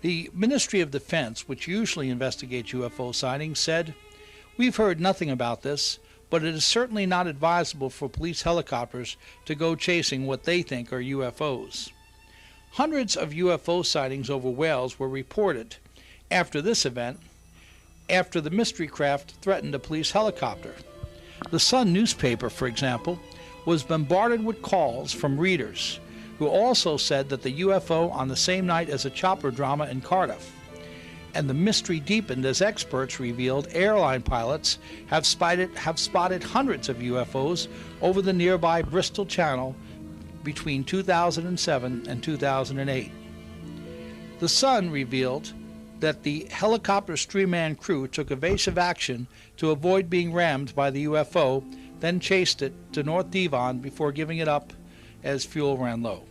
The Ministry of Defense, which usually investigates UFO sightings, said, "We've heard nothing about this, but it is certainly not advisable for police helicopters to go chasing what they think are UFOs." Hundreds of UFO sightings over Wales were reported after this event, after the mystery craft threatened a police helicopter. The Sun newspaper, for example, was bombarded with calls from readers who also said that the UFO on the same night as a chopper drama in Cardiff. And the mystery deepened as experts revealed airline pilots have spotted hundreds of UFOs over the nearby Bristol Channel between 2007 and 2008. The Sun revealed that the helicopter's three-man crew took evasive action to avoid being rammed by the UFO, then chased it to North Devon before giving it up as fuel ran low.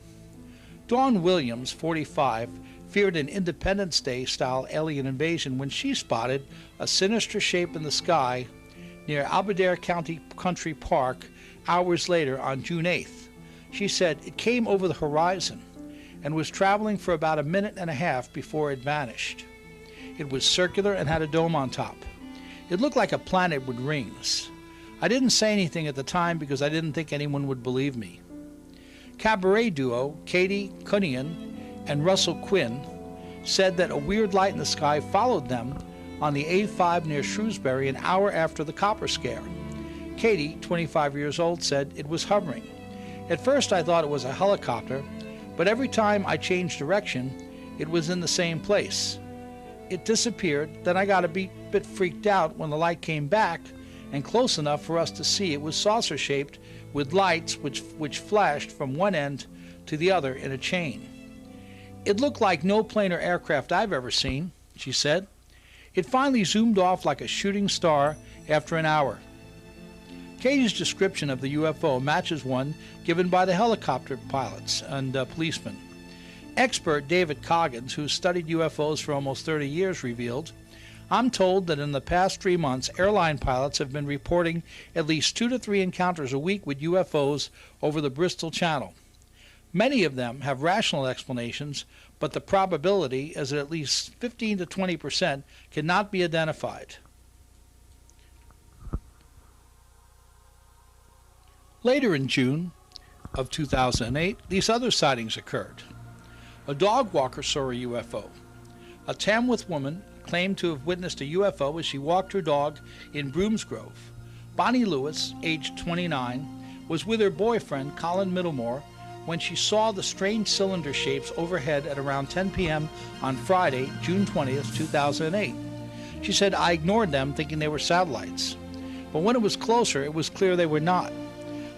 Dawn Williams, 45, feared an Independence Day-style alien invasion when she spotted a sinister shape in the sky near Aberdare Country Park hours later on June 8th. She said it came over the horizon and was traveling for about a minute and a half before it vanished. It was circular and had a dome on top. It looked like a planet with rings. I didn't say anything at the time because I didn't think anyone would believe me. Cabaret duo Katie Cunningham and Russell Quinn said that a weird light in the sky followed them on the A5 near Shrewsbury an hour after the copper scare. Katie, 25 years old, said it was hovering. At first I thought it was a helicopter, but every time I changed direction, it was in the same place. It disappeared, then I got a bit freaked out when the light came back and close enough for us to see it was saucer-shaped with lights which flashed from one end to the other in a chain. It looked like no plane or aircraft I've ever seen, she said. It finally zoomed off like a shooting star after an hour. Katie's description of the UFO matches one given by the helicopter pilots and policemen. Expert David Coggins, who studied UFOs for almost 30 years, revealed, "I'm told that in the past 3 months, airline pilots have been reporting at least 2 to 3 encounters a week with UFOs over the Bristol Channel. Many of them have rational explanations, but the probability is that at least 15 to 20% cannot be identified." Later in June of 2008, these other sightings occurred. A dog walker saw a UFO. A Tamworth woman claimed to have witnessed a UFO as she walked her dog in Broomsgrove. Bonnie Lewis, aged 29, was with her boyfriend, Colin Middlemore, when she saw the strange cylinder shapes overhead at around 10 p.m. on Friday, June 20th, 2008. She said, "I ignored them thinking they were satellites. But when it was closer, it was clear they were not.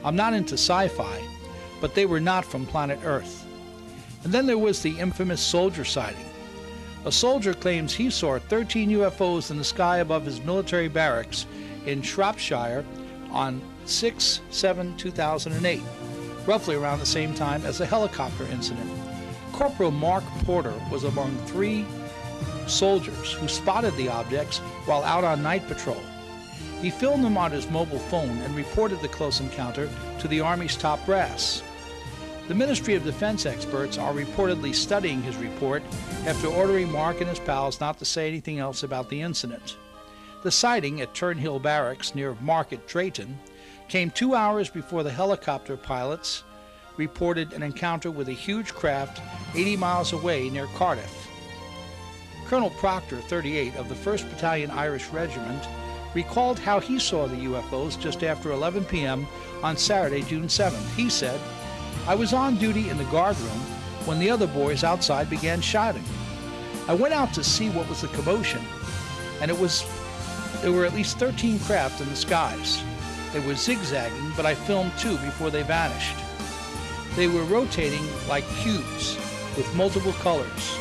I'm not into sci-fi, but they were not from planet Earth." And then there was the infamous soldier sighting. A soldier claims he saw 13 UFOs in the sky above his military barracks in Shropshire on 6/7/2008, roughly around the same time as the helicopter incident. Corporal Mark Porter was among 3 soldiers who spotted the objects while out on night patrol. He filmed them on his mobile phone and reported the close encounter to the Army's top brass. The Ministry of Defense experts are reportedly studying his report after ordering Mark and his pals not to say anything else about the incident. The sighting at Turnhill Barracks near Market Drayton came 2 hours before the helicopter pilots reported an encounter with a huge craft 80 miles away near Cardiff. Colonel Proctor, 38, of the 1st Battalion Irish Regiment, recalled how he saw the UFOs just after 11 p.m. on Saturday, June 7th. He said, "I was on duty in the guard room when the other boys outside began shouting. I went out to see what was the commotion, and there were at least 13 craft in the skies. They were zigzagging, but I filmed 2 before they vanished. They were rotating like cubes with multiple colors.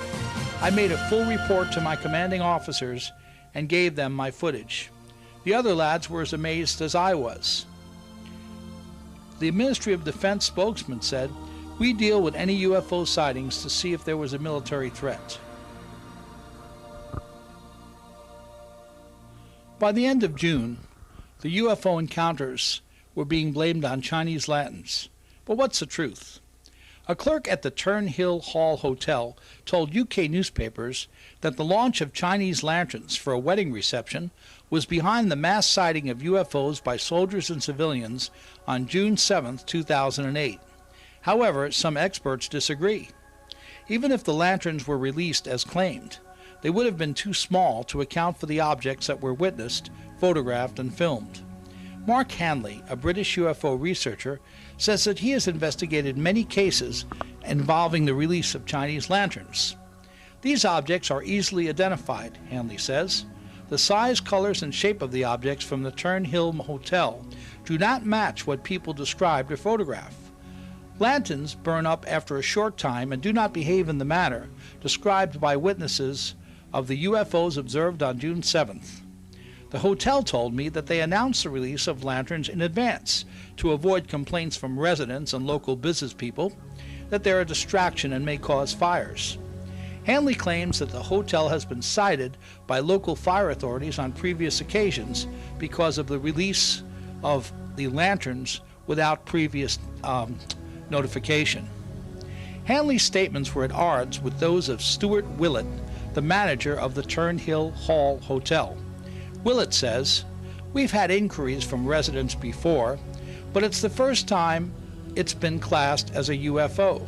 I made a full report to my commanding officers and gave them my footage. The other lads were as amazed as I was." The Ministry of Defense spokesman said, "We deal with any UFO sightings to see if there was a military threat." By the end of June, the UFO encounters were being blamed on Chinese lanterns. But what's the truth? A clerk at the Turnhill Hall Hotel told UK newspapers that the launch of Chinese lanterns for a wedding reception was behind the mass sighting of UFOs by soldiers and civilians on June 7, 2008. However, some experts disagree. Even if the lanterns were released as claimed, they would have been too small to account for the objects that were witnessed, photographed, and filmed. Mark Hanley, a British UFO researcher, says that he has investigated many cases involving the release of Chinese lanterns. These objects are easily identified, Hanley says. The size, colors, and shape of the objects from the Turnhill Hotel do not match what people described or photograph. Lanterns burn up after a short time and do not behave in the manner described by witnesses of the UFOs observed on June 7th. The hotel told me that they announced the release of lanterns in advance to avoid complaints from residents and local business people that they're a distraction and may cause fires. Hanley claims that the hotel has been cited by local fire authorities on previous occasions because of the release of the lanterns without previous notification. Hanley's statements were at odds with those of Stuart Willett, the manager of the Turnhill Hall Hotel. Willett says, "We've had inquiries from residents before, but it's the first time it's been classed as a UFO."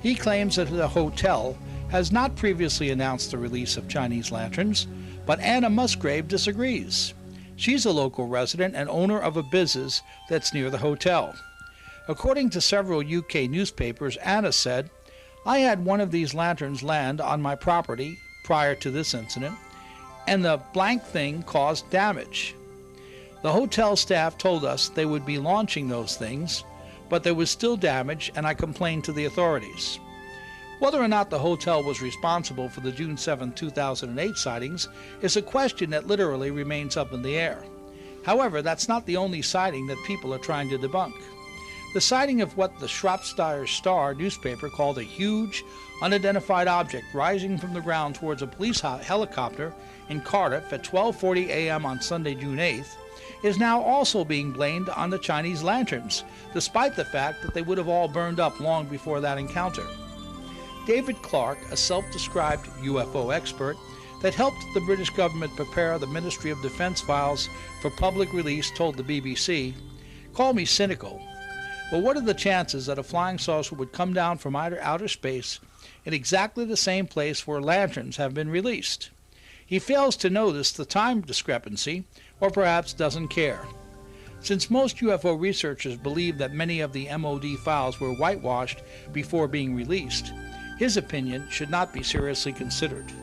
He claims that the hotel has not previously announced the release of Chinese lanterns, but Anna Musgrave disagrees. She's a local resident and owner of a business that's near the hotel. According to several UK newspapers, Anna said, "I had one of these lanterns land on my property prior to this incident, and the blank thing caused damage. The hotel staff told us they would be launching those things, but there was still damage, and I complained to the authorities." Whether or not the hotel was responsible for the June 7, 2008 sightings is a question that literally remains up in the air. However, that's not the only sighting that people are trying to debunk. The sighting of what the Shropshire Star newspaper called a huge, unidentified object rising from the ground towards a police helicopter in Cardiff at 12:40 a.m. on Sunday, June 8th, is now also being blamed on the Chinese lanterns, despite the fact that they would have all burned up long before that encounter. David Clark, a self-described UFO expert that helped the British government prepare the Ministry of Defence files for public release, told the BBC, "Call me cynical, but what are the chances that a flying saucer would come down from outer space in exactly the same place where lanterns have been released?" He fails to notice the time discrepancy, or perhaps doesn't care. Since most UFO researchers believe that many of the MOD files were whitewashed before being released, his opinion should not be seriously considered.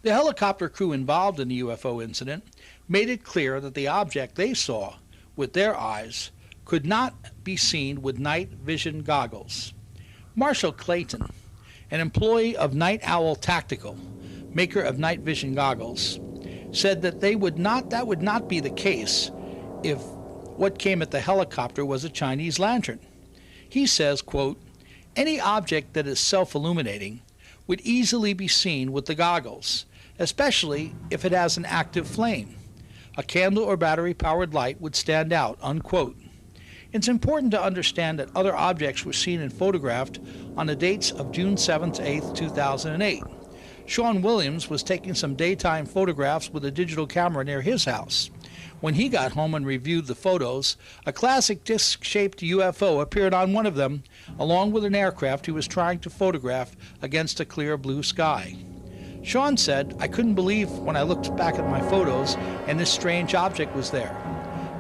The helicopter crew involved in the UFO incident made it clear that the object they saw with their eyes could not be seen with night vision goggles. Marshall Clayton, an employee of Night Owl Tactical, maker of night vision goggles, said that that would not be the case if what came at the helicopter was a Chinese lantern. He says, quote, "Any object that is self-illuminating would easily be seen with the goggles, especially if it has an active flame. A candle or battery-powered light would stand out," unquote. It's important to understand that other objects were seen and photographed on the dates of June 7th, 8th, 2008. Sean Williams was taking some daytime photographs with a digital camera near his house. When he got home and reviewed the photos, a classic disc-shaped UFO appeared on one of them, along with an aircraft he was trying to photograph against a clear blue sky. Sean said, "I couldn't believe when I looked back at my photos and this strange object was there.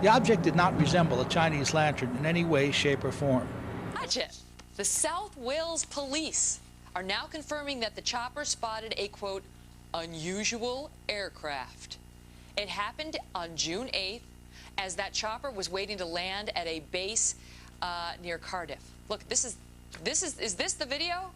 The object did not resemble a Chinese lantern in any way, shape, or form." Gotcha. The South Wales police are now confirming that the chopper spotted a, quote, unusual aircraft. It happened on June 8th as that chopper was waiting to land at a base near Cardiff. Look, is this the video?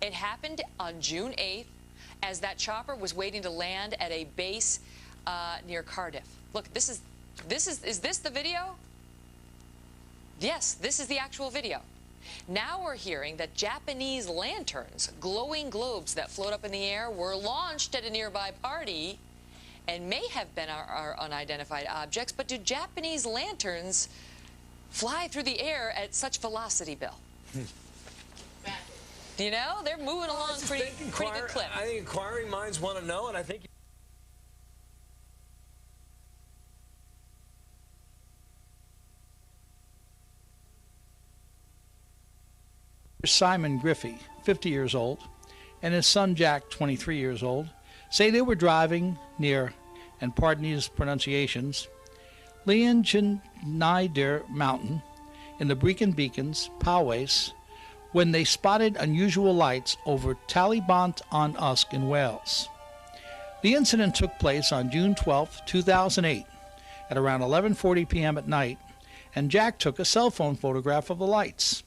It happened on June 8th as that chopper was waiting to land at a base near Cardiff. Look, is this the video? Yes, this is the actual video. Now we're hearing that Japanese lanterns, glowing globes that float up in the air, were launched at a nearby party and may have been our unidentified objects, but do Japanese lanterns fly through the air at such velocity, Bill? You know, they're moving along pretty good clip. I think inquiring minds want to know, and I think... Simon Griffey, 50 years old, and his son Jack, 23 years old, say they were driving near, and pardon these pronunciations, Leonchenider Mountain in the Brecon Beacons, Powys, when they spotted unusual lights over Tallybont-on-Usk in Wales. The incident took place on June 12, 2008, at around 11:40 p.m. at night, and Jack took a cell phone photograph of the lights.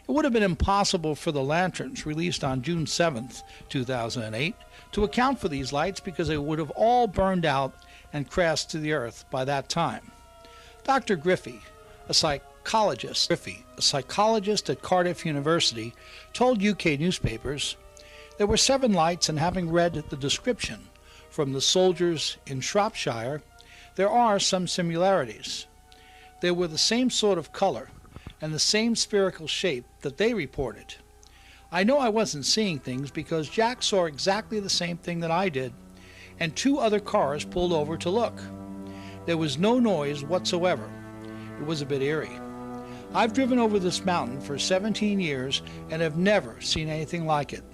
It would have been impossible for the lanterns released on June 7, 2008, to account for these lights because they would have all burned out and crashed to the earth by that time. Dr. Griffey, a psychologist at Cardiff University, told UK newspapers, "There were 7 lights, and having read the description from the soldiers in Shropshire, there are some similarities. They were the same sort of color and the same spherical shape that they reported. I know I wasn't seeing things because Jack saw exactly the same thing that I did, and 2 other cars pulled over to look. There was no noise whatsoever. It was a bit eerie. I've driven over this mountain for 17 years and have never seen anything like it."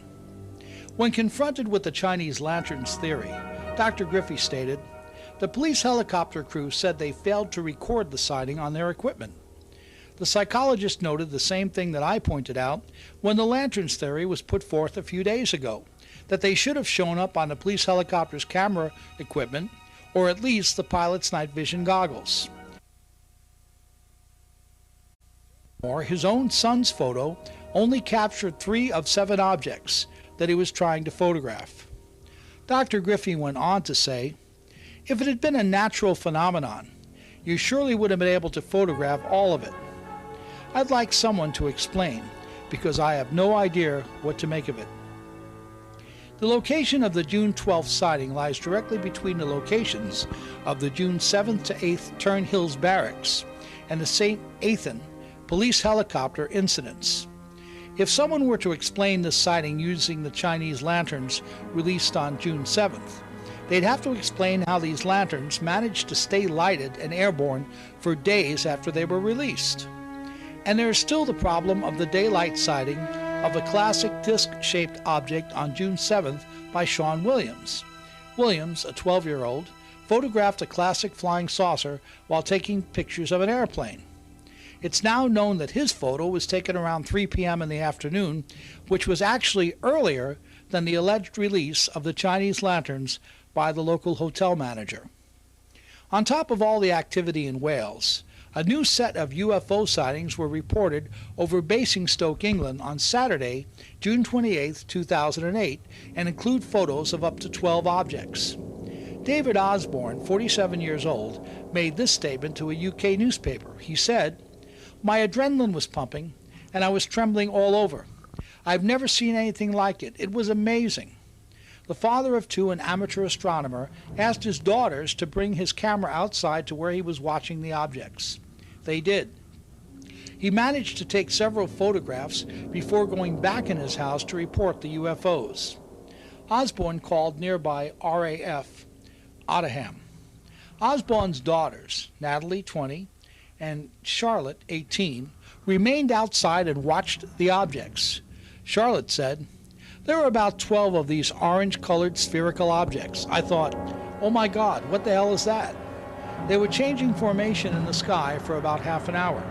When confronted with the Chinese lanterns theory, Dr. Griffey stated, "The police helicopter crew said they failed to record the sighting on their equipment. The psychologist noted the same thing that I pointed out when the lanterns theory was put forth a few days ago, that they should have shown up on the police helicopter's camera equipment, or at least the pilot's night vision goggles." Or his own son's photo only captured 3 of 7 objects that he was trying to photograph. Dr. Griffey went on to say, "If it had been a natural phenomenon, you surely would have been able to photograph all of it. I'd like someone to explain, because I have no idea what to make of it." The location of the June 12th sighting lies directly between the locations of the June 7th to 8th Turnhills Barracks and the St. Athan police helicopter incidents. If someone were to explain this sighting using the Chinese lanterns released on June 7th, they'd have to explain how these lanterns managed to stay lighted and airborne for days after they were released. And there is still the problem of the daylight sighting of a classic disc-shaped object on June 7th by Sean Williams. Williams, a 12-year-old, photographed a classic flying saucer while taking pictures of an airplane. It's now known that his photo was taken around 3 p.m. in the afternoon, which was actually earlier than the alleged release of the Chinese lanterns by the local hotel manager. On top of all the activity in Wales, a new set of UFO sightings were reported over Basingstoke, England on Saturday, June 28, 2008, and include photos of up to 12 objects. David Osborne, 47 years old, made this statement to a UK newspaper. He said, "My adrenaline was pumping, and I was trembling all over. I've never seen anything like it. It was amazing." The father of 2, an amateur astronomer, asked his daughters to bring his camera outside to where he was watching the objects. They did. He managed to take several photographs before going back in his house to report the UFOs. Osborne called nearby RAF Ottaham. Osborne's daughters, Natalie, 20, and Charlotte, 18, remained outside and watched the objects. Charlotte said, "There were about 12 of these orange-colored spherical objects. I thought, oh my God, what the hell is that?" They were changing formation in the sky for about half an hour.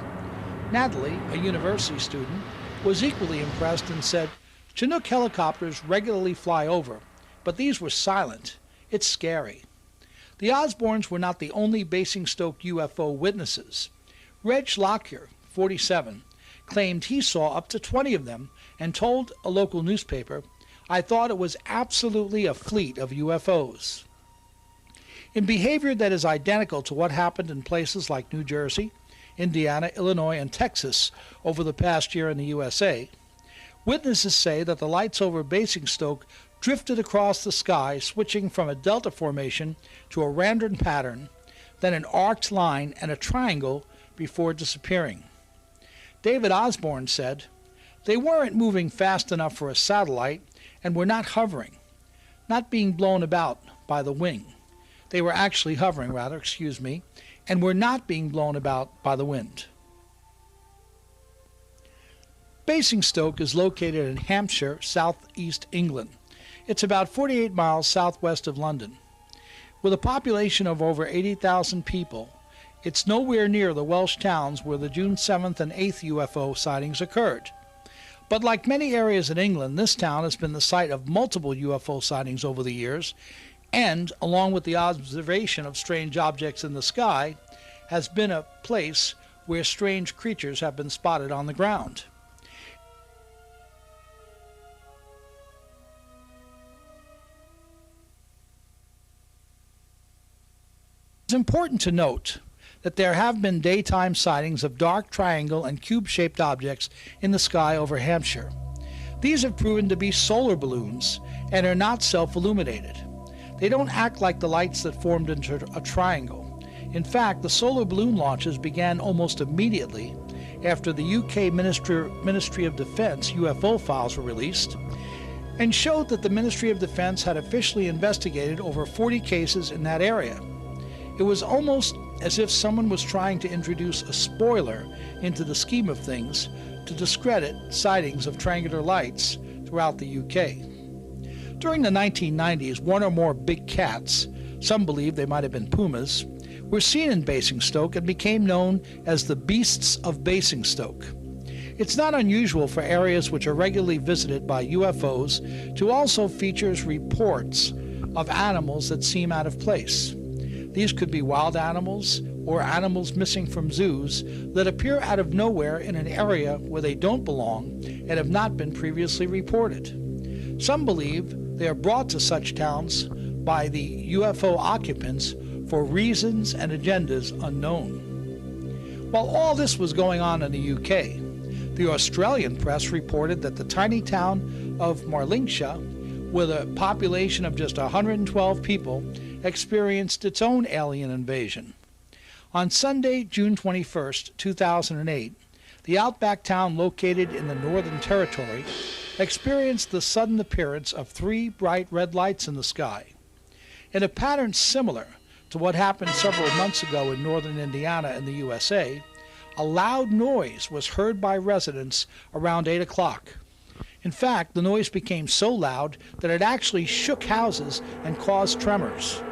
Natalie, a university student, was equally impressed and said, "Chinook helicopters regularly fly over, but these were silent. It's scary." The Osbornes were not the only Basingstoke UFO witnesses. Reg Lockyer, 47, claimed he saw up to 20 of them and told a local newspaper, "I thought it was absolutely a fleet of UFOs." In behavior that is identical to what happened in places like New Jersey, Indiana, Illinois, and Texas over the past year in the USA, witnesses say that the lights over Basingstoke drifted across the sky, switching from a delta formation to a random pattern, then an arced line and a triangle before disappearing. David Osborne said, "They weren't moving fast enough for a satellite and were not hovering, not being blown about by the wing. They were actually hovering, and were not being blown about by the wind." Basingstoke is located in Hampshire, southeast England. It's about 48 miles southwest of London. With a population of over 80,000 people, it's nowhere near the Welsh towns where the June 7th and 8th UFO sightings occurred. But like many areas in England, this town has been the site of multiple UFO sightings over the years, and, along with the observation of strange objects in the sky, has been a place where strange creatures have been spotted on the ground. It's important to note that there have been daytime sightings of dark triangle and cube-shaped objects in the sky over Hampshire. These have proven to be solar balloons and are not self-illuminated. They don't act like the lights that formed into a triangle. In fact, the solar balloon launches began almost immediately after the UK Ministry of Defence UFO files were released and showed that the Ministry of Defence had officially investigated over 40 cases in that area. It was almost as if someone was trying to introduce a spoiler into the scheme of things to discredit sightings of triangular lights throughout the UK. During the 1990s, one or more big cats, some believe they might have been pumas, were seen in Basingstoke and became known as the Beasts of Basingstoke. It's not unusual for areas which are regularly visited by UFOs to also feature reports of animals that seem out of place. These could be wild animals or animals missing from zoos that appear out of nowhere in an area where they don't belong and have not been previously reported. Some believe they are brought to such towns by the UFO occupants for reasons and agendas unknown. While all this was going on in the UK, the Australian press reported that the tiny town of Marlinshire, with a population of just 112 people, experienced its own alien invasion. On Sunday, June 21, 2008, the outback town located in the Northern Territory experienced the sudden appearance of 3 bright red lights in the sky. In a pattern similar to what happened several months ago in northern Indiana in the USA, a loud noise was heard by residents around 8 o'clock. In fact, the noise became so loud that it actually shook houses and caused tremors.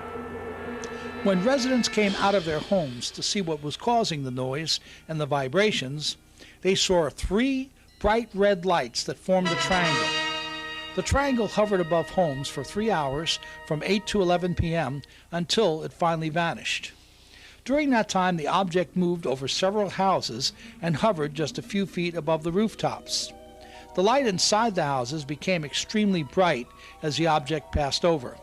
When residents came out of their homes to see what was causing the noise and the vibrations, they saw 3 bright red lights that formed a triangle. The triangle hovered above homes for 3 hours from 8 to 11 p.m. until it finally vanished. During that time, the object moved over several houses and hovered just a few feet above the rooftops. The light inside the houses became extremely bright as the object passed over.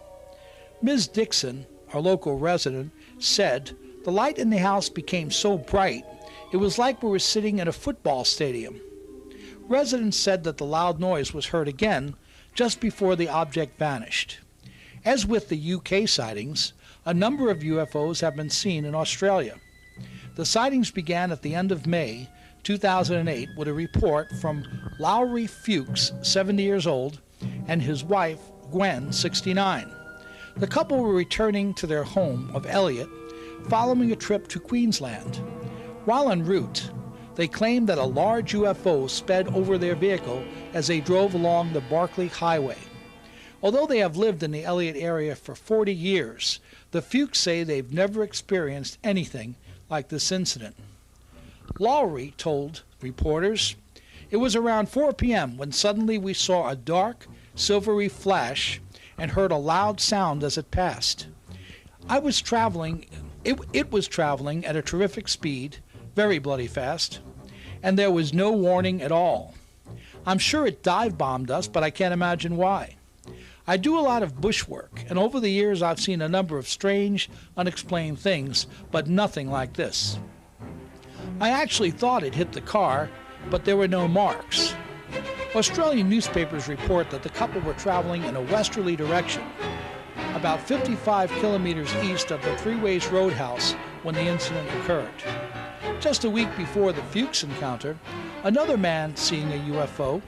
Ms. Dixon, our local resident, said, "The light in the house became so bright, it was like we were sitting in a football stadium." Residents said that the loud noise was heard again just before the object vanished. As with the UK sightings, a number of UFOs have been seen in Australia. The sightings began at the end of May 2008 with a report from Lowry Fuchs, 70 years old, and his wife, Gwen, 69. The couple were returning to their home of Elliot following a trip to Queensland. While en route, they claimed that a large UFO sped over their vehicle as they drove along the Barclay Highway. Although they have lived in the Elliot area for 40 years, the Fuchs say they've never experienced anything like this incident. Lowry told reporters, "It was around 4 p.m. when suddenly we saw a dark, silvery flash and heard a loud sound as it passed. It was traveling at a terrific speed, very bloody fast, and there was no warning at all. I'm sure it dive-bombed us, but I can't imagine why. I do a lot of bush work, and over the years I've seen a number of strange, unexplained things, but nothing like this. I actually thought it hit the car, but there were no marks." Australian newspapers report that the couple were traveling in a westerly direction, about 55 kilometers east of the Three Ways Roadhouse when the incident occurred. Just a week before the Fuchs encounter, another man seeing a UFO,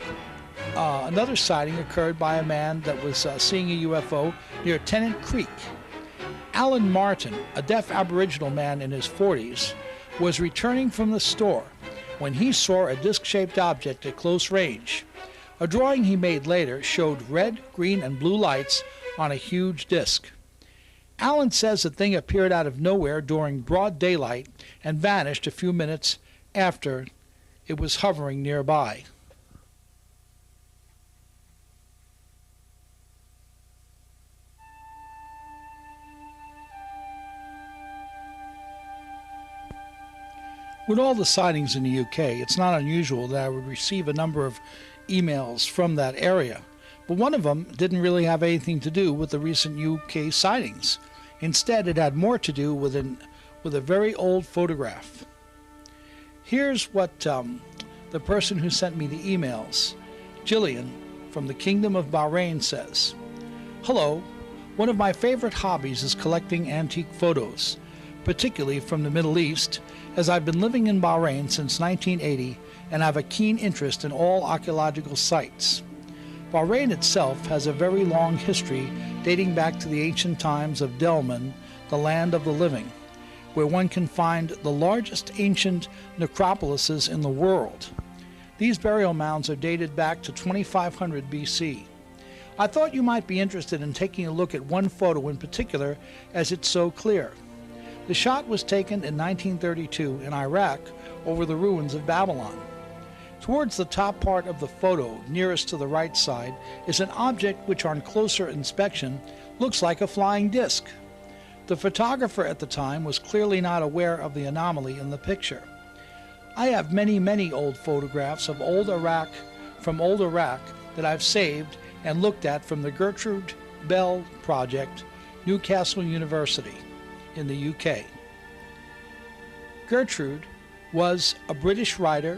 another sighting occurred by a man that was seeing a UFO near Tennant Creek. Alan Martin, a deaf Aboriginal man in his 40s, was returning from the store when he saw a disc-shaped object at close range. A drawing he made later showed red, green, and blue lights on a huge disc. Alan says the thing appeared out of nowhere during broad daylight and vanished a few minutes after it was hovering nearby. With all the sightings in the UK, it's not unusual that I would receive a number of emails from that area, but one of them didn't really have anything to do with the recent UK sightings. Instead, it had more to do with a very old photograph. Here's what the person who sent me the emails, Jillian from the Kingdom of Bahrain, says. Hello, one of my favorite hobbies is collecting antique photos, particularly from the Middle East, as I've been living in Bahrain since 1980 and have a keen interest in all archaeological sites. Bahrain itself has a very long history dating back to the ancient times of Delman, the land of the living, where one can find the largest ancient necropolises in the world. These burial mounds are dated back to 2500 BC. I thought you might be interested in taking a look at one photo in particular, as it's so clear. The shot was taken in 1932 in Iraq over the ruins of Babylon. Towards the top part of the photo, nearest to the right side, is an object which on closer inspection looks like a flying disc. The photographer at the time was clearly not aware of the anomaly in the picture. I have many old photographs of old Iraq that I've saved and looked at from the Gertrude Bell Project, Newcastle University in the UK. Gertrude was a British writer,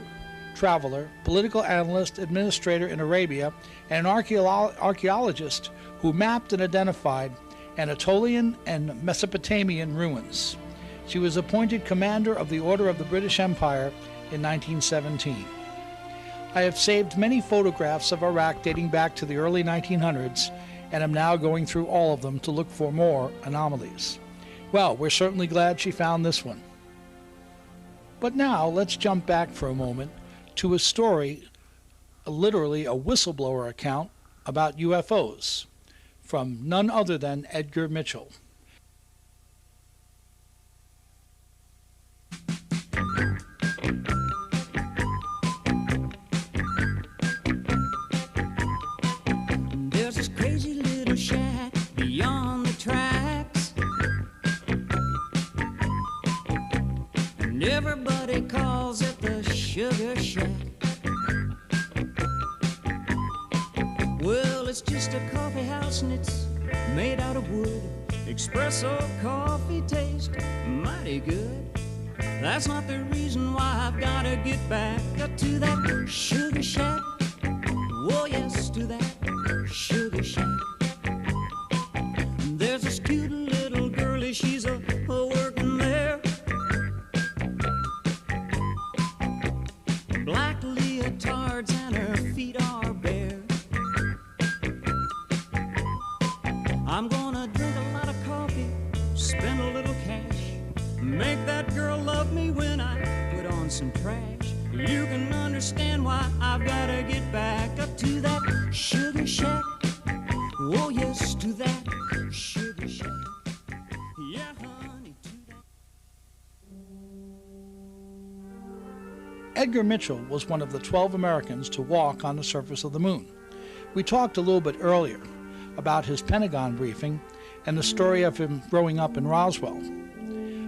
traveler, political analyst, administrator in Arabia, and an archaeologist who mapped and identified Anatolian and Mesopotamian ruins. She was appointed commander of the Order of the British Empire in 1917. I have saved many photographs of Iraq dating back to the early 1900s and am now going through all of them to look for more anomalies. Well, we're certainly glad she found this one. But now let's jump back for a moment to a story, literally a whistleblower account about UFOs from none other than Edgar Mitchell. There's this crazy little shack beyond the tracks, and everybody calls it the Sugar Shack. Well, it's just a coffee house and it's made out of wood. Espresso coffee tastes mighty good. That's not the reason why I've gotta get back up to that Sugar Shack. Oh yes, to that Sugar Shack. There's this cute little girlie, she's a working there. Black leotards and her feet are bare. I'm gonna drink a lot of coffee, spend a little cash, make that girl love me when I put on some trash. You can understand why I've gotta get back up to that Sugar Shack. Oh yes, to that Sugar Shack. Yeah, honey, to that. Edgar Mitchell was one of the 12 Americans to walk on the surface of the moon. We talked a little bit earlier about his Pentagon briefing and the story of him growing up in Roswell.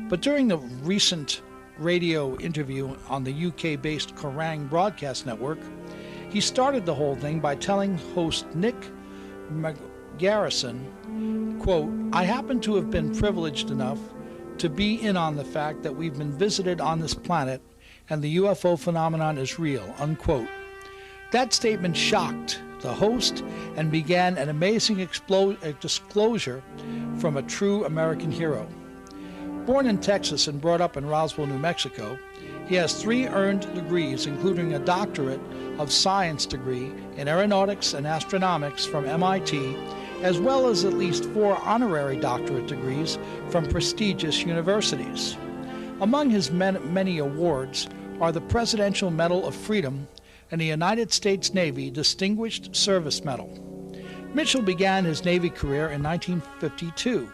But during the recent radio interview on the UK-based Kerrang broadcast network, he started the whole thing by telling host Nick Garrison, quote, "I happen to have been privileged enough to be in on the fact that we've been visited on this planet and the UFO phenomenon is real," unquote. That statement shocked the host and began an amazing disclosure from a true American hero. Born in Texas and brought up in Roswell, New Mexico, he has 3 earned degrees, including a doctorate of science degree in aeronautics and astronomics from MIT, as well as at least 4 honorary doctorate degrees from prestigious universities. Among his many awards are the Presidential Medal of Freedom and the United States Navy Distinguished Service Medal. Mitchell began his Navy career in 1952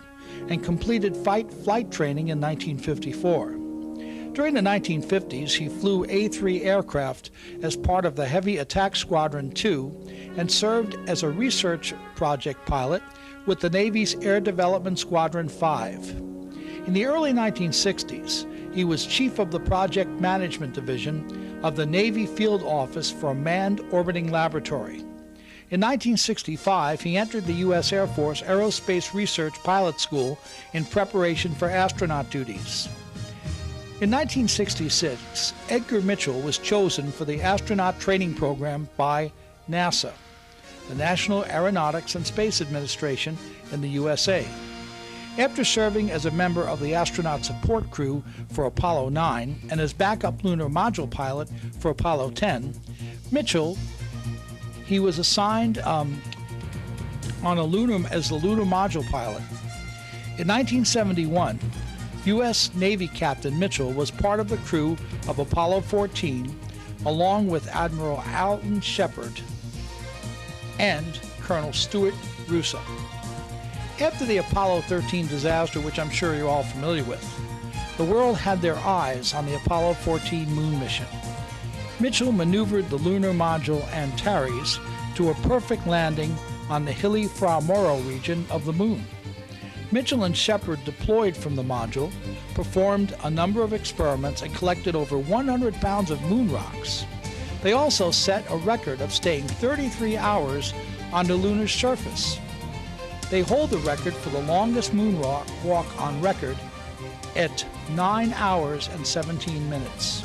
and completed flight training in 1954. During the 1950s, he flew A-3 aircraft as part of the Heavy Attack Squadron 2 and served as a research project pilot with the Navy's Air Development Squadron 5. In the early 1960s, he was chief of the Project Management Division of the Navy Field Office for a Manned Orbiting Laboratory. In 1965, he entered the U.S. Air Force Aerospace Research Pilot School in preparation for astronaut duties. In 1966, Edgar Mitchell was chosen for the astronaut training program by NASA, the National Aeronautics and Space Administration in the USA. After serving as a member of the astronaut support crew for Apollo 9 and as backup lunar module pilot for Apollo 10, Mitchell, he was assigned as the lunar module pilot. In 1971, U.S. Navy Captain Mitchell was part of the crew of Apollo 14, along with Admiral Alton Shepard and Colonel Stuart Russo. After the Apollo 13 disaster, which I'm sure you're all familiar with, the world had their eyes on the Apollo 14 moon mission. Mitchell maneuvered the lunar module Antares to a perfect landing on the hilly Fra Mauro region of the moon. Mitchell and Shepard deployed from the module, performed a number of experiments, and collected over 100 pounds of moon rocks. They also set a record of staying 33 hours on the lunar surface. They hold the record for the longest moonwalk on record at 9 hours and 17 minutes.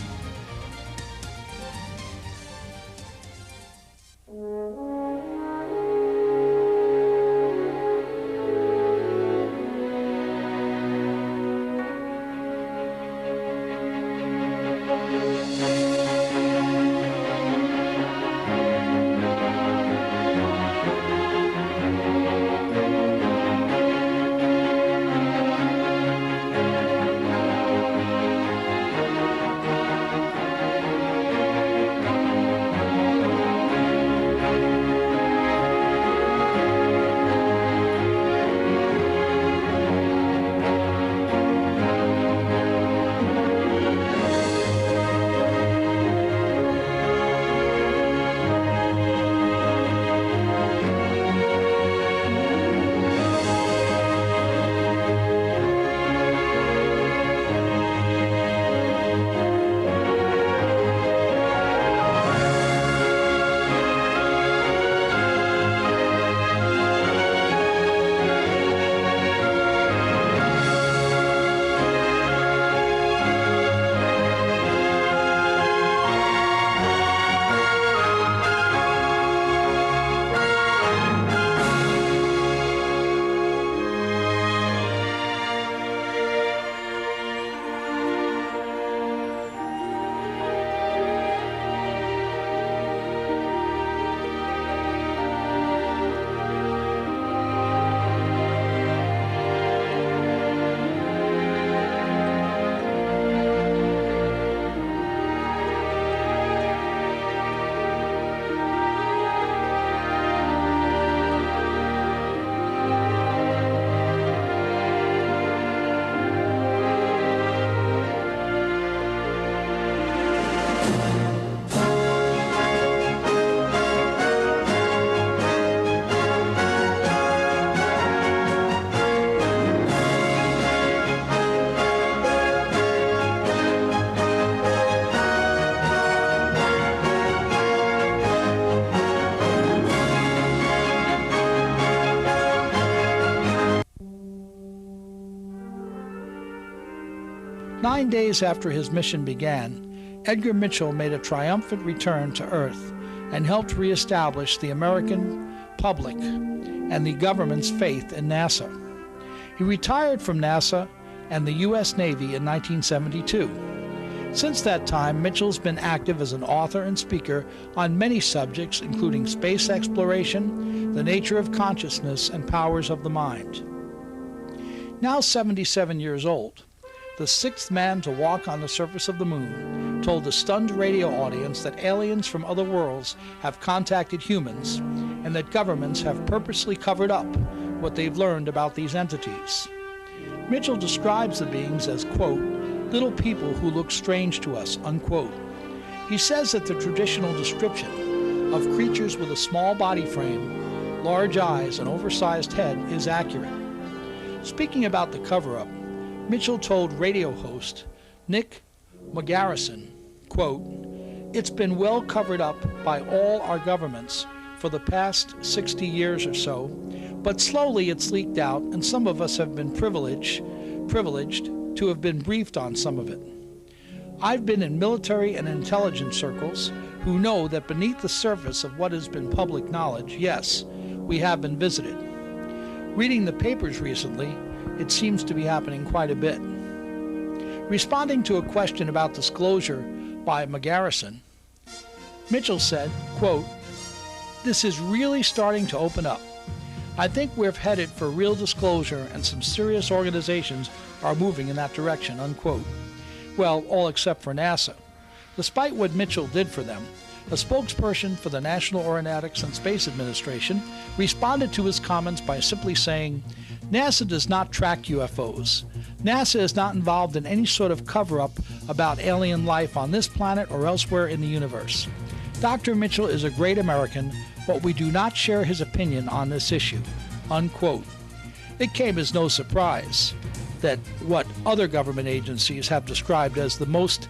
Nine days after his mission began, Edgar Mitchell made a triumphant return to Earth and helped reestablish the American public and the government's faith in NASA. He retired from NASA and the U.S. Navy in 1972. Since that time, Mitchell's been active as an author and speaker on many subjects, including space exploration, the nature of consciousness, and powers of the mind. Now 77 years old, the sixth man to walk on the surface of the moon told a stunned radio audience that aliens from other worlds have contacted humans and that governments have purposely covered up what they've learned about these entities. Mitchell describes the beings as, quote, little people who look strange to us, unquote. He says that the traditional description of creatures with a small body frame, large eyes, and oversized head is accurate. Speaking about the cover-up, Mitchell told radio host Nick McGarrison, quote, "It's been well covered up by all our governments for the past 60 years or so, but slowly it's leaked out, and some of us have been privileged to have been briefed on some of it. I've been in military and intelligence circles who know that beneath the surface of what has been public knowledge, yes, we have been visited. Reading the papers recently, it seems to be happening quite a bit." Responding to a question about disclosure by McGarrison, Mitchell said, quote, "This is really starting to open up. I think we're headed for real disclosure, and some serious organizations are moving in that direction," unquote. Well, all except for NASA. Despite what Mitchell did for them, a spokesperson for the National Aeronautics and Space Administration responded to his comments by simply saying, "NASA does not track UFOs. NASA is not involved in any sort of cover-up about alien life on this planet or elsewhere in the universe. Dr. Mitchell is a great American, but we do not share his opinion on this issue," unquote. It came as no surprise that what other government agencies have described as the most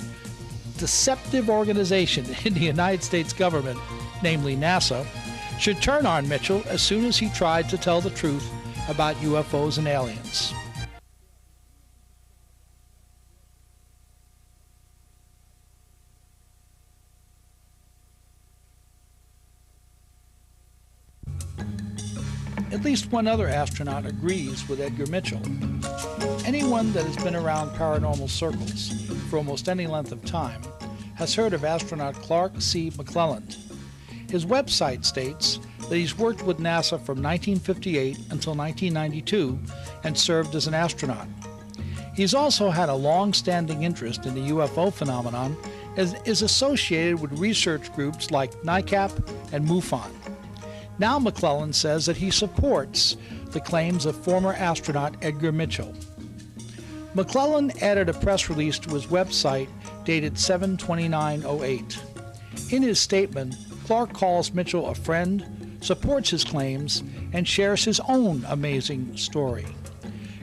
deceptive organization in the United States government, namely NASA, should turn on Mitchell as soon as he tried to tell the truth about UFOs and aliens. At least one other astronaut agrees with Edgar Mitchell. Anyone that has been around paranormal circles for almost any length of time has heard of astronaut Clark C. McClelland. His website states that he's worked with NASA from 1958 until 1992 and served as an astronaut. He's also had a long-standing interest in the UFO phenomenon and is associated with research groups like NICAP and MUFON. Now McClelland says that he supports the claims of former astronaut Edgar Mitchell. McClelland added a press release to his website dated 7/29/08. In his statement, Clark calls Mitchell a friend, supports his claims, and shares his own amazing story.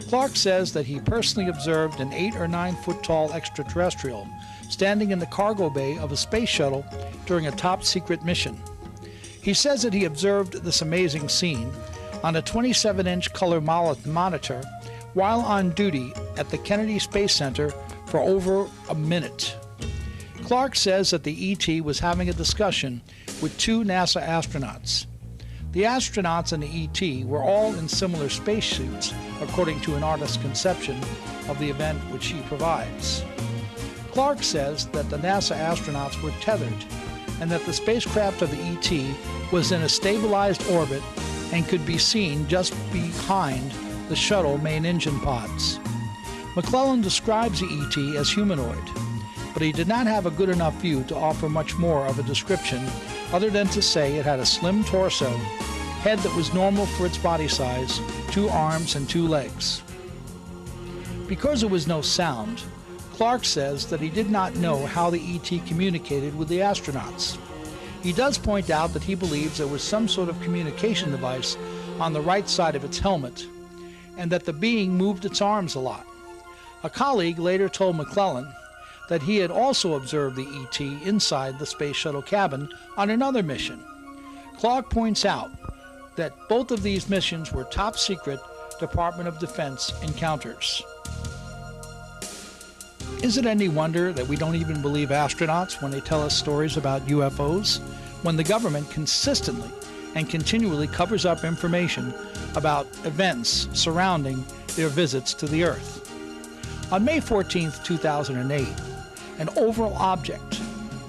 Clark says that he personally observed an 8 or 9 foot tall extraterrestrial standing in the cargo bay of a space shuttle during a top secret mission. He says that he observed this amazing scene on a 27-inch color monitor while on duty at the Kennedy Space Center for over a minute. Clark says that the ET was having a discussion with 2 NASA astronauts. The astronauts and the ET were all in similar spacesuits, according to an artist's conception of the event which he provides. Clark says that the NASA astronauts were tethered and that the spacecraft of the ET was in a stabilized orbit and could be seen just behind the shuttle main engine pods. McClelland describes the ET as humanoid, but he did not have a good enough view to offer much more of a description other than to say it had a slim torso, head that was normal for its body size, 2 arms and 2 legs. Because there was no sound, Clark says that he did not know how the ET communicated with the astronauts. He does point out that he believes there was some sort of communication device on the right side of its helmet, and that the being moved its arms a lot. A colleague later told McClelland that he had also observed the ET inside the space shuttle cabin on another mission. Clark points out that both of these missions were top secret Department of Defense encounters. Is it any wonder that we don't even believe astronauts when they tell us stories about UFOs, when the government consistently and continually covers up information about events surrounding their visits to the Earth? On May 14, 2008, an oval object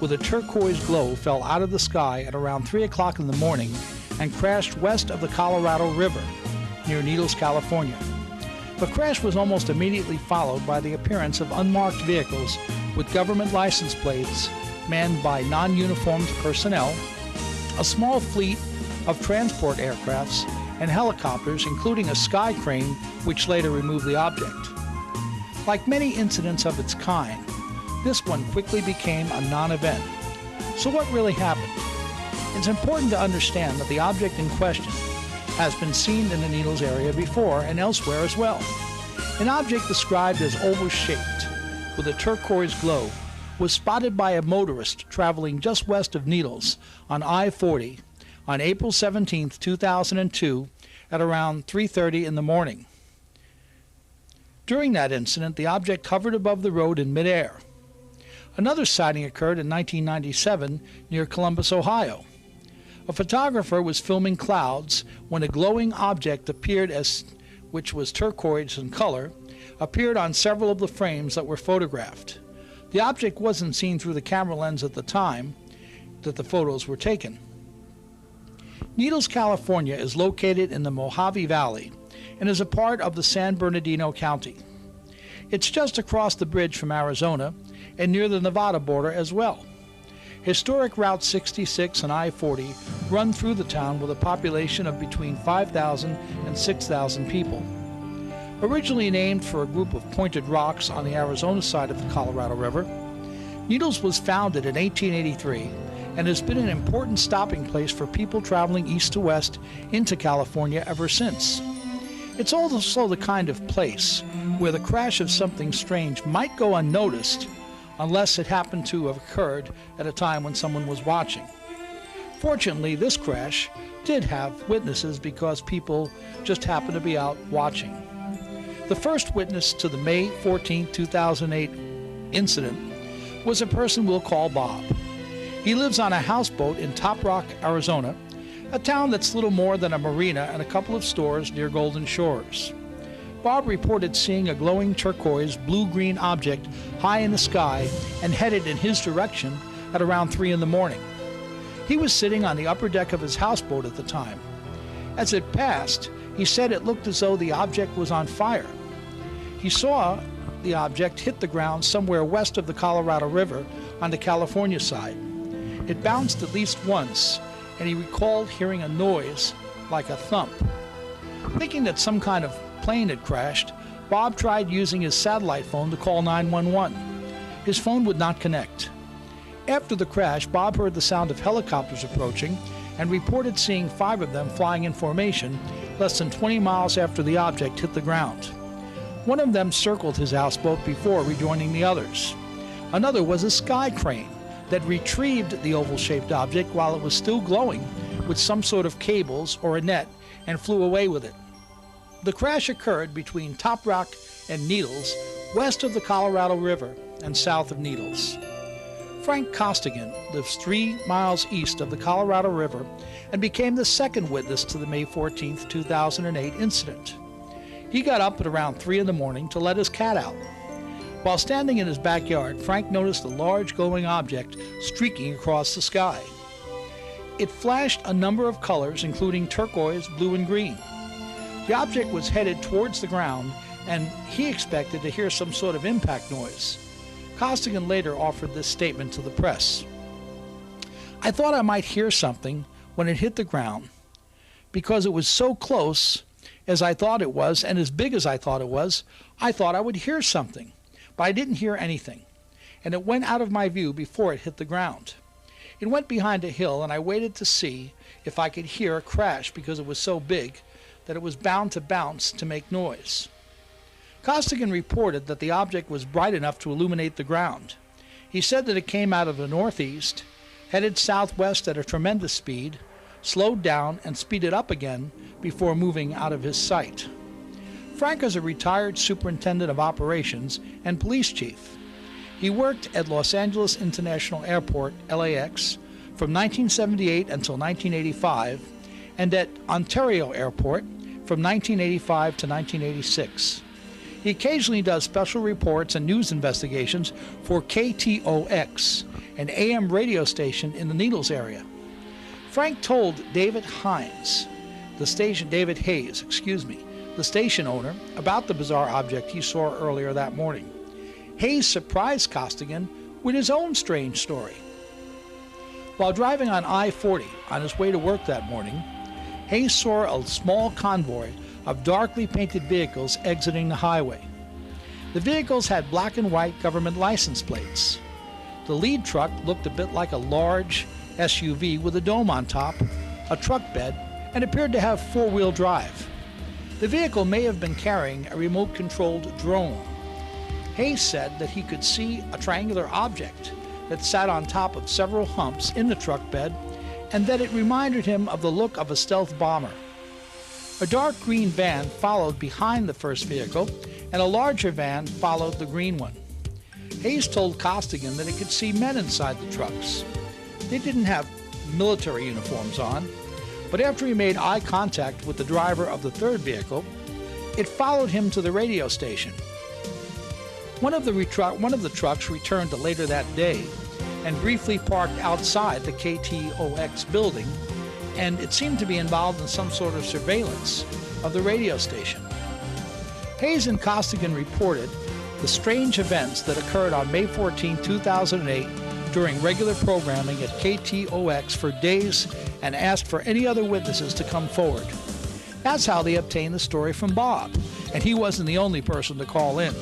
with a turquoise glow fell out of the sky at around 3 o'clock in the morning and crashed west of the Colorado River near Needles, California. The crash was almost immediately followed by the appearance of unmarked vehicles with government license plates manned by non-uniformed personnel, a small fleet of transport aircrafts, and helicopters, including a sky crane which later removed the object. Like many incidents of its kind, this one quickly became a non-event. So what really happened? It's important to understand that the object in question has been seen in the Needles area before and elsewhere as well. An object described as oval-shaped, with a turquoise glow was spotted by a motorist traveling just west of Needles on I-40 on April 17, 2002 at around 3:30 in the morning. During that incident, the object hovered above the road in midair. Another sighting occurred in 1997 near Columbus, Ohio. A photographer was filming clouds when a glowing object which was turquoise in color, appeared on several of the frames that were photographed. The object wasn't seen through the camera lens at the time that the photos were taken. Needles, California is located in the Mojave Valley and is a part of the San Bernardino County. It's just across the bridge from Arizona and near the Nevada border as well. Historic Route 66 and I-40 run through the town with a population of between 5,000 and 6,000 people. Originally named for a group of pointed rocks on the Arizona side of the Colorado River, Needles was founded in 1883 and has been an important stopping place for people traveling east to west into California ever since. It's also the kind of place where the crash of something strange might go unnoticed unless it happened to have occurred at a time when someone was watching. Fortunately, this crash did have witnesses because people just happened to be out watching. The first witness to the May 14, 2008 incident was a person we'll call Bob. He lives on a houseboat in Top Rock, Arizona, a town that's little more than a marina and a couple of stores near Golden Shores. Bob reported seeing a glowing turquoise blue-green object high in the sky and headed in his direction at around 3 in the morning. He was sitting on the upper deck of his houseboat at the time. As it passed, he said it looked as though the object was on fire. He saw the object hit the ground somewhere west of the Colorado River on the California side. It bounced at least once, and he recalled hearing a noise like a thump. Thinking that some kind of plane had crashed, Bob tried using his satellite phone to call 911. His phone would not connect. After the crash, Bob heard the sound of helicopters approaching and reported seeing 5 of them flying in formation less than 20 miles after the object hit the ground. One of them circled his houseboat before rejoining the others. Another was a sky crane that retrieved the oval-shaped object while it was still glowing with some sort of cables or a net and flew away with it. The crash occurred between Top Rock and Needles, west of the Colorado River and south of Needles. Frank Costigan lives 3 miles east of the Colorado River and became the second witness to the May 14, 2008 incident. He got up at around 3 in the morning to let his cat out. While standing in his backyard, Frank noticed a large glowing object streaking across the sky. It flashed a number of colors, including turquoise, blue, and green. The object was headed towards the ground, and he expected to hear some sort of impact noise. Costigan later offered this statement to the press. "I thought I might hear something when it hit the ground. Because it was so close as I thought it was and as big as I thought it was, I thought I would hear something. But I didn't hear anything, and it went out of my view before it hit the ground. It went behind a hill, and I waited to see if I could hear a crash because it was so big that it was bound to bounce to make noise." Costigan reported that the object was bright enough to illuminate the ground. He said that it came out of the northeast, headed southwest at a tremendous speed, slowed down and speeded up again before moving out of his sight. Frank is a retired superintendent of operations and police chief. He worked at Los Angeles International Airport, LAX, from 1978 until 1985, and at Ontario Airport from 1985 to 1986. He occasionally does special reports and news investigations for KTOX, an AM radio station in the Needles area. Frank told David Hayes, the station owner, about the bizarre object he saw earlier that morning. Hayes surprised Costigan with his own strange story. While driving on I-40 on his way to work that morning, Hayes saw a small convoy of darkly painted vehicles exiting the highway. The vehicles had black and white government license plates. The lead truck looked a bit like a large SUV with a dome on top, a truck bed, and appeared to have 4-wheel drive. The vehicle may have been carrying a remote-controlled drone. Hayes said that he could see a triangular object that sat on top of several humps in the truck bed, and that it reminded him of the look of a stealth bomber. A dark green van followed behind the first vehicle, and a larger van followed the green one. Hayes told Costigan that he could see men inside the trucks. They didn't have military uniforms on, but after he made eye contact with the driver of the third vehicle, it followed him to the radio station. One of the trucks returned later that day and briefly parked outside the KTOX building, and it seemed to be involved in some sort of surveillance of the radio station. Hayes and Costigan reported the strange events that occurred on May 14, 2008 during regular programming at KTOX for days and asked for any other witnesses to come forward. That's how they obtained the story from Bob, and he wasn't the only person to call in.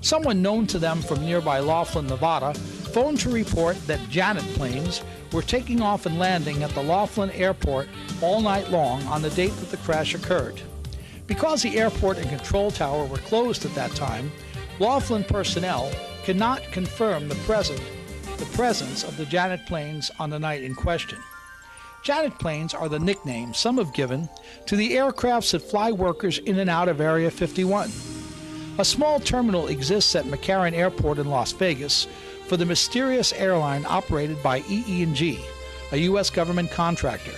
Someone known to them from nearby Laughlin, Nevada, phoned to report that Janet planes were taking off and landing at the Laughlin airport all night long on the date that the crash occurred. Because the airport and control tower were closed at that time, Laughlin personnel cannot confirm the presence of the Janet planes on the night in question. Janet planes are the nickname some have given to the aircrafts that fly workers in and out of Area 51. A small terminal exists at McCarran Airport in Las Vegas for the mysterious airline operated by EE&G, a U.S. government contractor.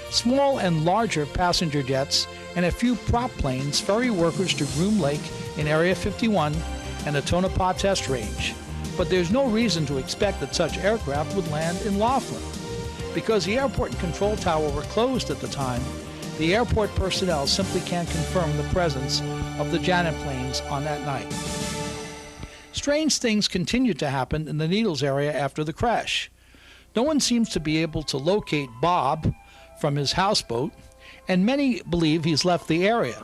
Small and larger passenger jets and a few prop planes ferry workers to Groom Lake in Area 51 and the Tonopah Test Range, but there's no reason to expect that such aircraft would land in Laughlin. Because the airport and control tower were closed at the time, the airport personnel simply can't confirm the presence of the Janet planes on that night. Strange things continued to happen in the Needles area after the crash. No one seems to be able to locate Bob from his houseboat, and many believe he's left the area.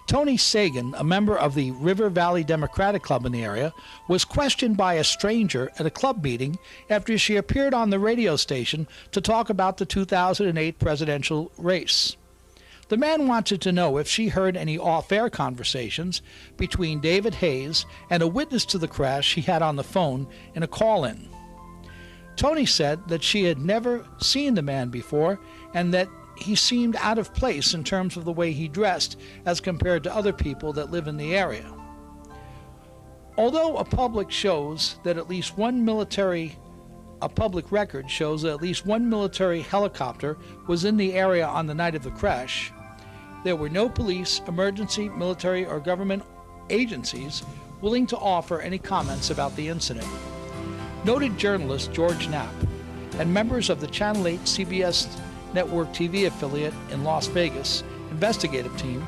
Tony Sagan, a member of the River Valley Democratic Club in the area, was questioned by a stranger at a club meeting after she appeared on the radio station to talk about the 2008 presidential race. The man wanted to know if she heard any off-air conversations between David Hayes and a witness to the crash he had on the phone in a call-in. Tony said that she had never seen the man before and that he seemed out of place in terms of the way he dressed as compared to other people that live in the area. Although a public record shows that at least one military helicopter was in the area on the night of the crash, there were no police, emergency, military, or government agencies willing to offer any comments about the incident. Noted journalist George Knapp and members of the Channel 8 CBS network TV affiliate in Las Vegas investigative team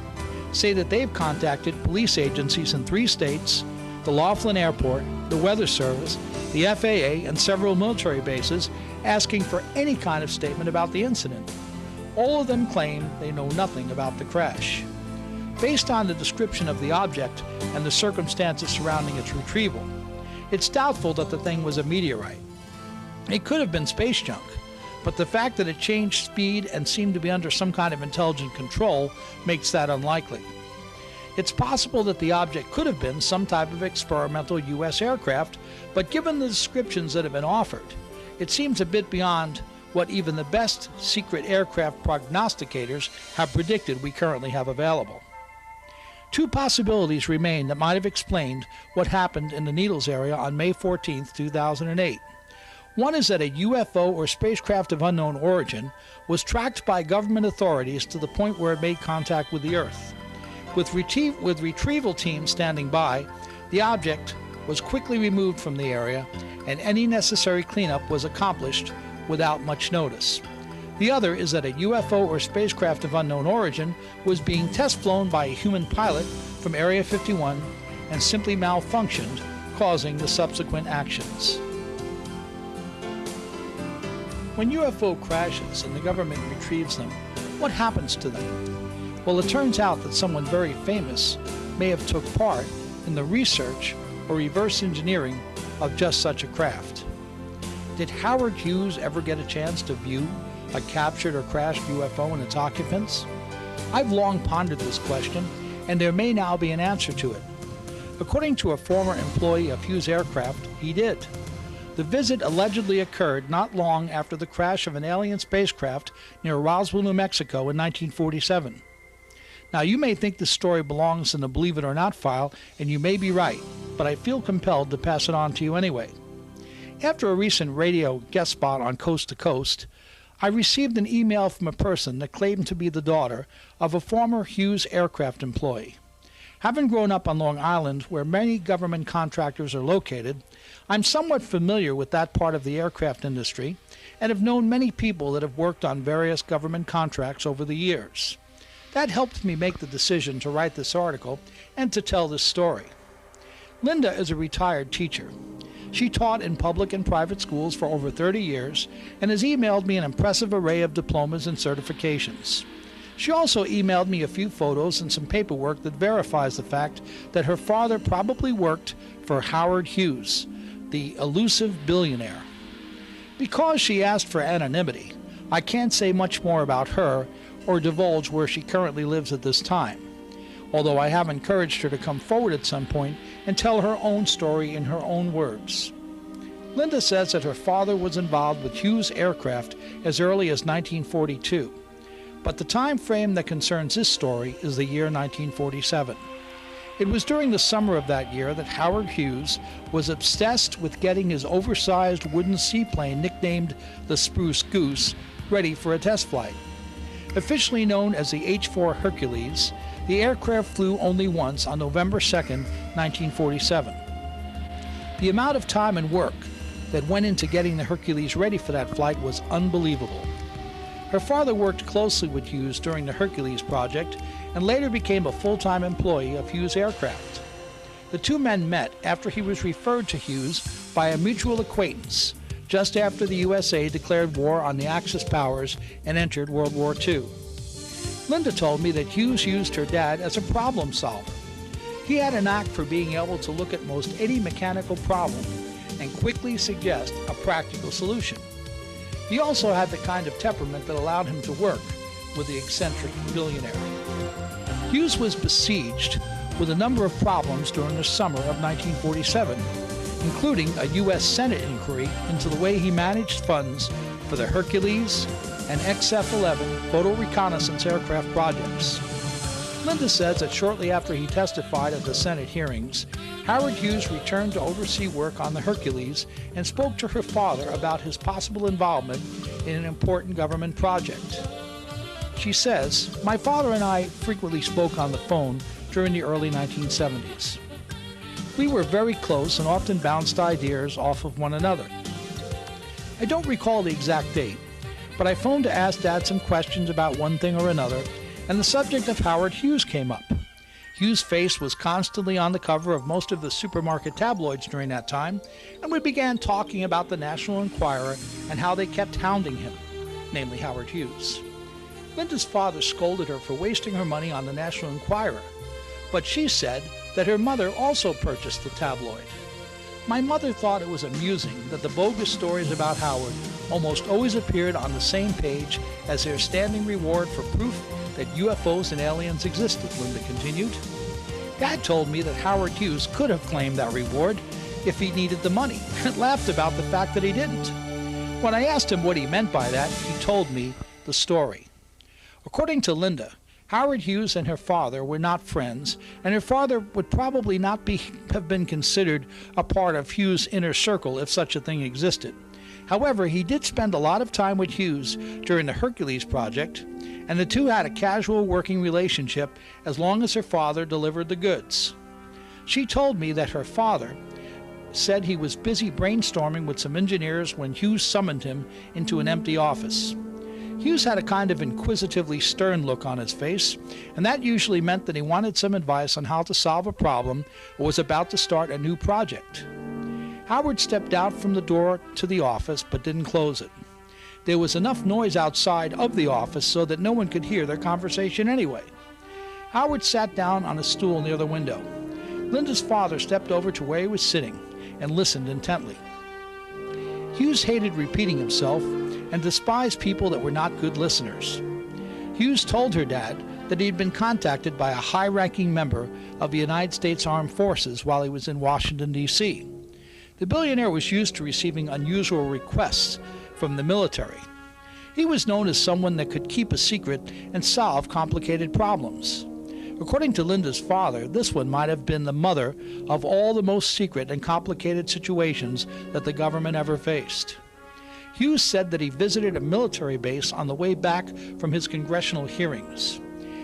say that they've contacted police agencies in 3 states, the Laughlin Airport, the Weather Service, the FAA, and several military bases asking for any kind of statement about the incident. All of them claim they know nothing about the crash. Based on the description of the object and the circumstances surrounding its retrieval, it's doubtful that the thing was a meteorite. It could have been space junk, but the fact that it changed speed and seemed to be under some kind of intelligent control makes that unlikely. It's possible that the object could have been some type of experimental U.S. aircraft, but given the descriptions that have been offered, it seems a bit beyond what even the best secret aircraft prognosticators have predicted we currently have available. 2 possibilities remain that might have explained what happened in the Needles area on May 14, 2008. One is that a UFO or spacecraft of unknown origin was tracked by government authorities to the point where it made contact with the Earth. With retrieval teams standing by, the object was quickly removed from the area and any necessary cleanup was accomplished without much notice. The other is that a UFO or spacecraft of unknown origin was being test flown by a human pilot from Area 51 and simply malfunctioned, causing the subsequent actions. When UFO crashes and the government retrieves them, what happens to them? Well, it turns out that someone very famous may have took part in the research or reverse engineering of just such a craft. Did Howard Hughes ever get a chance to view a captured or crashed UFO and its occupants? I've long pondered this question, and there may now be an answer to it. According to a former employee of Hughes Aircraft, he did. The visit allegedly occurred not long after the crash of an alien spacecraft near Roswell, New Mexico in 1947. Now, you may think this story belongs in the Believe It or Not file, and you may be right, but I feel compelled to pass it on to you anyway. After a recent radio guest spot on Coast to Coast, I received an email from a person that claimed to be the daughter of a former Hughes Aircraft employee. Having grown up on Long Island, where many government contractors are located, I'm somewhat familiar with that part of the aircraft industry and have known many people that have worked on various government contracts over the years. That helped me make the decision to write this article and to tell this story. Linda is a retired teacher. She taught in public and private schools for over 30 years and has emailed me an impressive array of diplomas and certifications. She also emailed me a few photos and some paperwork that verifies the fact that her father probably worked for Howard Hughes, the elusive billionaire. Because she asked for anonymity, I can't say much more about her or divulge where she currently lives at this time, although I have encouraged her to come forward at some point and tell her own story in her own words. Linda says that her father was involved with Hughes Aircraft as early as 1942, but the time frame that concerns this story is the year 1947. It was during the summer of that year that Howard Hughes was obsessed with getting his oversized wooden seaplane nicknamed the Spruce Goose ready for a test flight. Officially known as the H-4 Hercules, the aircraft flew only once on November 2, 1947. The amount of time and work that went into getting the Hercules ready for that flight was unbelievable. Her father worked closely with Hughes during the Hercules project and later became a full-time employee of Hughes Aircraft. The two men met after he was referred to Hughes by a mutual acquaintance just after the USA declared war on the Axis powers and entered World War II. Linda told me that Hughes used her dad as a problem solver. He had a knack for being able to look at most any mechanical problem and quickly suggest a practical solution. He also had the kind of temperament that allowed him to work with the eccentric billionaire. Hughes was besieged with a number of problems during the summer of 1947, including a U.S. Senate inquiry into the way he managed funds for the Hercules and XF-11 photo reconnaissance aircraft projects. Linda says that shortly after he testified at the Senate hearings, Howard Hughes returned to oversee work on the Hercules and spoke to her father about his possible involvement in an important government project. She says, "My father and I frequently spoke on the phone during the early 1970s. We were very close and often bounced ideas off of one another. I don't recall the exact date, but I phoned to ask Dad some questions about one thing or another, and the subject of Howard Hughes came up. Hughes' face was constantly on the cover of most of the supermarket tabloids during that time, and we began talking about the National Enquirer and how they kept hounding him, namely Howard Hughes. Linda's father scolded her for wasting her money on the National Enquirer, but she said that her mother also purchased the tabloid. My mother thought it was amusing that the bogus stories about Howard almost always appeared on the same page as their standing reward for proof that UFOs and aliens existed," Linda continued. "Dad told me that Howard Hughes could have claimed that reward if he needed the money and laughed about the fact that he didn't. When I asked him what he meant by that, he told me the story." According to Linda, Howard Hughes and her father were not friends, and her father would probably not have been considered a part of Hughes' inner circle if such a thing existed. However, he did spend a lot of time with Hughes during the Hercules project, and the two had a casual working relationship as long as her father delivered the goods. She told me that her father said he was busy brainstorming with some engineers when Hughes summoned him into an empty office. Hughes had a kind of inquisitively stern look on his face, and that usually meant that he wanted some advice on how to solve a problem or was about to start a new project. Howard stepped out from the door to the office but didn't close it. There was enough noise outside of the office so that no one could hear their conversation anyway. Howard sat down on a stool near the window. Linda's father stepped over to where he was sitting and listened intently. Hughes hated repeating himself and despised people that were not good listeners. Hughes told her dad that he'd been contacted by a high-ranking member of the United States Armed Forces while he was in Washington, D.C. The billionaire was used to receiving unusual requests from the military. He was known as someone that could keep a secret and solve complicated problems. According to Linda's father, this one might have been the mother of all the most secret and complicated situations that the government ever faced. Hughes said that he visited a military base on the way back from his congressional hearings.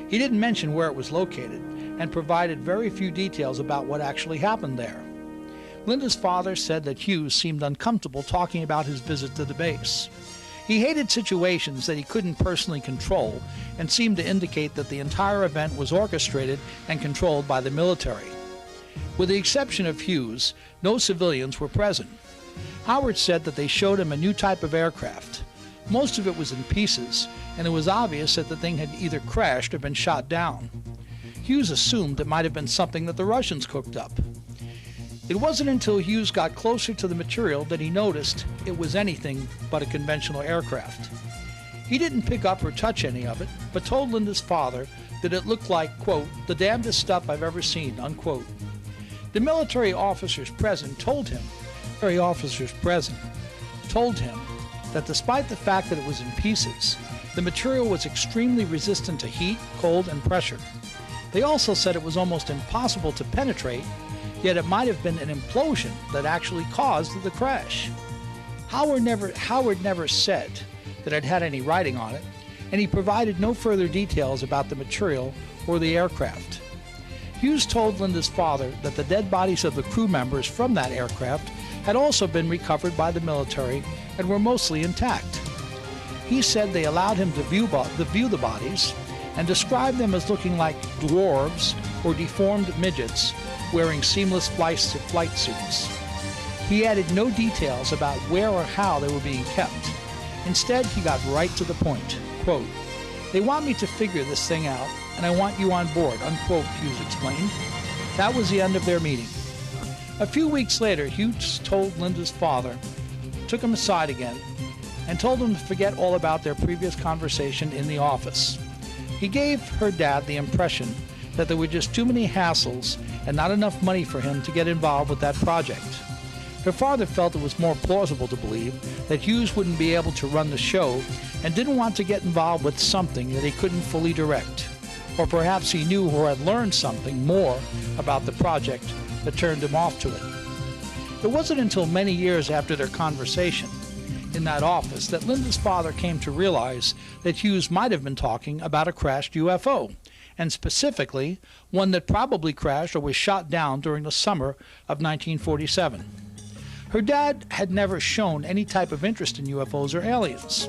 He didn't mention where it was located and provided very few details about what actually happened there. Linda's father said that Hughes seemed uncomfortable talking about his visit to the base. He hated situations that he couldn't personally control and seemed to indicate that the entire event was orchestrated and controlled by the military. With the exception of Hughes, no civilians were present. Howard said that they showed him a new type of aircraft. Most of it was in pieces, and it was obvious that the thing had either crashed or been shot down. Hughes assumed it might have been something that the Russians cooked up. It wasn't until Hughes got closer to the material that he noticed it was anything but a conventional aircraft. He didn't pick up or touch any of it, but told Linda's father that it looked like, quote, the damnedest stuff I've ever seen, unquote. The military officers present told him that despite the fact that it was in pieces, the material was extremely resistant to heat, cold, and pressure. They also said it was almost impossible to penetrate, yet it might have been an implosion that actually caused the crash. Howard never said that it had any writing on it, and he provided no further details about the material or the aircraft. Hughes told Linda's father that the dead bodies of the crew members from that aircraft had also been recovered by the military and were mostly intact. He said they allowed him to view the bodies and described them as looking like dwarves or deformed midgets wearing seamless flight suits. He added no details about where or how they were being kept. Instead, he got right to the point. Quote, they want me to figure this thing out, and I want you on board, unquote, Hughes explained. That was the end of their meeting. A few weeks later, Hughes told Linda's father, took him aside again, and told him to forget all about their previous conversation in the office. He gave her dad the impression that there were just too many hassles and not enough money for him to get involved with that project. Her father felt it was more plausible to believe that Hughes wouldn't be able to run the show and didn't want to get involved with something that he couldn't fully direct. Or perhaps he knew or had learned something more about the project that turned him off to it. It wasn't until many years after their conversation in that office that Linda's father came to realize that Hughes might have been talking about a crashed UFO, and specifically one that probably crashed or was shot down during the summer of 1947. Her dad had never shown any type of interest in UFOs or aliens.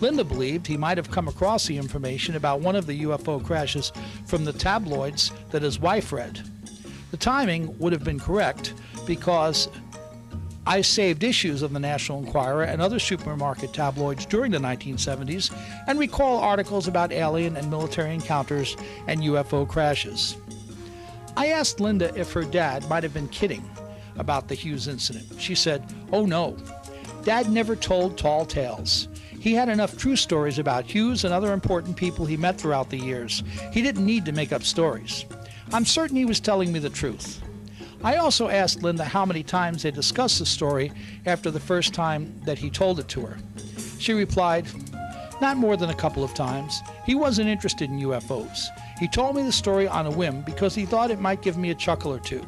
Linda believed he might have come across the information about one of the UFO crashes from the tabloids that his wife read. The timing would have been correct because I saved issues of the National Enquirer and other supermarket tabloids during the 1970s and recall articles about alien and military encounters and UFO crashes. I asked Linda if her dad might have been kidding about the Hughes incident. She said, "Oh no, Dad never told tall tales. He had enough true stories about Hughes and other important people he met throughout the years. He didn't need to make up stories. I'm certain he was telling me the truth." I also asked Linda how many times they discussed the story after the first time that he told it to her. She replied, "Not more than a couple of times. He wasn't interested in UFOs. He told me the story on a whim because he thought it might give me a chuckle or two.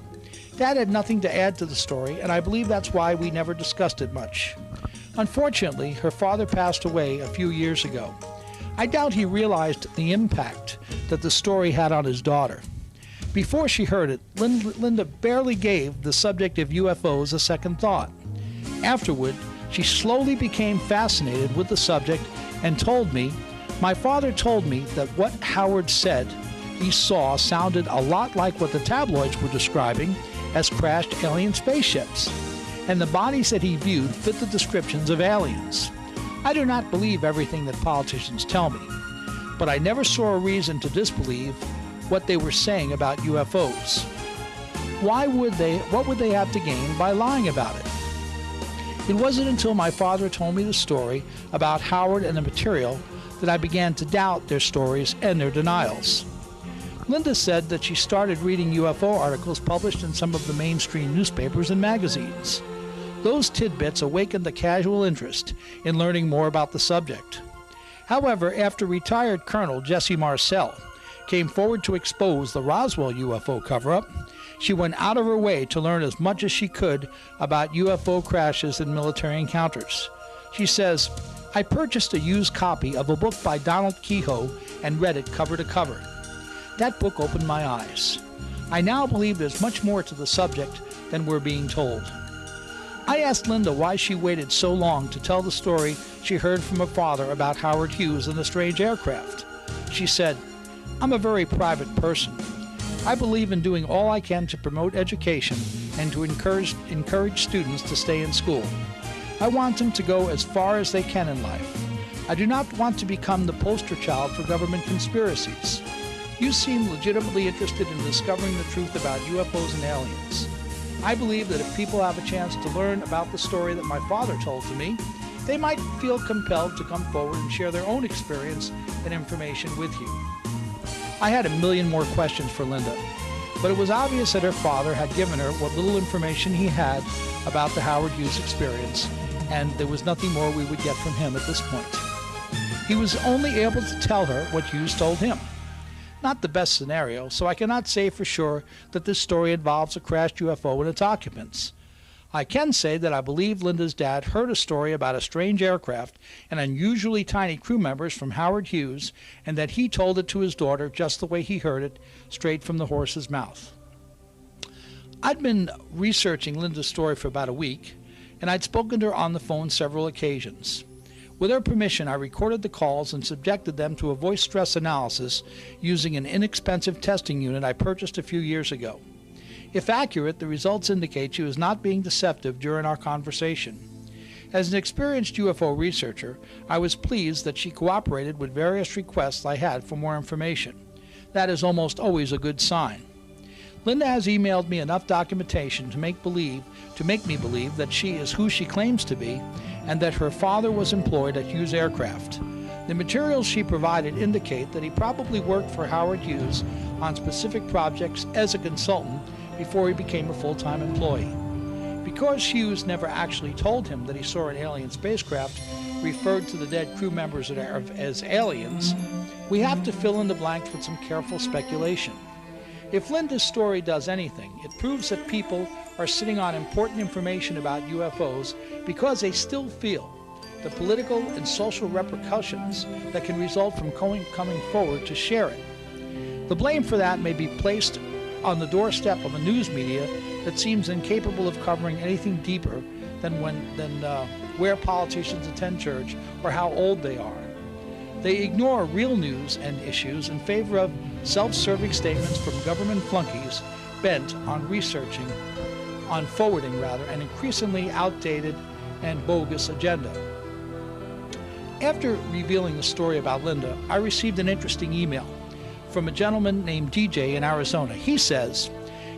Dad had nothing to add to the story, and I believe that's why we never discussed it much." Unfortunately, her father passed away a few years ago. I doubt he realized the impact that the story had on his daughter. Before she heard it, Linda barely gave the subject of UFOs a second thought. Afterward, she slowly became fascinated with the subject and told me, "My father told me that what Howard said he saw sounded a lot like what the tabloids were describing as crashed alien spaceships, and the bodies that he viewed fit the descriptions of aliens. I do not believe everything that politicians tell me, but I never saw a reason to disbelieve what they were saying about UFOs. What would they have to gain by lying about it?" It wasn't until my father told me the story about Howard and the material that I began to doubt their stories and their denials. Linda said that she started reading UFO articles published in some of the mainstream newspapers and magazines. Those tidbits awakened a casual interest in learning more about the subject. However, after retired Colonel Jesse Marcel came forward to expose the Roswell UFO cover-up, she went out of her way to learn as much as she could about UFO crashes and military encounters. She says, "I purchased a used copy of a book by Donald Kehoe and read it cover to cover. That book opened my eyes. I now believe there's much more to the subject than we're being told." I asked Linda why she waited so long to tell the story she heard from her father about Howard Hughes and the strange aircraft. She said, "I'm a very private person. I believe in doing all I can to promote education and to encourage students to stay in school. I want them to go as far as they can in life. I do not want to become the poster child for government conspiracies. You seem legitimately interested in discovering the truth about UFOs and aliens. I believe that if people have a chance to learn about the story that my father told to me, they might feel compelled to come forward and share their own experience and information with you." I had a million more questions for Linda, but it was obvious that her father had given her what little information he had about the Howard Hughes experience, and there was nothing more we would get from him at this point. He was only able to tell her what Hughes told him. Not the best scenario, so I cannot say for sure that this story involves a crashed UFO and its occupants. I can say that I believe Linda's dad heard a story about a strange aircraft and unusually tiny crew members from Howard Hughes, and that he told it to his daughter just the way he heard it, straight from the horse's mouth. I'd been researching Linda's story for about a week, and I'd spoken to her on the phone several occasions. With her permission, I recorded the calls and subjected them to a voice stress analysis using an inexpensive testing unit I purchased a few years ago. If accurate, the results indicate she was not being deceptive during our conversation. As an experienced UFO researcher, I was pleased that she cooperated with various requests I had for more information. That is almost always a good sign. Linda has emailed me enough documentation to make me believe that she is who she claims to be, and that her father was employed at Hughes Aircraft. The materials she provided indicate that he probably worked for Howard Hughes on specific projects as a consultant before he became a full-time employee. Because Hughes never actually told him that he saw an alien spacecraft, referred to the dead crew members as aliens, we have to fill in the blanks with some careful speculation. If Linda's story does anything, it proves that people are sitting on important information about UFOs because they still feel the political and social repercussions that can result from coming forward to share it. The blame for that may be placed on the doorstep of a news media that seems incapable of covering anything deeper than where politicians attend church or how old they are. They ignore real news and issues in favor of self-serving statements from government flunkies bent on forwarding an increasingly outdated and bogus agenda. After revealing the story about Linda, I received an interesting email from a gentleman named DJ in Arizona. He says,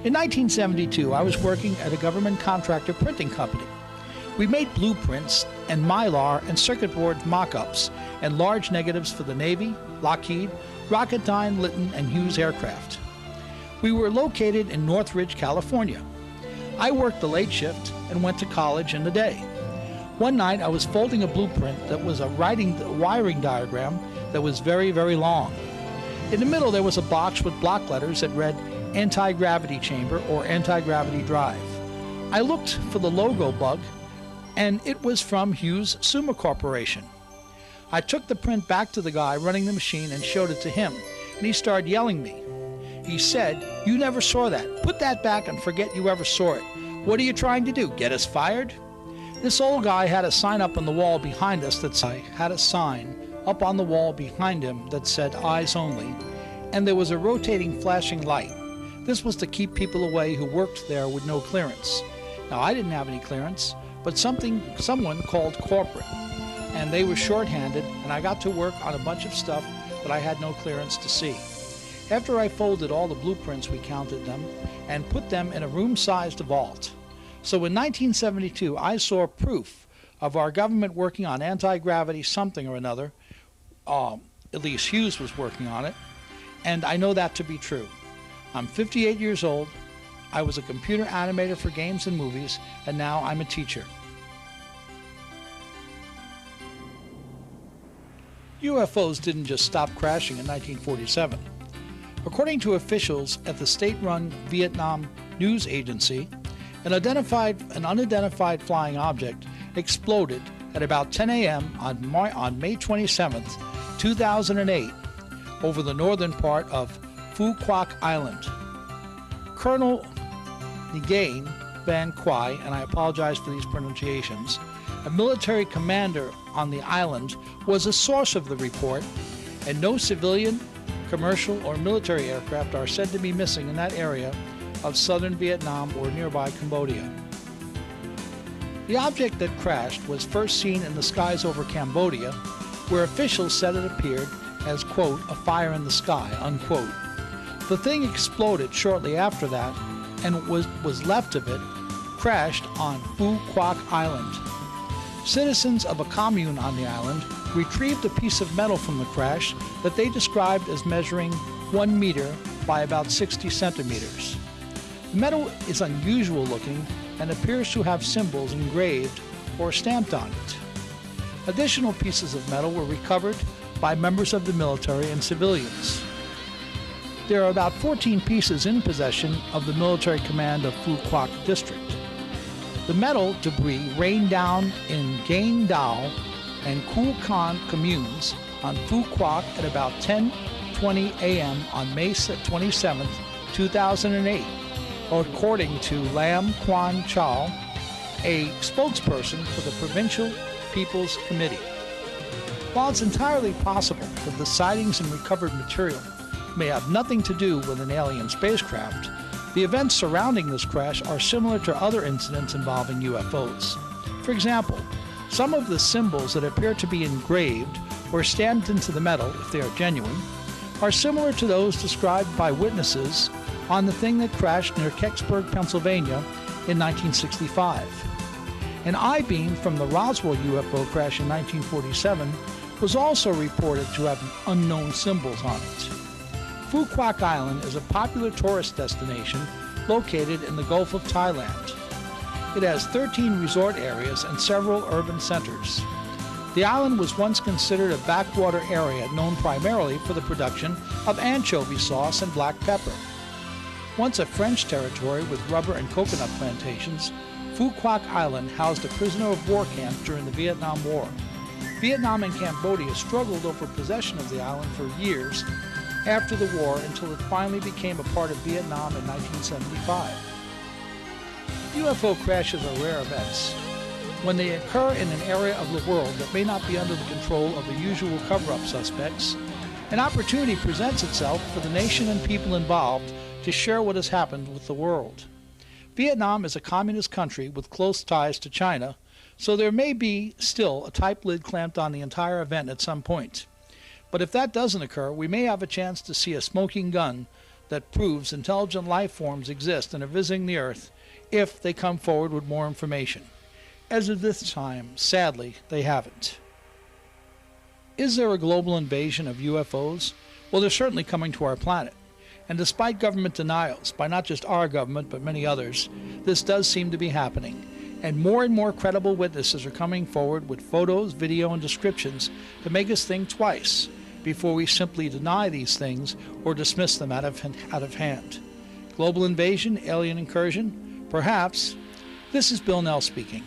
"In 1972, I was working at a government contractor printing company. We made blueprints and Mylar and circuit board mock-ups and large negatives for the Navy, Lockheed, Rocketdyne, Litton, and Hughes aircraft. We were located in Northridge, California. I worked the late shift and went to college in the day. One night I was folding a blueprint that was a wiring diagram that was very, very long. In the middle there was a box with block letters that read anti-gravity chamber or anti-gravity drive. I looked for the logo bug, and it was from Hughes Summa Corporation. I took the print back to the guy running the machine and showed it to him, and he started yelling at me. He said, "You never saw that. Put that back and forget you ever saw it. What are you trying to do, get us fired?" This old guy had a sign up on the wall behind us that said, "Eyes Only," and there was a rotating flashing light. This was to keep people away who worked there with no clearance. Now, I didn't have any clearance, but someone called corporate, and they were shorthanded, and I got to work on a bunch of stuff that I had no clearance to see. After I folded all the blueprints, we counted them and put them in a room-sized vault. So in 1972, I saw proof of our government working on anti-gravity something or another at least Hughes was working on it, and I know that to be true. I'm 58 years old. I was a computer animator for games and movies, and now I'm a teacher. UFOs didn't just stop crashing in 1947. According to officials at the state-run Vietnam News Agency, an unidentified flying object exploded at about 10 a.m. on May 27, 2008, over the northern part of Phu Quoc Island. Colonel Nguyen Van Quai, and I apologize for these pronunciations, a military commander on the island, was a source of the report, and no civilian, commercial, or military aircraft are said to be missing in that area of southern Vietnam or nearby Cambodia. The object that crashed was first seen in the skies over Cambodia, where officials said it appeared as, quote, a fire in the sky, unquote. The thing exploded shortly after that, and what was left of it crashed on Phu Quoc Island. Citizens of a commune on the island retrieved a piece of metal from the crash that they described as measuring 1 meter by about 60 centimeters. The metal is unusual looking and appears to have symbols engraved or stamped on it. Additional pieces of metal were recovered by members of the military and civilians. There are about 14 pieces in possession of the military command of Phu Quoc district. The metal debris rained down in Gain Dao and Kul Khan communes on Phu Quoc at about 10:20 a.m. on May 27, 2008, according to Lam Quan Chao, a spokesperson for the Provincial People's Committee. While it's entirely possible that the sightings and recovered material may have nothing to do with an alien spacecraft, the events surrounding this crash are similar to other incidents involving UFOs. For example, some of the symbols that appear to be engraved or stamped into the metal, if they are genuine, are similar to those described by witnesses on the thing that crashed near Kecksburg, Pennsylvania in 1965. An I-beam from the Roswell UFO crash in 1947 was also reported to have unknown symbols on it. Phu Quoc Island is a popular tourist destination located in the Gulf of Thailand. It has 13 resort areas and several urban centers. The island was once considered a backwater area known primarily for the production of anchovy sauce and black pepper. Once a French territory with rubber and coconut plantations, Phu Quoc Island housed a prisoner of war camp during the Vietnam War. Vietnam and Cambodia struggled over possession of the island for years after the war until it finally became a part of Vietnam in 1975. UFO crashes are rare events. When they occur in an area of the world that may not be under the control of the usual cover-up suspects, an opportunity presents itself for the nation and people involved to share what has happened with the world. Vietnam is a communist country with close ties to China, so there may be still a tight lid clamped on the entire event at some point. But if that doesn't occur, we may have a chance to see a smoking gun that proves intelligent life forms exist and are visiting the Earth if they come forward with more information. As of this time, sadly, they haven't. Is there a global invasion of UFOs? Well, they're certainly coming to our planet. And despite government denials, by not just our government but many others, this does seem to be happening. And more credible witnesses are coming forward with photos, video, and descriptions to make us think twice before we simply deny these things or dismiss them out of hand. Global invasion, alien incursion? Perhaps. This is Bill Nell speaking.